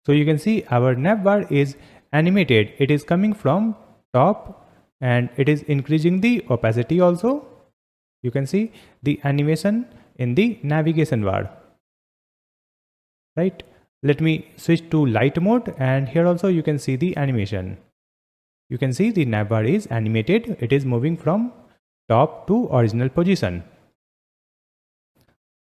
So you can see our nav bar is animated. It is coming from top and it is increasing the opacity also. You can see the animation in the navigation bar, right? Let me switch to light mode, and here also you can see the animation. You can see the nav bar is animated. It is moving from top to original position.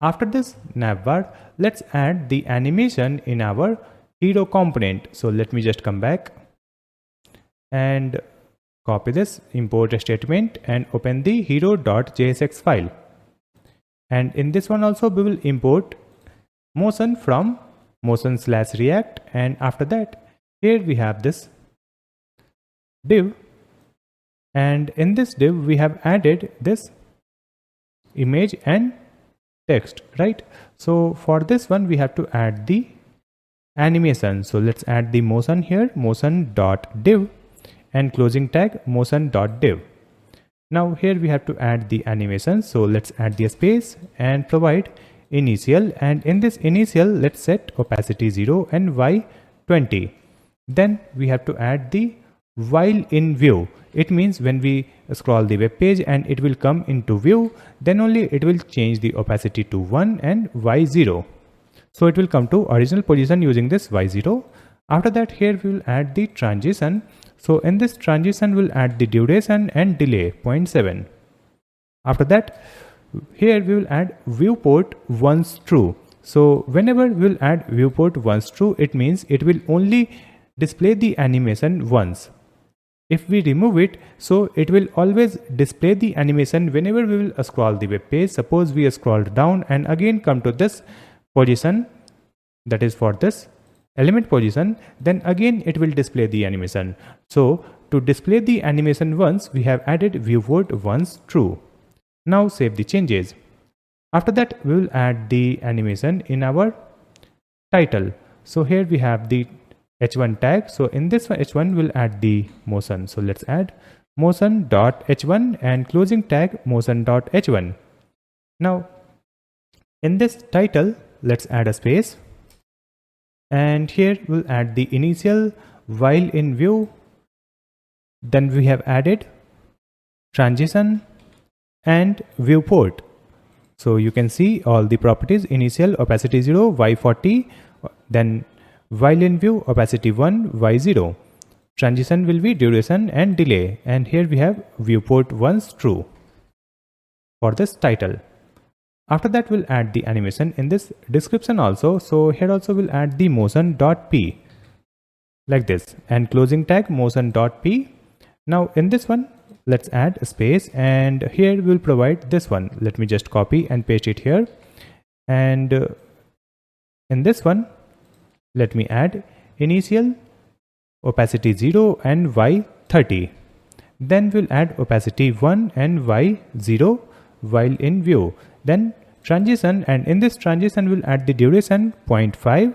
After this nav bar, let's add the animation in our hero component. So let me just come back and copy this import statement and open the hero.jsx file. And in this one also we will import motion from motion/react, and after that here we have this div, and in this div we have added this image and text, right? So for this one we have to add the animation. So let's add the motion here, motion.div, and closing tag motion.div. Now here we have to add the animation. So let's add the space and provide initial, and in this initial let's set opacity 0 and y 20. Then we have to add the while in view. It means when we scroll the web page and it will come into view, then only it will change the opacity to 1 and y0. So it will come to original position using this y0. After that, here we will add the transition. So in this transition we'll add the duration and delay 0.7. After that, here we will add viewport once true. So whenever we will add viewport once true, it means it will only display the animation once. If we remove it, so it will always display the animation whenever we will scroll the web page. Suppose we scrolled down and again come to this position, that is for this element position, then again it will display the animation. So to display the animation once, we have added viewport once true. Now save the changes. After that, we will add the animation in our title. So here we have the h1 tag. So in this one, h1 will add the motion. So let's add motion.h1 and closing tag motion.h1. Now in this title, let's add a space, and here we'll add the initial while in view. Then we have added transition and viewport. So you can see all the properties: initial opacity 0, y40, then while in view opacity 1, y0. Transition will be duration and delay, and here we have viewport once true for this title. After that, we'll add the animation in this description also. So here also we'll add the motion.p like this and closing tag motion.p. Now in this one, let's add a space, and here we'll provide this one. Let me just copy and paste it here. And in this one, let me add initial opacity 0 and y30. Then we'll add opacity 1 and y0 while in view. Then transition, and in this transition we'll add the duration 0.5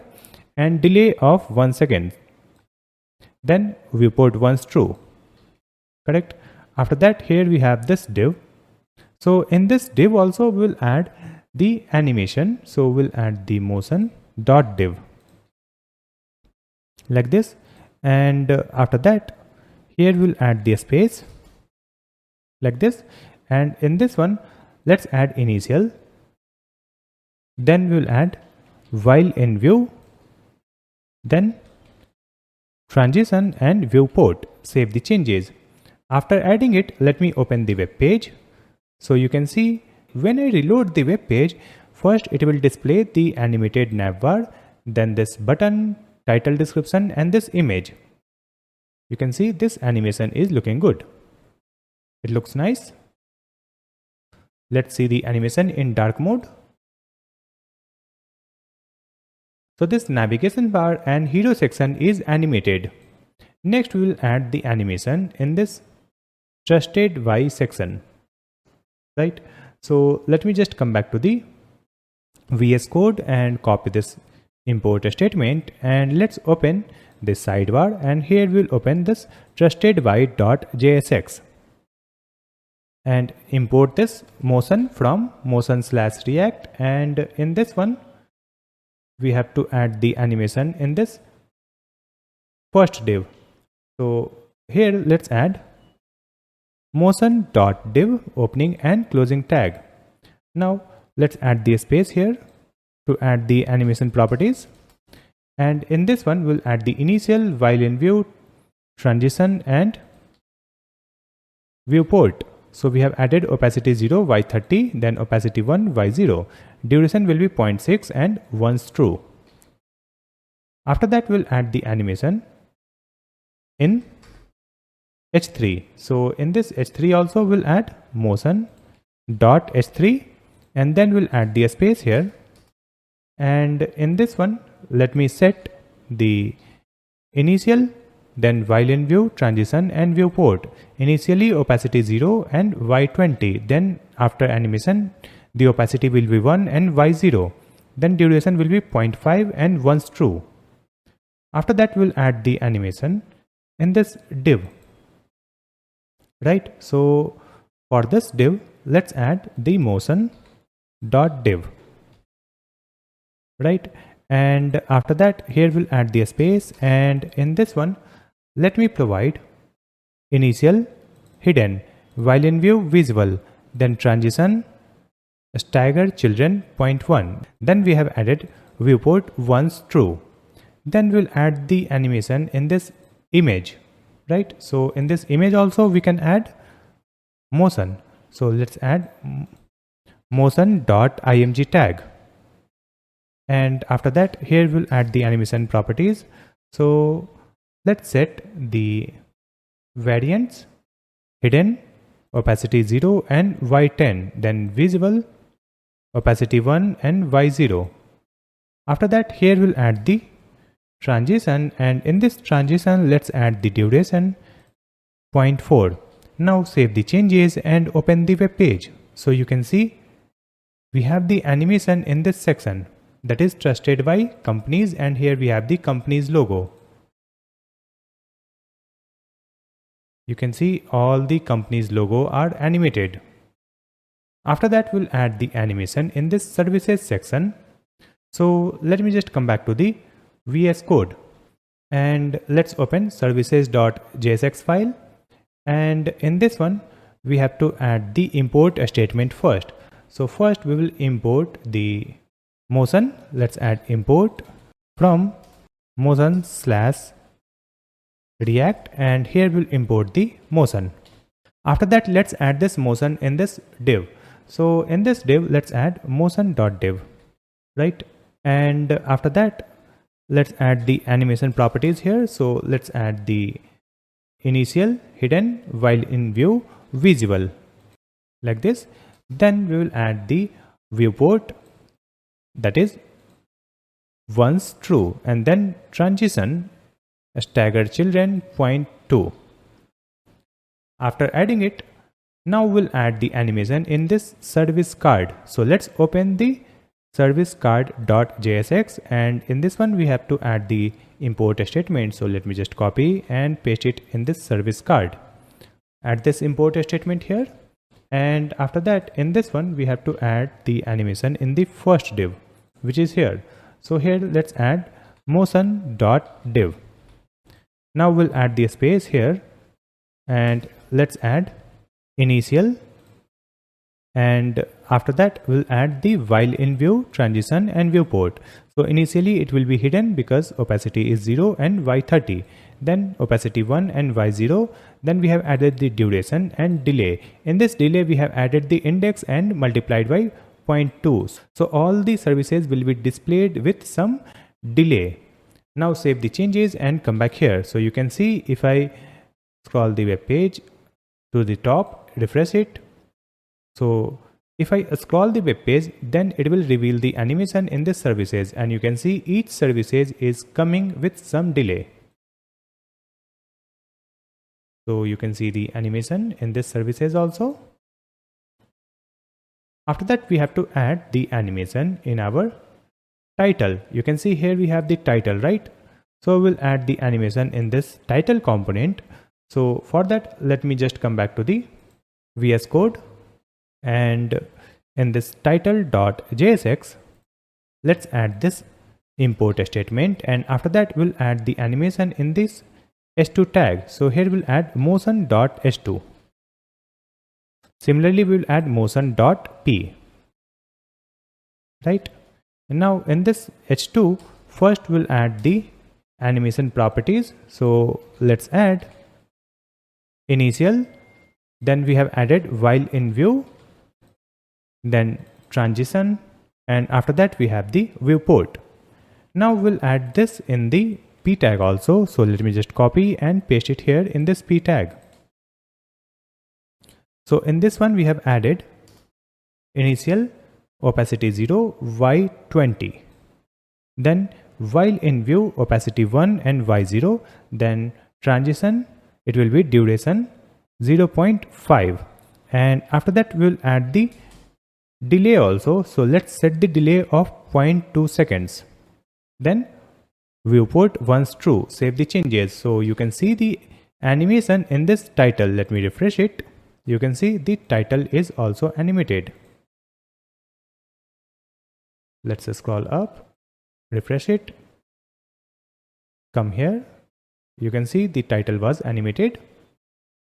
and delay of 1 second. Then viewport once true. Correct. After that, here we have this div. So in this div also we'll add the animation. So we'll add the motion dot div, like this. And after that, here we'll add the space like this, and in this one let's add initial, then we'll add while in view, then transition and viewport. Save the changes. After adding it, let me open the web page. So you can see when I reload the web page, first it will display the animated navbar, then this button, title description, and this image. You can see this animation is looking good. It looks nice. Let's see the animation in dark mode. So this navigation bar and hero section is animated. Next we will add the animation in this trusted by section, right? So let me just come back to the VS Code and copy this import statement, and let's open this sidebar, and here we'll open this trustedby.jsx and import this motion from motion/react, and in this one we have to add the animation in this first div. So here let's add motion.div opening and closing tag. Now let's add the space here to add the animation properties, and in this one we'll add the initial, while in view, transition, and viewport. So we have added opacity 0, y30, then opacity 1, y0. Duration will be 0.6 and once true. After that we'll add the animation in h3. So in this h3 also we'll add motion.h3, and then we'll add the space here, and in this one let me set the initial, then while in view, transition, and viewport. Initially opacity 0 and y20, then after animation the opacity will be 1 and y0, then duration will be 0.5 and once true. After that we'll add the animation in this div, right? So for this div let's add the motion.div, right? And after that here we'll add the space, and in this one let me provide initial hidden, while in view visible, then transition stagger children 0.1, then we have added viewport once true. Then we'll add the animation in this image, right? So in this image also we can add motion. So let's add motion.img tag, and after that here we'll add the animation properties. So let's set the variants hidden, opacity 0 and y10, then visible, opacity 1 and y0. After that here we'll add the transition, and in this transition let's add the duration 0.4. Now save the changes and open the web page. So you can see we have the animation in this section, that is trusted by companies, and here we have the company's logo. You can see all the company's logo are animated. After that we'll add the animation in this services section. So let me just come back to the VS Code, and let's open services.jsx file, and in this one we have to add the import statement first. So first we will import the motion. Let's add import from motion/react, and here we'll import the motion. After that let's add this motion in this div. So in this div let's add motion.div, right? And after that let's add the animation properties here. So let's add the initial hidden, while in view visible, like this. Then we will add the viewport, that is once true, and then transition stagger children 0.2. After adding it, now we'll add the animation in this service card. So let's open the service card.jsx, and in this one we have to add the import statement. So let me just copy and paste it in this service card. Add this import statement here, and after that in this one we have to add the animation in the first div, which is here. So here let's add motion.div. Now we'll add the space here and let's add initial, and after that we'll add the while in view, transition and viewport. So initially it will be hidden because opacity is 0 and y30, then opacity 1 and y0. Then we have added the duration and delay. In this delay we have added the index and multiplied by 0.2. So all the services will be displayed with some delay. Now save the changes and come back here. So you can see if I scroll the web page to the top, refresh it. So if I scroll the web page, then it will reveal the animation in this services, and you can see each services is coming with some delay. So you can see the animation in this services also. After that we have to add the animation in our title. You can see here we have the title, right? So we'll add the animation in this title component. So for that, let me just come back to the VS Code, and in this title.jsx, let's add this import statement, and after that we'll add the animation in this h2 tag. So here we'll add motion.h2. Similarly, we'll add motion.p, right? And now in this h2, first we'll add the animation properties. So let's add initial, then we have added while in view, then transition, and after that we have the viewport. Now we'll add this in the p tag also. So let me just copy and paste it here in this p tag. So in this one we have added initial, opacity 0, y20, then while in view, opacity 1 and y0, then transition, it will be duration 0.5, and after that we'll add the delay also. So let's set the delay of 0.2 seconds. Then viewport once true, save the changes. So you can see the animation in this title. Let me refresh it. You can see the title is also animated. Let's scroll up, refresh it, come here. You can see the title was animated.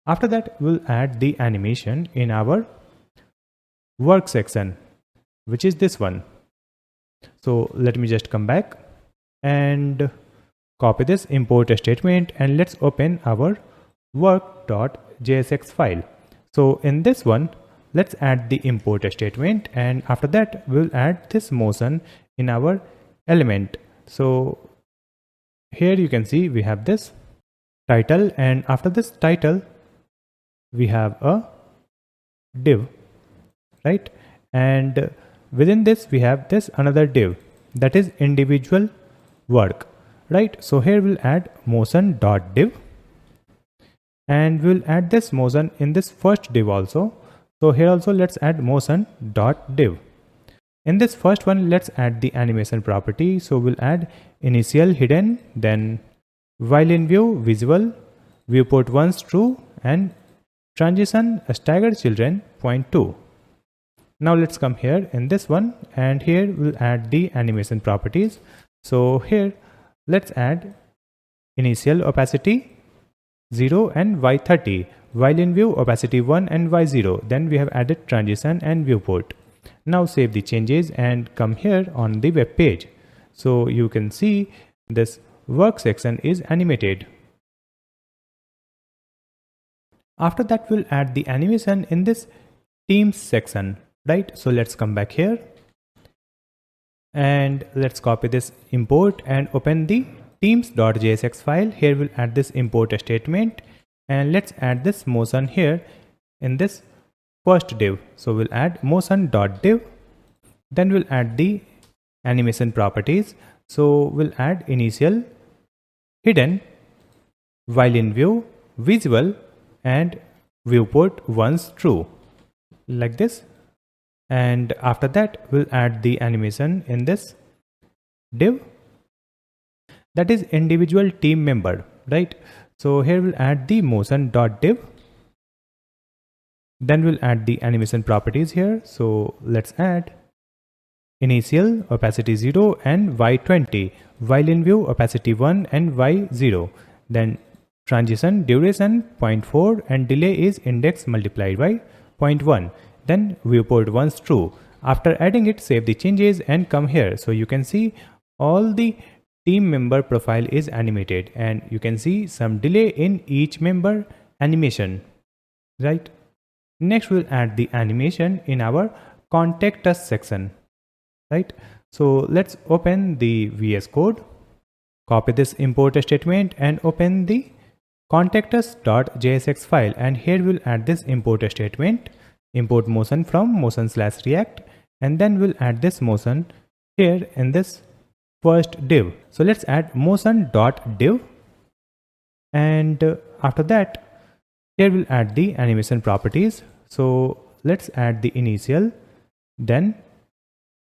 After that we'll add the animation in our work section, which is this one. So let me just come back and copy this import statement, and let's open our work.jsx file. So in this one, let's add the import statement, and after that we'll add this motion in our element. So here you can see we have this title, and after this title we have a div, right? And within this we have this another div, that is individual work, right? So here we'll add motion.div, and we'll add this motion in this first div also. So here also let's add motion.div. In this first one, let's add the animation property. So we'll add initial hidden, then while in view visible, viewport once true, and transition staggered children 0.2. Now let's come here in this one, and here we'll add the animation properties. So here let's add initial opacity 0 and y30, while in view opacity 1 and y0. Then we have added transition and viewport. Now save the changes and come here on the web page. So you can see this work section is animated. After that we'll add the animation in this themes section, right? So let's come back here and let's copy this import and open the themes.jsx file. Here we'll add this import statement, and let's add this motion here in this first div. So we'll add motion.div, then we'll add the animation properties. So we'll add initial, hidden, while in view, visible, and viewport once true, like this. And after that we'll add the animation in this div, that is individual team member, right? So here we'll add the motion.div, then we'll add the animation properties here. So let's add initial opacity 0 and y20, while in view opacity 1 and y0. Then transition duration 0.4 and delay is index multiplied by 0.1. Then viewport once true. After adding it, save the changes and come here. So you can see all the team member profile is animated and you can see some delay in each member animation, right? Next we'll add the animation in our contact us section, right? So let's open the VS Code, copy this import statement and open the contact us.jsx file, and here we'll add this import statement, import motion from motion/react, and then we'll add this motion here in this first div. So let's add motion.div, and after that here we'll add the animation properties. So let's add the initial, then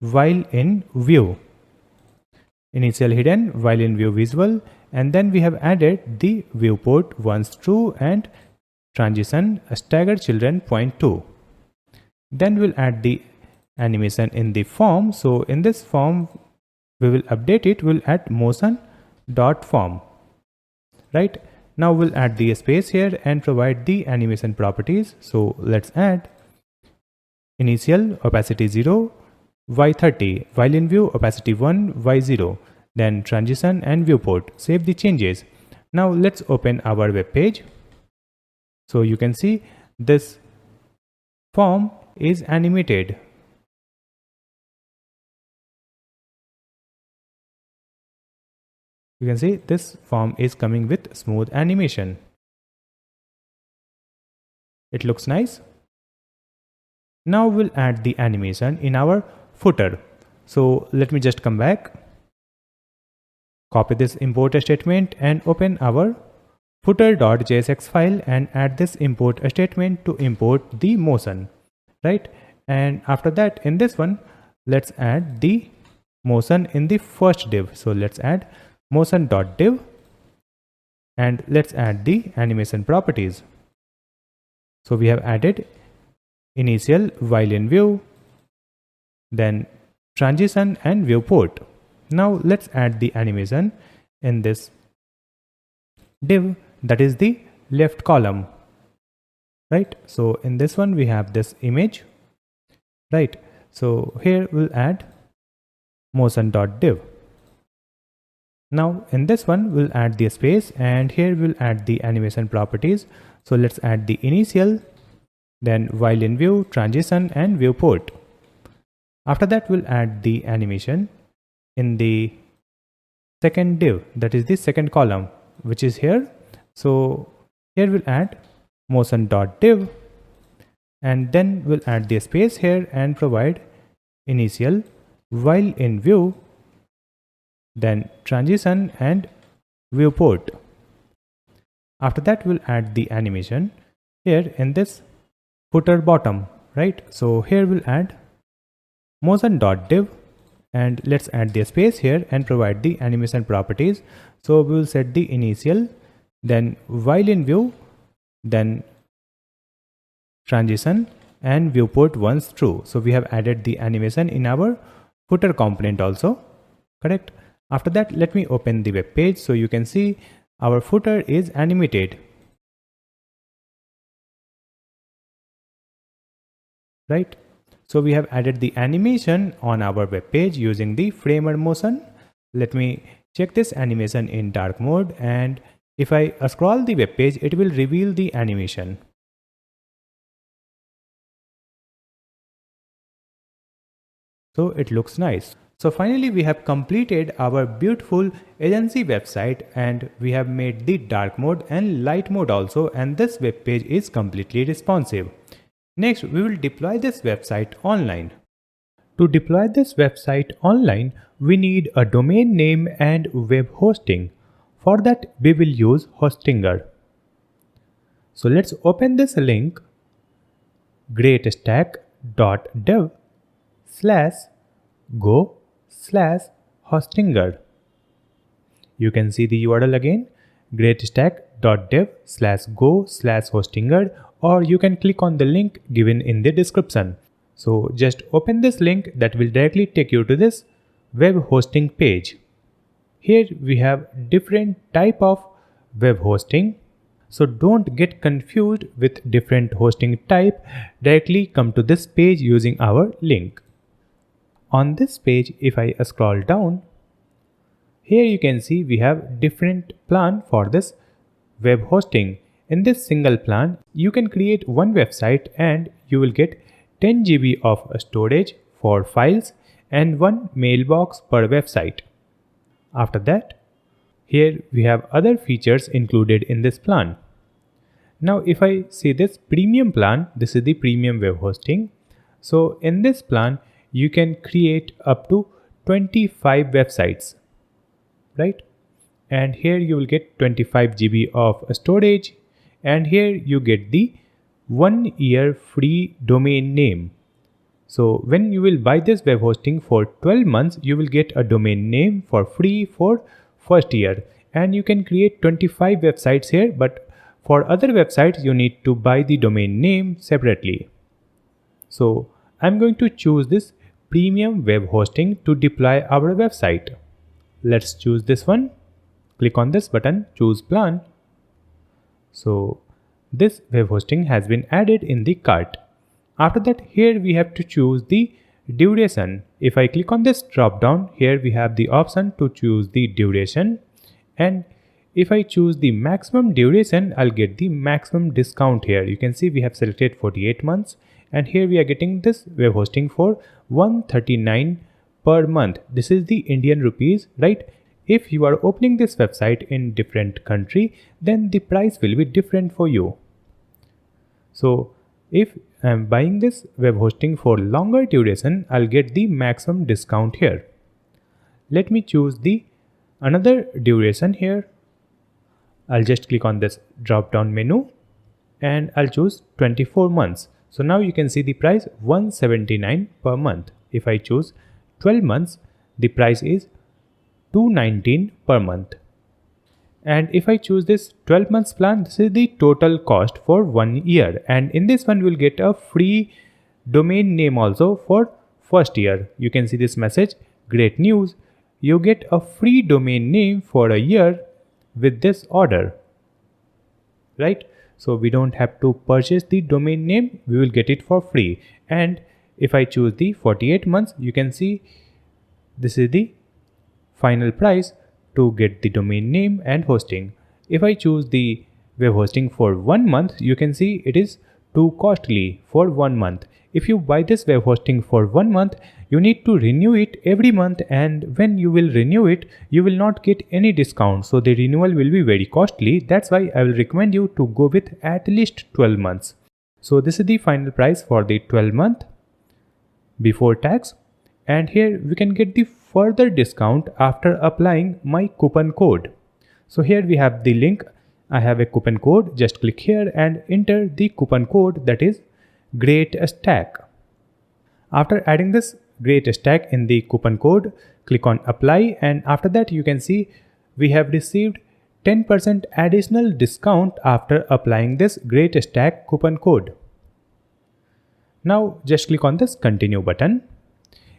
while in view, initial hidden, while in view visible, and then we have added the viewport once true and transition stagger children 0.2. Then we'll add the animation in the form. So in this form we will update it, we'll add motion.form, right? Now we'll add the space here and provide the animation properties. So let's add initial opacity 0, y30, while in view opacity 1, y0, then transition and viewport. Save the changes. Now let's open our web page. So you can see this form is animated. You can see this form is coming with smooth animation. It looks nice. Now we'll add the animation in our footer. So let me just come back, copy this import statement and open our footer.jsx file and add this import statement to import the motion, right? And after that, in this one, let's add the motion in the first div. So let's add motion.div and let's add the animation properties. So we have added initial, while in view, then transition and viewport. Now let's add the animation in this div, that is the left column, right? So in this one we have this image, right? So here we'll add motion.div. Now in this one we'll add the space and here we'll add the animation properties. So let's add the initial, then while in view, transition and viewport. After that we'll add the animation in the second div, that is the second column, which is here. So here we'll add motion.div and then we'll add the space here and provide initial, while in view, then transition and viewport. After that we'll add the animation here in this footer bottom, right? So here we'll add motion.div and let's add the space here and provide the animation properties. So we will set the initial, then while in view, then transition and viewport once true. So we have added the animation in our footer component also, correct? After that, let me open the web page. So you can see our footer is animated, right? So we have added the animation on our web page using the framer motion. Let me check this animation in dark mode, and if I scroll the web page, it will reveal the animation. So it looks nice. So finally we have completed our beautiful agency website, and we have made the dark mode and light mode also, and this web page is completely responsive. Next, we will deploy this website online. To deploy this website online, we need a domain name and web hosting. For that, we will use Hostinger. So let's open this link, greatstack.dev/go/Hostinger. You can see the URL again, greatstack.dev/go/Hostinger, or you can click on the link given in the description. So just open this link that will directly take you to this web hosting page. Here we have different type of web hosting. So don't get confused with different hosting type. Directly come to this page using our link. On this page, if I scroll down, here you can see we have different plan for this web hosting. In this single plan, you can create one website and you will get 10 GB of storage for files and one mailbox per website. After that, here we have other features included in this plan. Now if I see this premium plan, this is the premium web hosting. So in this plan, you can create up to 25 websites, right? And here you will get 25 GB of storage, and here you get the 1 year free domain name. So when you will buy this web hosting for 12 months, you will get a domain name for free for first year, and you can create 25 websites here, but for other websites you need to buy the domain name separately. So I'm going to choose this premium web hosting to deploy our website. Let's choose this one. Click on this button, choose plan. So this web hosting has been added in the cart. After that, here we have to choose the duration. If I click on this drop down, here we have the option to choose the duration, and if I choose the maximum duration, I'll get the maximum discount. Here you can see we have selected 48 months, and here we are getting this web hosting for 139 per month. This is the Indian rupees, right? If you are opening this website in different country, then the price will be different for you. So if I'm buying this web hosting for longer duration, I'll get the maximum discount here. Let me choose the another duration here. I'll just click on this drop down menu and I'll choose 24 months. So now you can see the price 179 per month. If I choose 12 months, the price is 219 per month. And if I choose this 12 months plan, this is the total cost for 1 year. And in this one, we'll get a free domain name also for first year. You can see this message, great news. You get a free domain name for a year with this order, right? So we don't have to purchase the domain name, we will get it for free. And if I choose the 48 months, you can see this is the final price to get the domain name and hosting. If I choose the web hosting for 1 month, you can see it is too costly for 1 month. If you buy this web hosting for 1 month, you need to renew it every month, and when you will renew it, you will not get any discount. So the renewal will be very costly. That's why I will recommend you to go with at least 12 months. So this is the final price for the 12 month before tax. And here we can get the further discount after applying my coupon code. So here we have the link. I have a coupon code. Just click here and enter the coupon code, that is GreatStack. After adding this GreatStack in the coupon code, click on apply, and after that you can see we have received 10% additional discount after applying this GreatStack coupon code. Now just click on this continue button.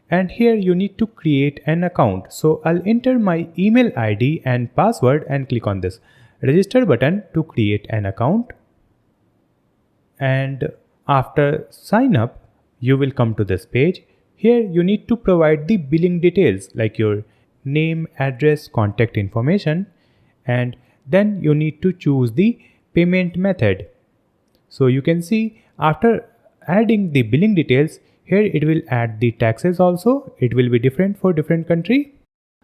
And here you need to create an account. So I'll enter my email ID and password and click on this register button to create an account. And after sign up, you will come to this page. Here you need to provide the billing details like your name, address, contact information, and then you need to choose the payment method. So you can see after adding the billing details, here it will add the taxes also. It will be different for different country.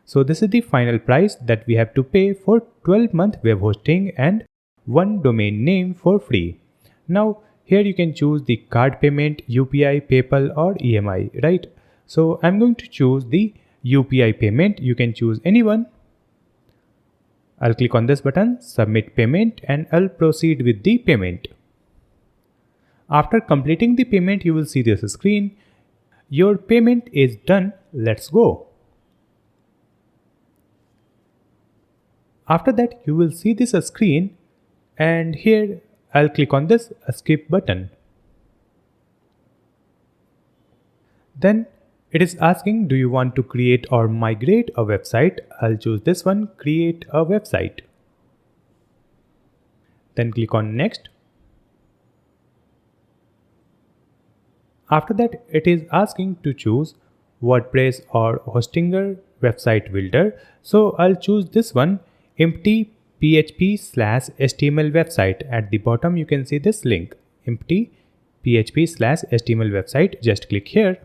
So this is the final price that we have to pay for 12-month web hosting and one domain name for free. Now here you can choose the card payment, UPI, PayPal or EMI, right? So I'm going to choose the UPI payment. You can choose anyone. I'll click on this button, submit payment, and I'll proceed with the payment. After completing the payment, you will see this screen. Your payment is done. Let's go. After that, you will see this screen, and here I'll click on this skip button. Then it is asking, do you want to create or migrate a website? I'll choose this one, create a website. Then click on next. After that, it is asking to choose WordPress or Hostinger website builder. So I'll choose this one, empty php/html website. At the bottom, you can see this link, empty php/html website. Just click here.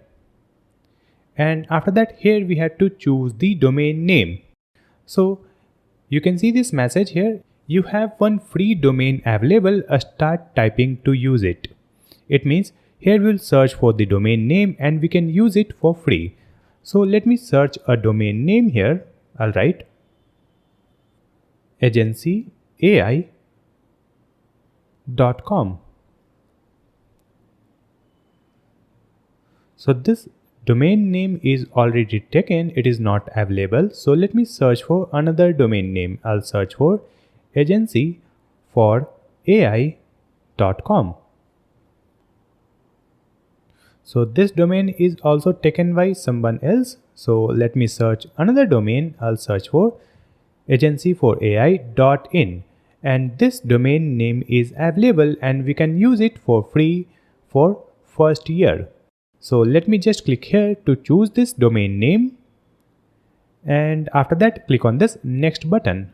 And after that, here we had to choose the domain name. So you can see this message here. You have one free domain available. Start typing to use it. It means here we'll search for the domain name and we can use it for free. So let me search a domain name here. I'll write agencyai.com. So this domain name is already taken. It is not available. So let me search for another domain name. I'll search for agencyforai.com. So this domain is also taken by someone else. So let me search another domain. I'll search for agencyforai.in, and this domain name is available and we can use it for free for first year. So let me just click here to choose this domain name, and after that click on this next button.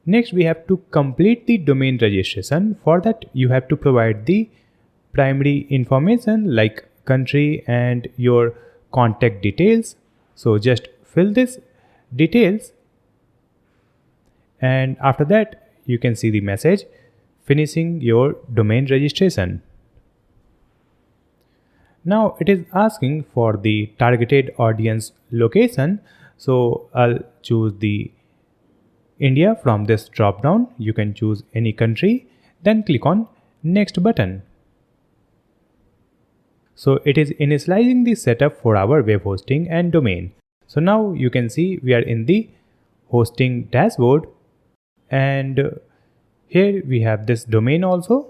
Next we have to complete the domain registration. For that you have to provide the primary information like country and your contact details. So just fill this details, and after that you can see the message finishing your domain registration. Now it is asking for the targeted audience location. So I'll choose the India from this drop down. You can choose any country, then click on next button. So it is initializing the setup for our web hosting and domain. So now you can see we are in the hosting dashboard, and here we have this domain also,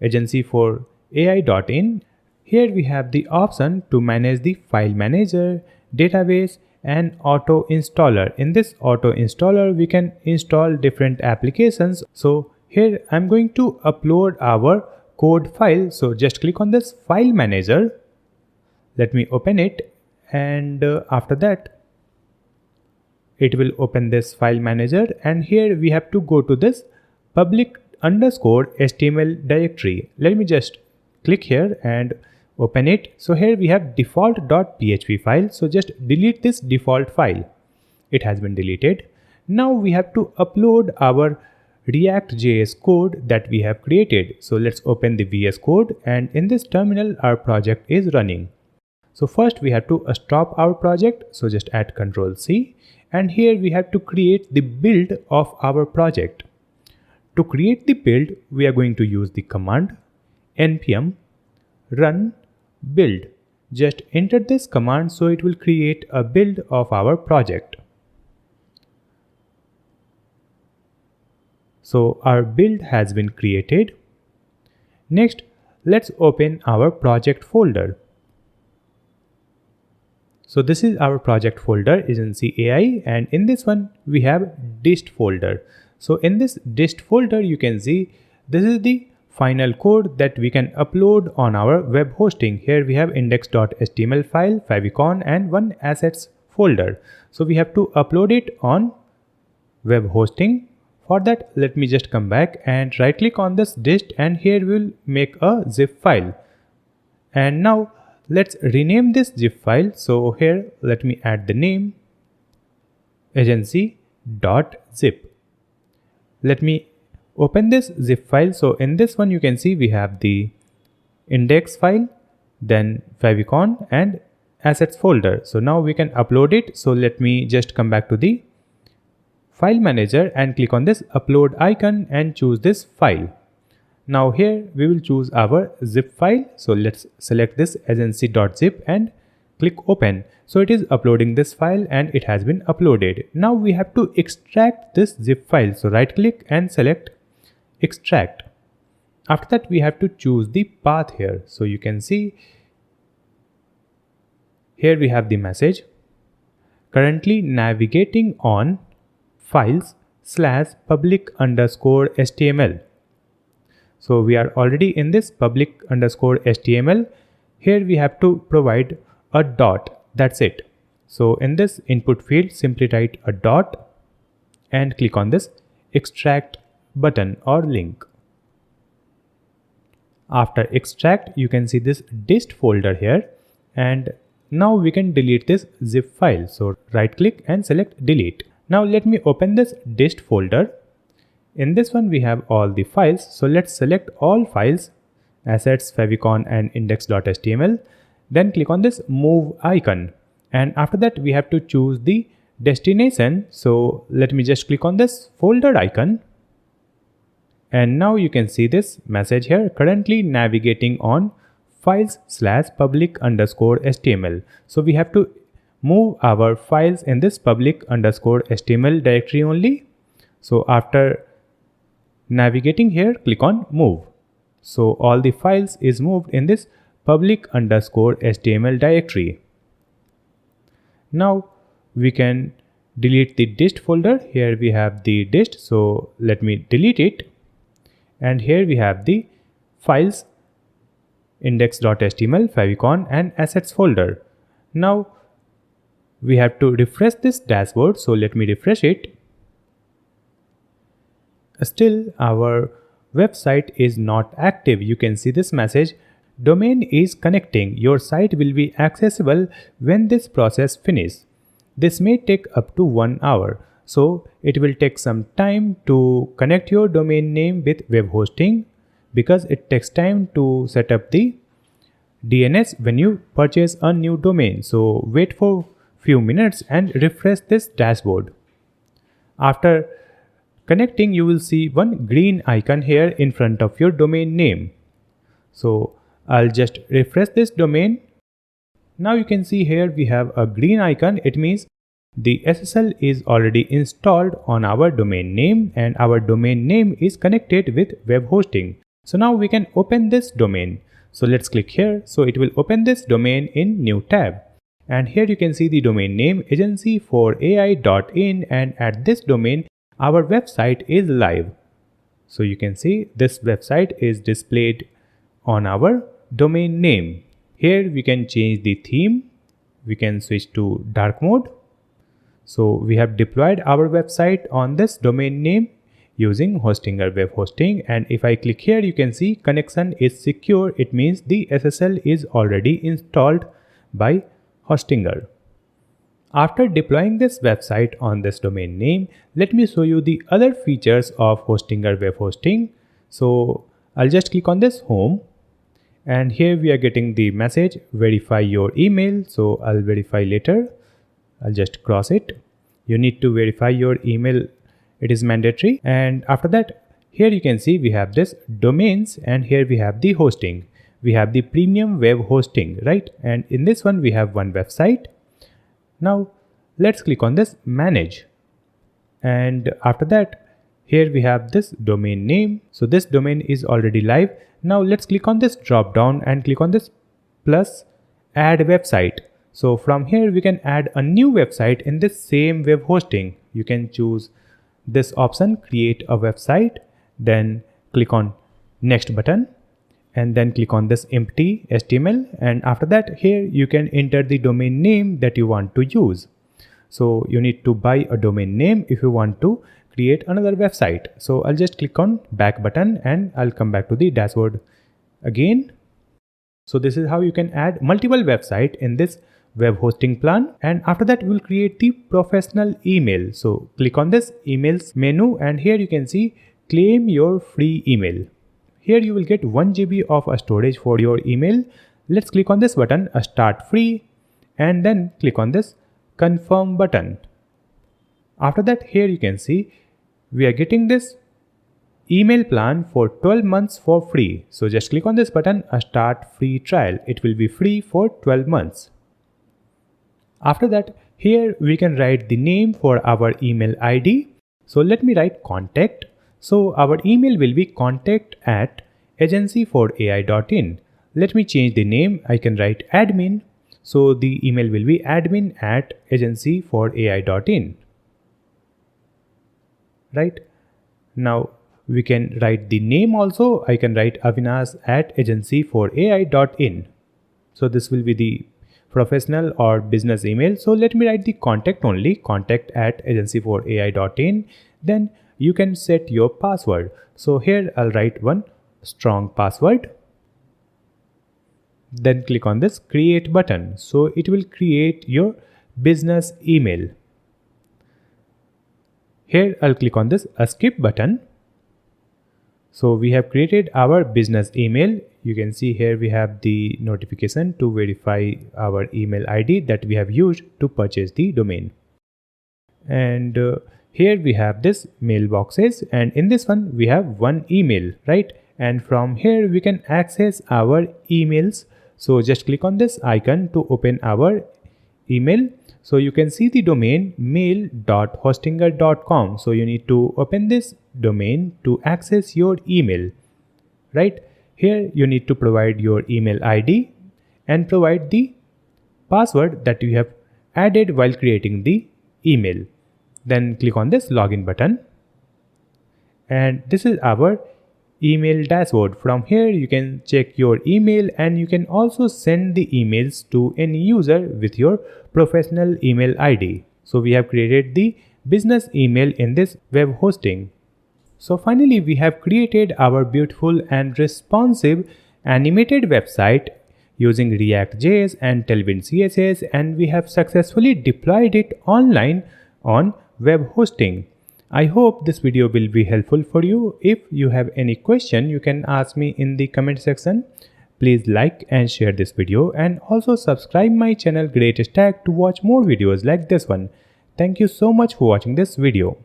agencyforai.in. Here we have the option to manage the file manager, database and auto installer. In this auto installer we can install different applications. So here I'm going to upload our code file. So just click on this file manager. Let me open it, and after that it will open this file manager, and here we have to go to this public_HTML directory. Let me just click here and open it. So here we have default.php file. So just delete this default file. It has been deleted. Now we have to upload our React.js code that we have created. So let's open the VS Code, and in this terminal our project is running. So first we have to stop our project. So just add Ctrl+C, and here we have to create the build of our project. To create the build, we are going to use the command npm run build. Just enter this command, so it will create a build of our project. So our build has been created. Next, let's open our project folder. So this is our project folder, Agency AI, and in this one we have dist folder. So in this dist folder you can see this is the final code that we can upload on our web hosting. Here we have index.html file, favicon and one assets folder. So we have to upload it on web hosting. For that, let me just come back and right click on this dist, and here we'll make a zip file. And now let's rename this zip file. So here let me add the name agency.zip. Let me open this zip file. So in this one you can see we have the index file, then favicon and assets folder. So now we can upload it. So let me just come back to the file manager and click on this upload icon and choose this file. Now here we will choose our zip file. So let's select this agency.zip and click open. So it is uploading this file and it has been uploaded. Now we have to extract this zip file. So right click and select extract. After that we have to choose the path here. So you can see here we have the message. Currently navigating on files/public_HTML. So we are already in this public_HTML. Here we have to provide a dot. That's it. So in this input field, simply write a dot and click on this extract button or link. After extract, you can see this dist folder here, and now we can delete this zip file. So right click and select delete. Now let me open this dist folder. In this one we have all the files. So let's select all files, assets, favicon and index.html. Then click on this move icon. And after that we have to choose the destination. So let me just click on this folder icon. And now you can see this message here, currently navigating on files/public_HTML. So we have to move our files in this public_HTML directory only. So after navigating here, click on move. So all the files is moved in this public_HTML directory. Now we can delete the dist folder. Here we have the dist. So let me delete it. And here we have the files, index.html, favicon and assets folder. Now we have to refresh this dashboard. So let me refresh it. Still our website is not active. You can see this message. Domain is connecting. Your site will be accessible when this process finishes. This may take up to 1 hour. So it will take some time to connect your domain name with web hosting, because it takes time to set up the DNS when you purchase a new domain. So wait for few minutes and refresh this dashboard. After connecting, you will see one green icon here in front of your domain name. So I'll just refresh this domain. Now you can see here we have a green icon. It means the SSL is already installed on our domain name and our domain name is connected with web hosting. So now we can open this domain. So let's click here. So it will open this domain in new tab. And here you can see the domain name agency4ai.in, and at this domain our website is live. So you can see this website is displayed on our domain name. Here we can change the theme. We can switch to dark mode. So we have deployed our website on this domain name using Hostinger web hosting. And if I click here, you can see connection is secure. It means the SSL is already installed by Hostinger. After deploying this website on this domain name, let me show you the other features of Hostinger web hosting. So I'll just click on this home. And here we are getting the message, verify your email. So I'll verify later. I'll just cross it. You need to verify your email. It is mandatory. And after that, here you can see we have this domains, and here we have the hosting. We have the premium web hosting, right? And in this one, we have one website. Now let's click on this manage. And after that, here we have this domain name. So this domain is already live. Now let's click on this drop down and click on this plus add website. So from here we can add a new website in this same web hosting. You can choose this option, create a website, then click on next button, and then click on this empty HTML. And after that, here you can enter the domain name that you want to use. So you need to buy a domain name if you want to create another website. So I'll just click on back button and I'll come back to the dashboard again. So this is how you can add multiple websites in this web hosting plan. And after that, we'll create the professional email. So click on this emails menu, and here you can see claim your free email. Here you will get 1 GB of storage for your email. Let's click on this button, start free, and then click on this confirm button. After that, here you can see we are getting this email plan for 12 months for free. So just click on this button, start free trial. It will be free for 12 months. After that, here we can write the name for our email ID. So let me write contact. So our email will be contact@agency4ai.in. Let me change the name. I can write admin. So the email will be admin@agency4ai.in. Right? Now we can write the name also. I can write avinash@agency4ai.in. So this will be the professional or business email. So let me write the contact only, contact@agency4ai.in. Then you can set your password. So here I'll write one strong password. Then click on this create button. So it will create your business email. Here I'll click on this skip button. So we have created our business email. You can see here we have the notification to verify our email ID that we have used to purchase the domain. And here we have this mailboxes, and in this one we have one email, right? And from here we can access our emails. So just click on this icon to open our email. So you can see the domain mail.hostinger.com. So you need to open this domain to access your email, right? Here you need to provide your email ID and provide the password that you have added while creating the email. Then click on this login button. And this is our email dashboard. From here you can check your email, and you can also send the emails to any user with your professional email ID. So we have created the business email in this web hosting. So finally we have created our beautiful and responsive animated website using React.js and Tailwind CSS, and we have successfully deployed it online on web hosting. I hope this video will be helpful for you. If you have any question, you can ask me in the comment section. Please like and share this video, and also subscribe my channel GreatStack to watch more videos like this one. Thank you so much for watching this video.